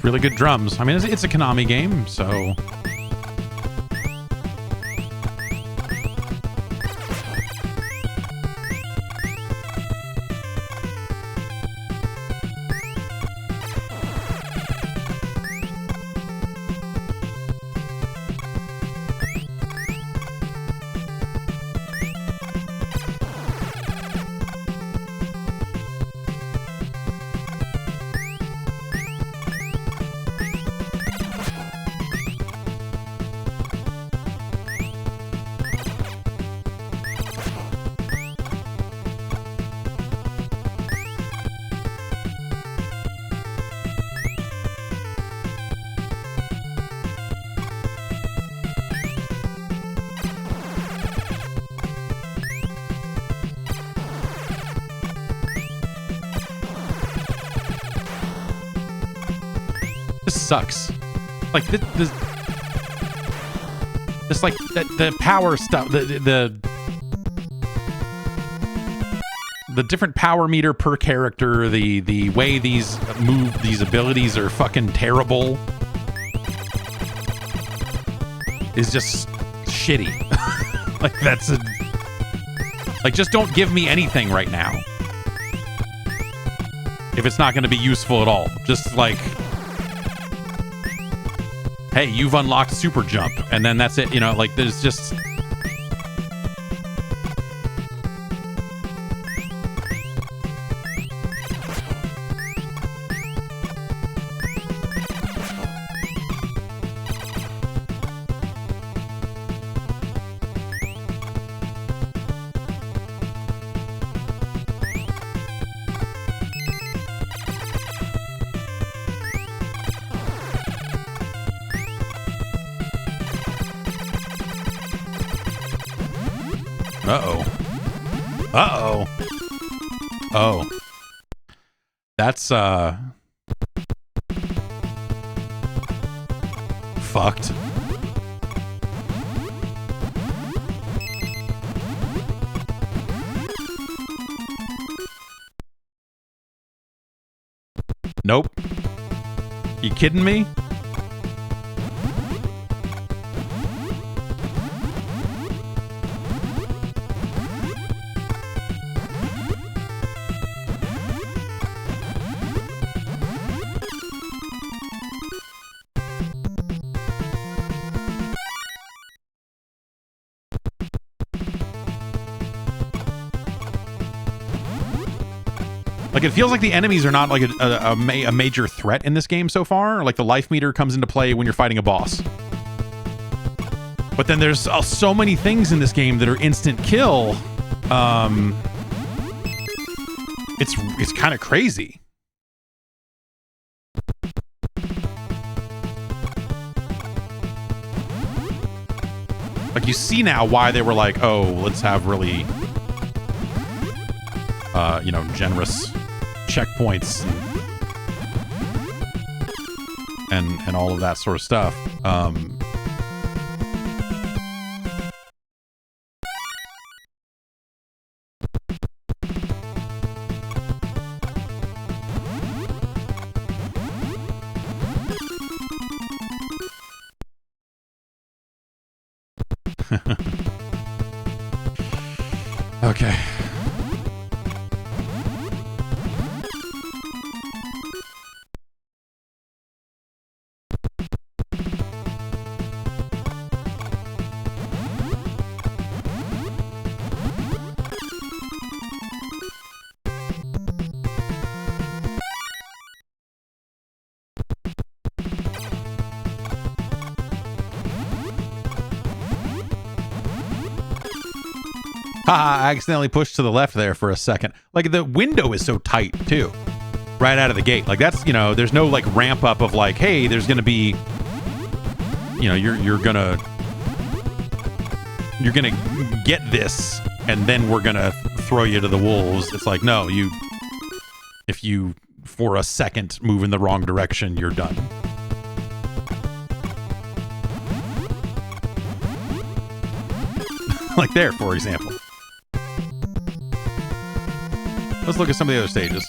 Really good drums. I mean, it's a Konami game, so... Sucks. Like this like the power stuff, the different power meter per character, the way these abilities are fucking terrible is just shitty. Like like just don't give me anything right now if it's not going to be useful at all. Just like, hey, you've unlocked super jump, and then that's it. You know, like there's just... Uh-oh. Oh. That's, fucked. Nope. You kidding me? Like, it feels like the enemies are not like a major threat in this game so far. Like, the life meter comes into play when you're fighting a boss. But then there's so many things in this game that are instant kill. It's kind of crazy. Like, you see now why they were like, oh, let's have really, you know, generous checkpoints and all of that sort of stuff. Okay. I accidentally pushed to the left there for a second. Like, the window is so tight too, right out of the gate. Like, that's, you know, there's no like ramp up of like, hey, there's gonna be, you know, you're gonna get this, and then we're gonna throw you to the wolves. It's like, no, if you for a second move in the wrong direction, you're done. Like there, for example. Let's look at some of the other stages.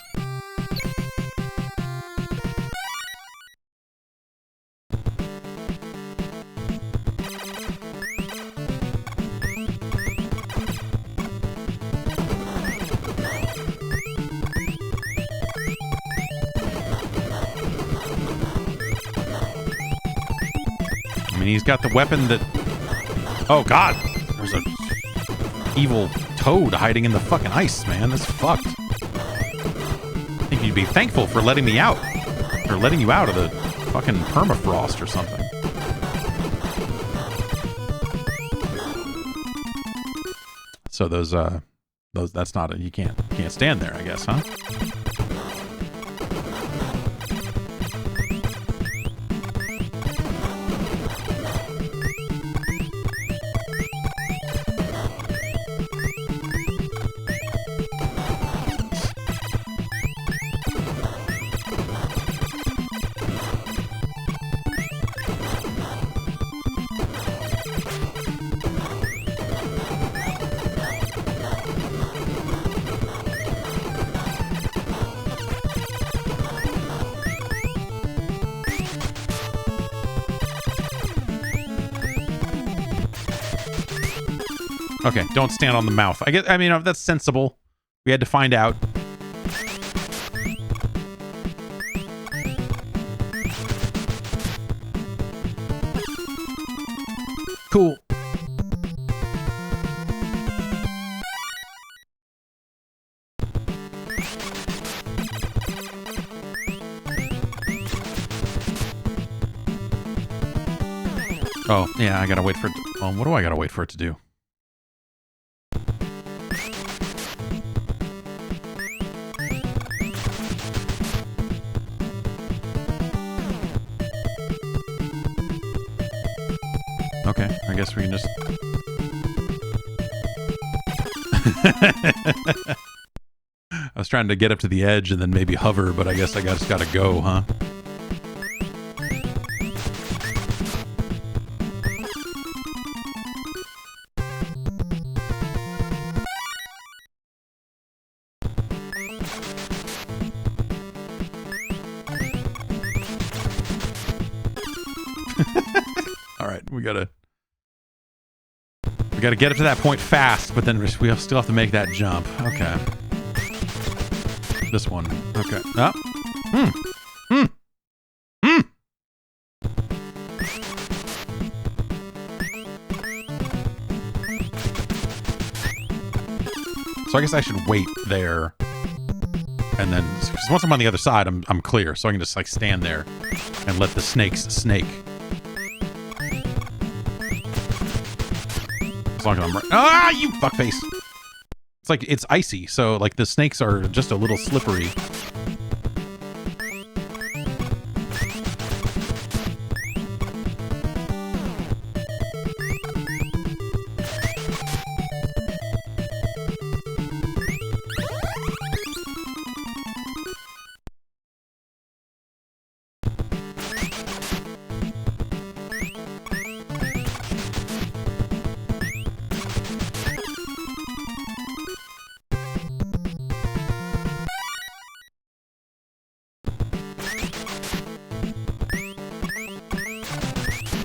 I mean, he's got the weapon that... Oh, God! There's a evil toad hiding in the fucking ice, man. That's fucked. I think you'd be thankful for letting me out. Or letting you out of the fucking permafrost or something. So those, that's not you can't stand there, I guess, huh? Okay, don't stand on the mouth. I mean, that's sensible. We had to find out. Cool. Oh, yeah, I gotta wait for it to... Well, what do I gotta wait for it to do? Okay, I guess we can just... I was trying to get up to the edge and then maybe hover, but I guess I just gotta go, huh? Alright, we gotta get up to that point fast, but then we still have to make that jump. Okay. This one. Okay. Oh. So I guess I should wait there. And then, because once I'm on the other side, I'm clear. So I can just like stand there and let the snakes snake. As long as I'm right. Ah, you fuckface. like it's icy, so like the snakes are just a little slippery.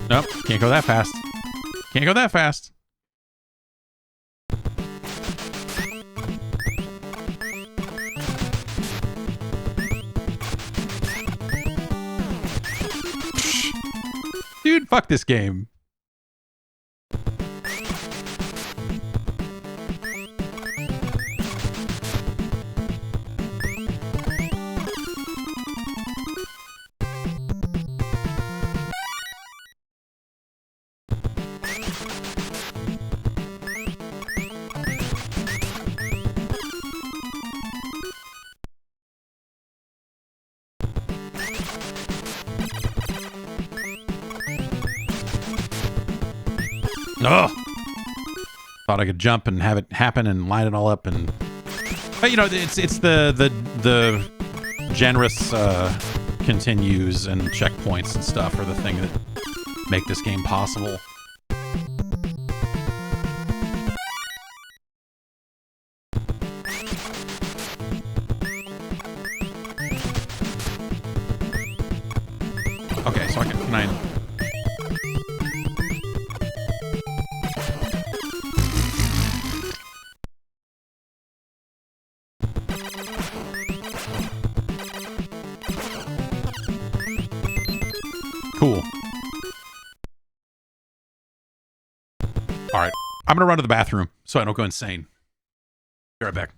Nope, can't go that fast. Can't go that fast. Dude, fuck this game. Oh, thought I could jump and have it happen and line it all up, and but you know it's the generous continues and checkpoints and stuff are the thing that make this game possible. Okay, so can I? Cool. All right. I'm going to run to the bathroom so I don't go insane. Be right back.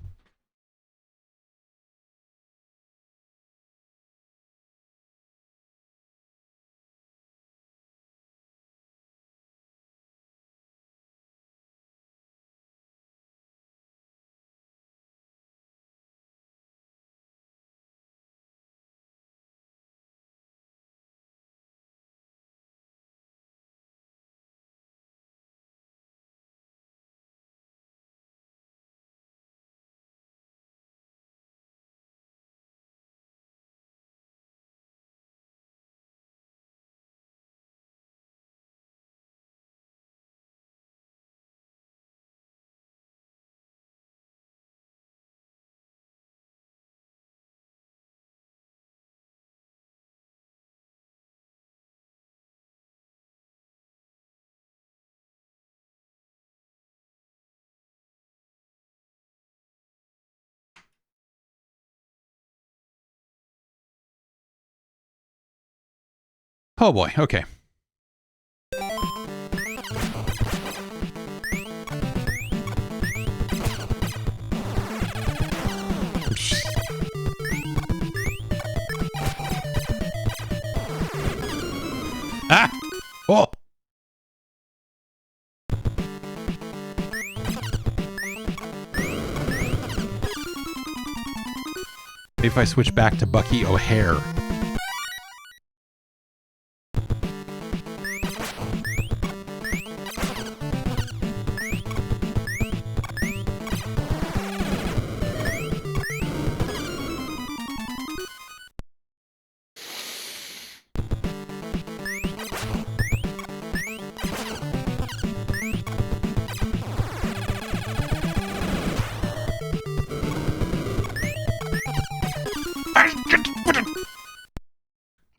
Oh boy, okay. Ah! Oh! Maybe if I switch back to Bucky O'Hare.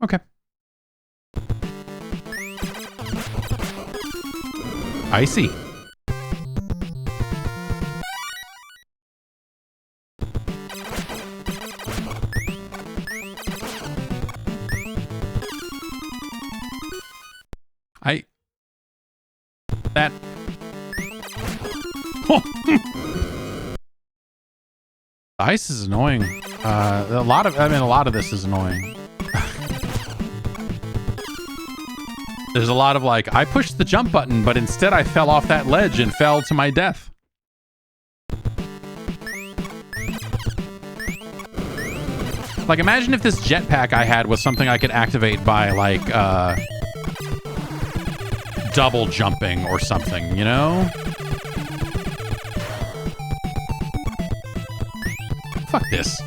Okay. I see. That. Ice is annoying. A lot of this is annoying. There's a lot of like, I pushed the jump button, but instead I fell off that ledge and fell to my death. Like, imagine if this jetpack I had was something I could activate by, like, double jumping or something, you know? Fuck this.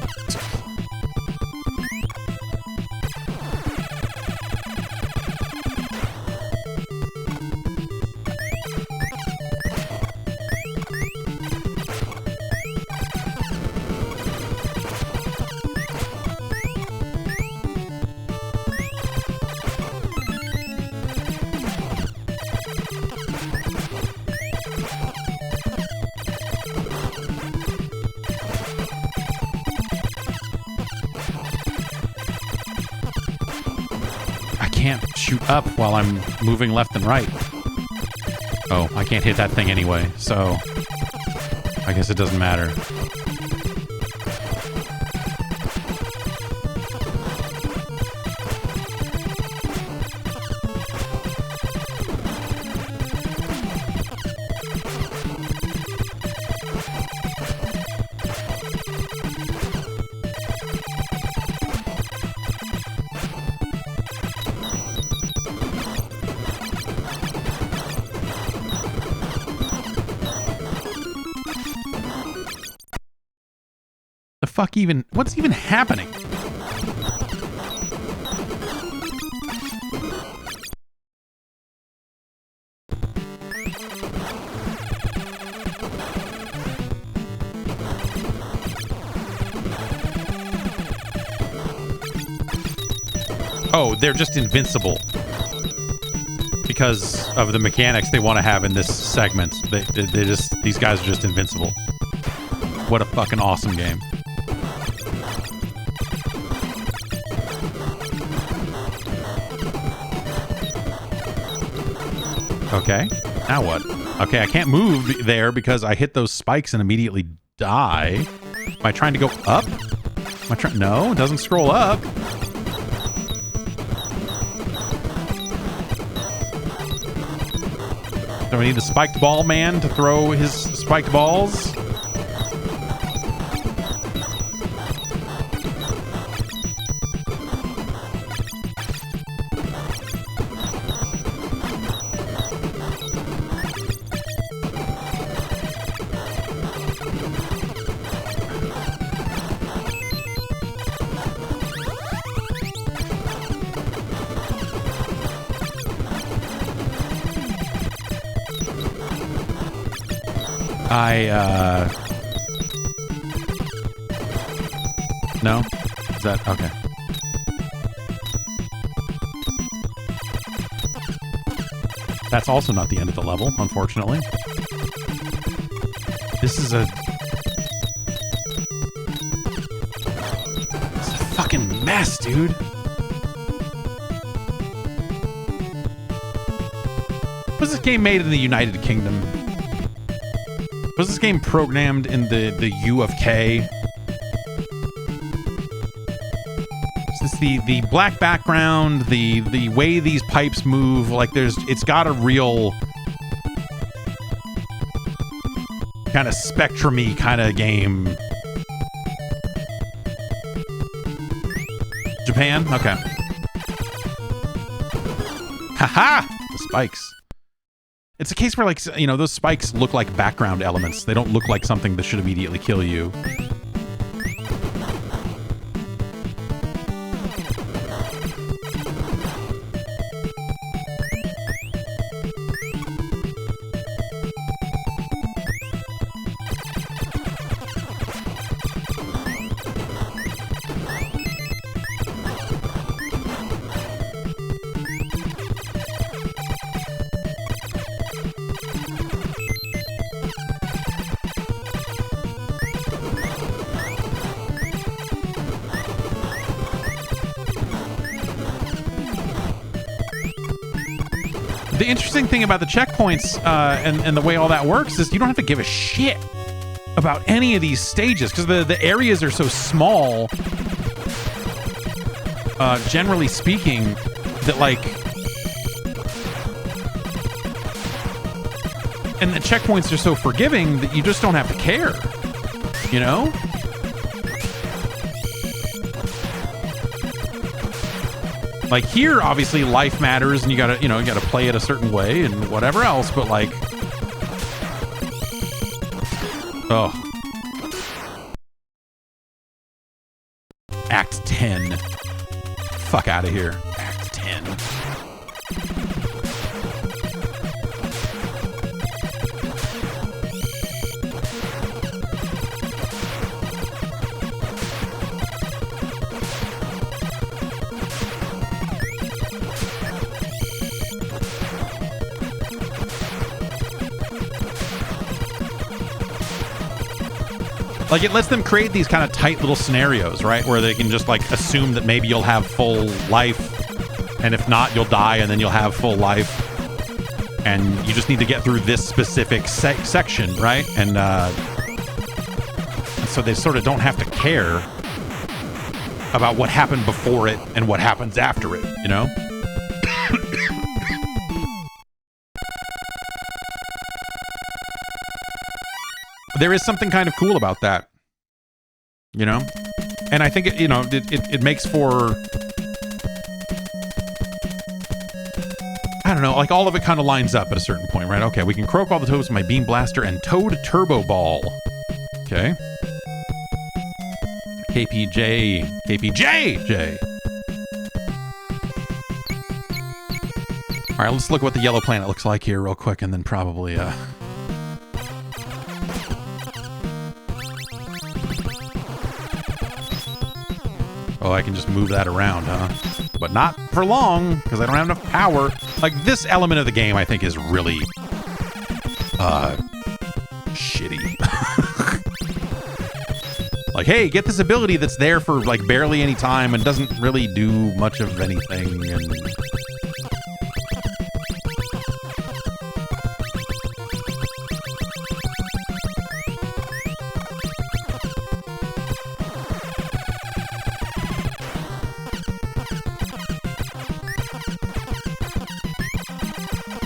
Up while I'm moving left and right. Oh, I can't hit that thing anyway, so I guess it doesn't matter. What's even happening? Oh, they're just invincible because of the mechanics they want to have in this segment. These guys are just invincible. What a fucking awesome game. Okay, now what? Okay, I can't move there because I hit those spikes and immediately die. Am I trying to go up? Am I trying? No, it doesn't scroll up. Do I need the spiked ball man to throw his spiked balls? No? Is that... Okay. That's also not the end of the level, unfortunately. This is a... It's a fucking mess, dude. Was this game made in the United Kingdom? Was this game programmed in the U of K? It's the black background, the way these pipes move, like it's got a real kind of spectrum-y kind of game. Japan? Okay. Haha! The spikes. It's a case where, like, you know, those spikes look like background elements. They don't look like something that should immediately kill you. The interesting thing about the checkpoints and the way all that works is you don't have to give a shit about any of these stages because the areas are so small, generally speaking, that, like... And the checkpoints are so forgiving that you just don't have to care, you know? Like here, obviously life matters and you gotta, you know, you gotta play it a certain way and whatever else, but like, oh. Act 10. Fuck out of here. Act 10. Like, it lets them create these kind of tight little scenarios, right? Where they can just, like, assume that maybe you'll have full life, and if not, you'll die, and then you'll have full life. And you just need to get through this specific section, right? And so they sort of don't have to care about what happened before it and what happens after it, you know? There is something kind of cool about that, you know? And I think, it, you know, it makes for, I don't know, like all of it kind of lines up at a certain point, right? Okay, we can croak all the toads with my Beam Blaster and Toad Turbo Ball. Okay. KPJ. All right, let's look at what the yellow planet looks like here real quick and then probably, oh, I can just move that around, huh? But not for long, because I don't have enough power. Like, this element of the game, I think, is really, shitty. Like, hey, get this ability that's there for, like, barely any time and doesn't really do much of anything, and...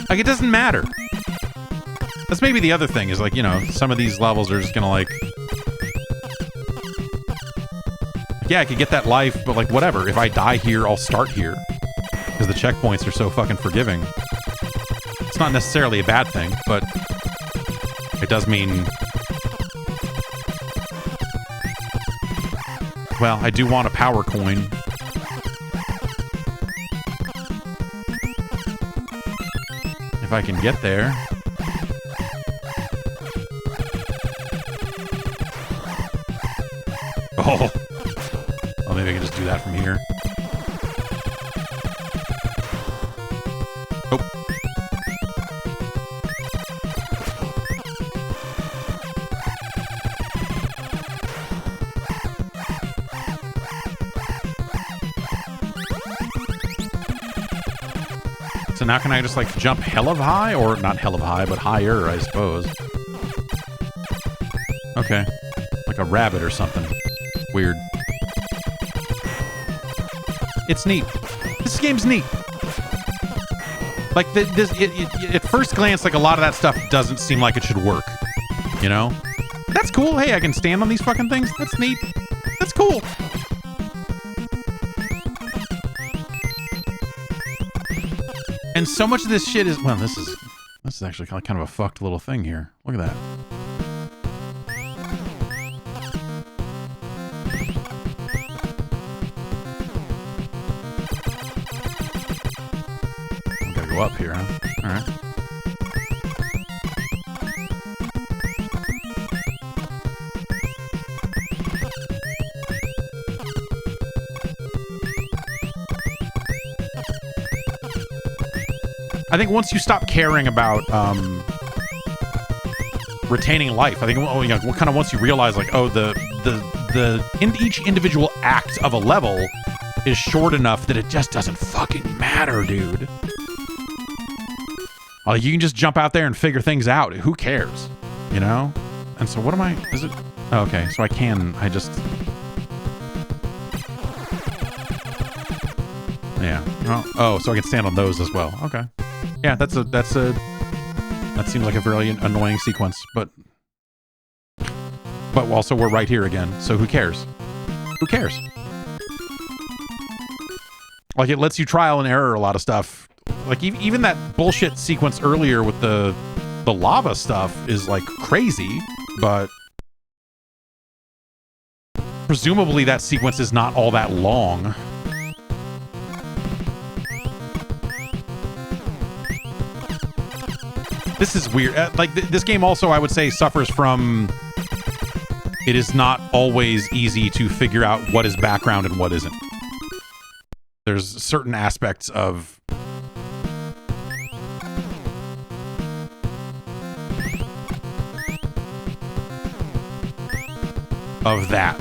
Like, it doesn't matter. That's maybe the other thing, is like, you know, some of these levels are just gonna like... Yeah, I could get that life, but like, whatever. If I die here, I'll start here. Because the checkpoints are so fucking forgiving. It's not necessarily a bad thing, but... It does mean... Well, I do want a power coin. If I can get there. Oh. Oh, maybe I can just do that from here. Oh. So now can I just like jump hell of high? Or not hell of high, but higher, I suppose. Okay. Like a rabbit or something. Weird. It's neat. This game's neat. Like, at first glance, like, a lot of that stuff doesn't seem like it should work. You know? That's cool. Hey, I can stand on these fucking things. That's neat. That's cool. And so much of this shit is... Well, this is actually kind of a fucked little thing here. Look at that. Go up here, huh? All right. I think once you stop caring about retaining life, I think, you know, kind of once you realize, like, oh, each individual act of a level is short enough that it just doesn't fucking matter, dude. Like, you can just jump out there and figure things out. Who cares? You know? And so what am I... Is it... Oh, okay, so I just... Yeah. Oh, so I can stand on those as well. Okay. Yeah, that seems like a very annoying sequence, but also we're right here again, so who cares? Who cares? Like, it lets you trial and error a lot of stuff. Like, even that bullshit sequence earlier with the lava stuff is, like, crazy, but presumably that sequence is not all that long. This is weird. Like, this game also, I would say, suffers from... It is not always easy to figure out what is background and what isn't. There's certain aspects of... that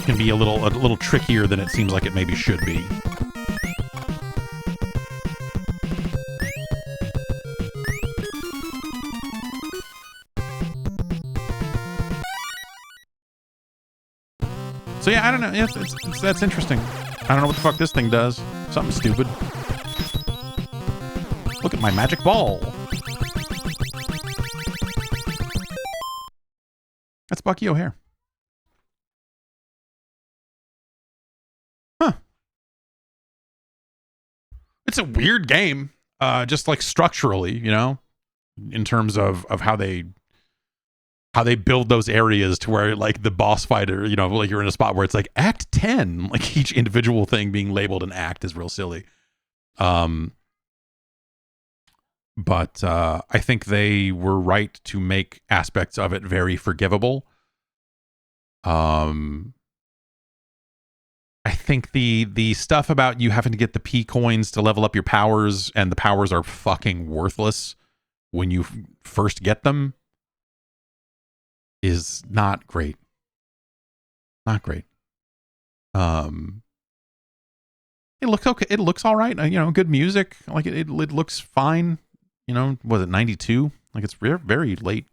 can be a little trickier than it seems like it maybe should be. So yeah, I don't know. That's interesting. I don't know what the fuck this thing does. Something stupid. Look at my magic ball. That's Bucky O'Hare. Huh. It's a weird game. Just like structurally, you know, in terms of how they build those areas to where, like, the boss fighter, you know, like, you're in a spot where it's like act 10, like each individual thing being labeled an act is real silly. But I think they were right to make aspects of it very forgivable. I think the stuff about you having to get the P coins to level up your powers, and the powers are fucking worthless when you first get them, is not great. Not great. It looks okay. It looks all right. You know, good music. Like, it looks fine. You know, was it 92? Like, it's very late.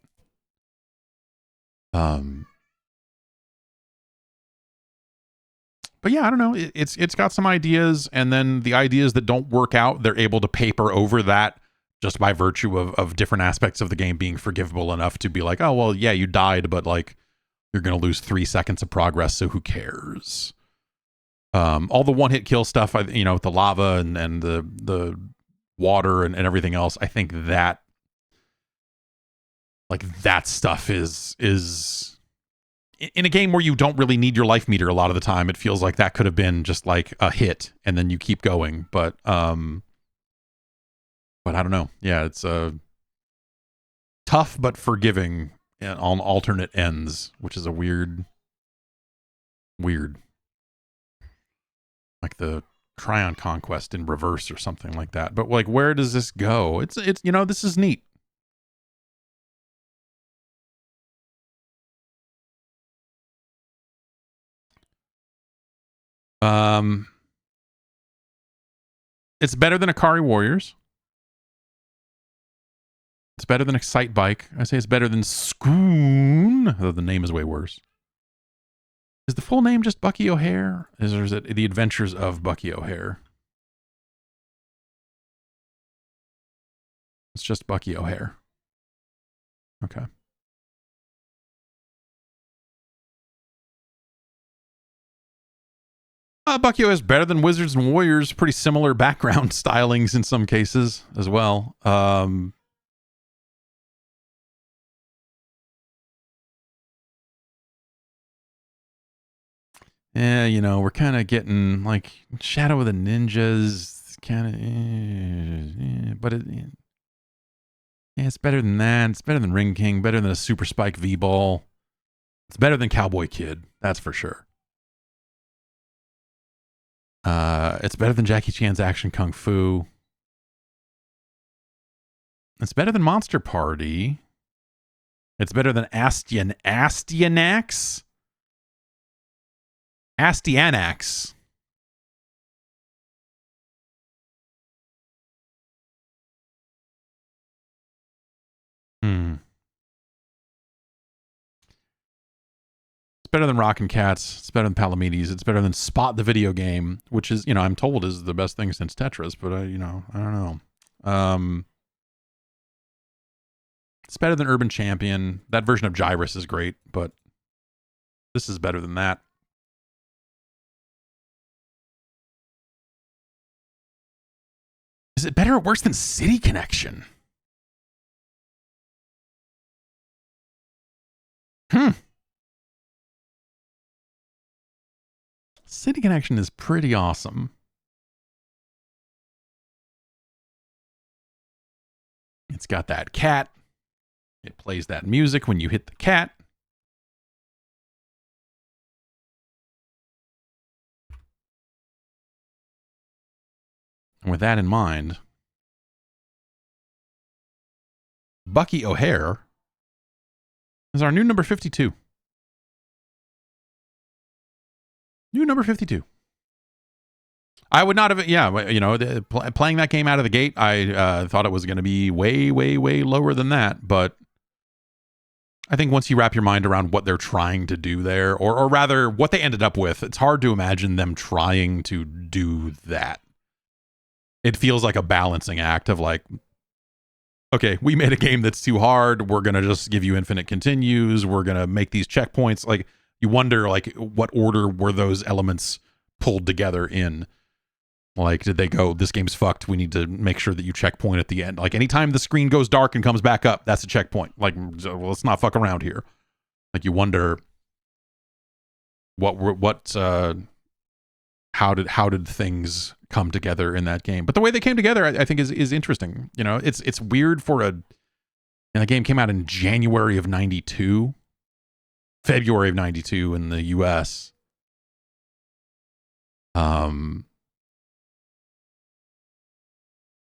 But yeah, I don't know. It's got some ideas, and then the ideas that don't work out, they're able to paper over that just by virtue of different aspects of the game being forgivable enough to be like, oh, well, yeah, you died, but, like, you're going to lose 3 seconds of progress, so who cares? All the one-hit kill stuff, you know, with the lava and the water and everything else, I think that, like, that stuff is in a game where you don't really need your life meter a lot of the time. It feels like that could have been just like a hit, and then you keep going. But I don't know. Yeah, it's tough but forgiving on alternate ends, which is a weird, like the Krion Conquest in reverse or something like that. But, like, where does this go? It's you know, this is neat. It's better than Akari Warriors. It's better than Excite Bike. I say it's better than Scoon, though the name is way worse. Is the full name just Bucky O'Hare? Or is it The Adventures of Bucky O'Hare? It's just Bucky O'Hare. Okay. Bucky O'Hare is better than Wizards and Warriors. Pretty similar background stylings in some cases as well. Yeah, you know, we're kind of getting, like, Shadow of the Ninjas, kind of, but yeah, it's better than that. It's better than Ring King, better than a Super Spike V-Ball. It's better than Cowboy Kid, that's for sure. It's better than Jackie Chan's Action Kung Fu. It's better than Monster Party. It's better than Astyanax. Astyanax. It's better than Rockin' Cats. It's better than Palamedes. It's better than Spot the Video Game, which is, you know, I'm told is the best thing since Tetris, but you know, I don't know. It's better than Urban Champion. That version of Gyrus is great, but this is better than that. Is it better or worse than City Connection? City Connection is pretty awesome. It's got that cat. It plays that music when you hit the cat. And with that in mind, Bucky O'Hare is our new number 52. New number 52. I would not have, playing that game out of the gate, I thought it was going to be way, way, way lower than that. But I think once you wrap your mind around what they're trying to do there, or rather what they ended up with, it's hard to imagine them trying to do that. It feels like a balancing act of like, okay, we made a game that's too hard. We're going to just give you infinite continues. We're going to make these checkpoints. Like, you wonder, like, what order were those elements pulled together in? Like, did they go, this game's fucked, we need to make sure that you checkpoint at the end? Like, anytime the screen goes dark and comes back up, that's a checkpoint. Like, well, let's not fuck around here. Like, you wonder how did things come together in that game? But the way they came together, I think, is interesting. You know, it's weird and the game came out in January of 92. February of 92 in the US. And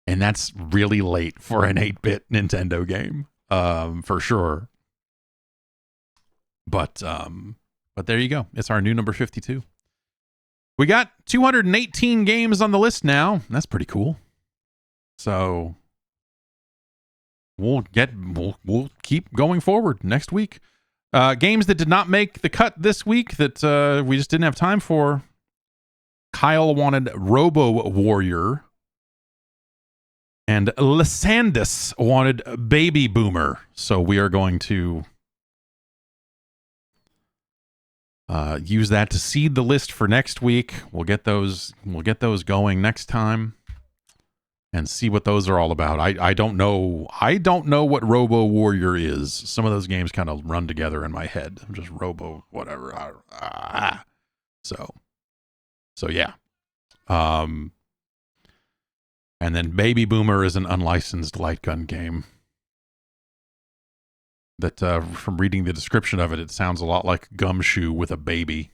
that's really late for an 8-bit Nintendo game, for sure. But there you go. It's our new number 52. We got 218 games on the list now. That's pretty cool. So we'll keep going forward next week. Games that did not make the cut this week that we just didn't have time for. Kyle wanted Robo Warrior. And Lysandus wanted Baby Boomer. So we are going to use that to seed the list for next week. We'll get those going next time and see what those are all about. I don't know what Robo Warrior is. Some of those games kind of run together in my head. I'm just Robo whatever. So yeah. And then Baby Boomer is an unlicensed light gun game that, from reading the description of it, it sounds a lot like Gumshoe with a baby.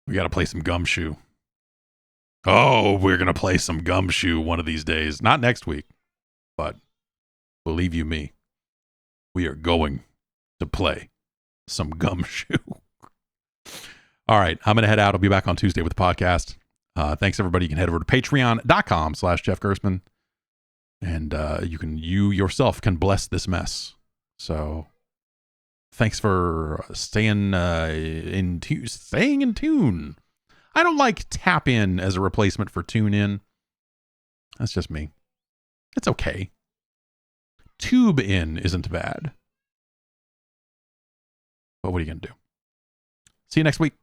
We got to play some Gumshoe. Oh, we're going to play some Gumshoe one of these days. Not next week, but believe you me, we are going to play some Gumshoe. All right, I'm going to head out. I'll be back on Tuesday with the podcast. Thanks, everybody. You can head over to patreon.com/Jeff Gerstmann. And you yourself can bless this mess. So thanks for staying in tune. I don't like tap in as a replacement for tune in. That's just me. It's okay. Tube in isn't bad. But what are you going to do? See you next week.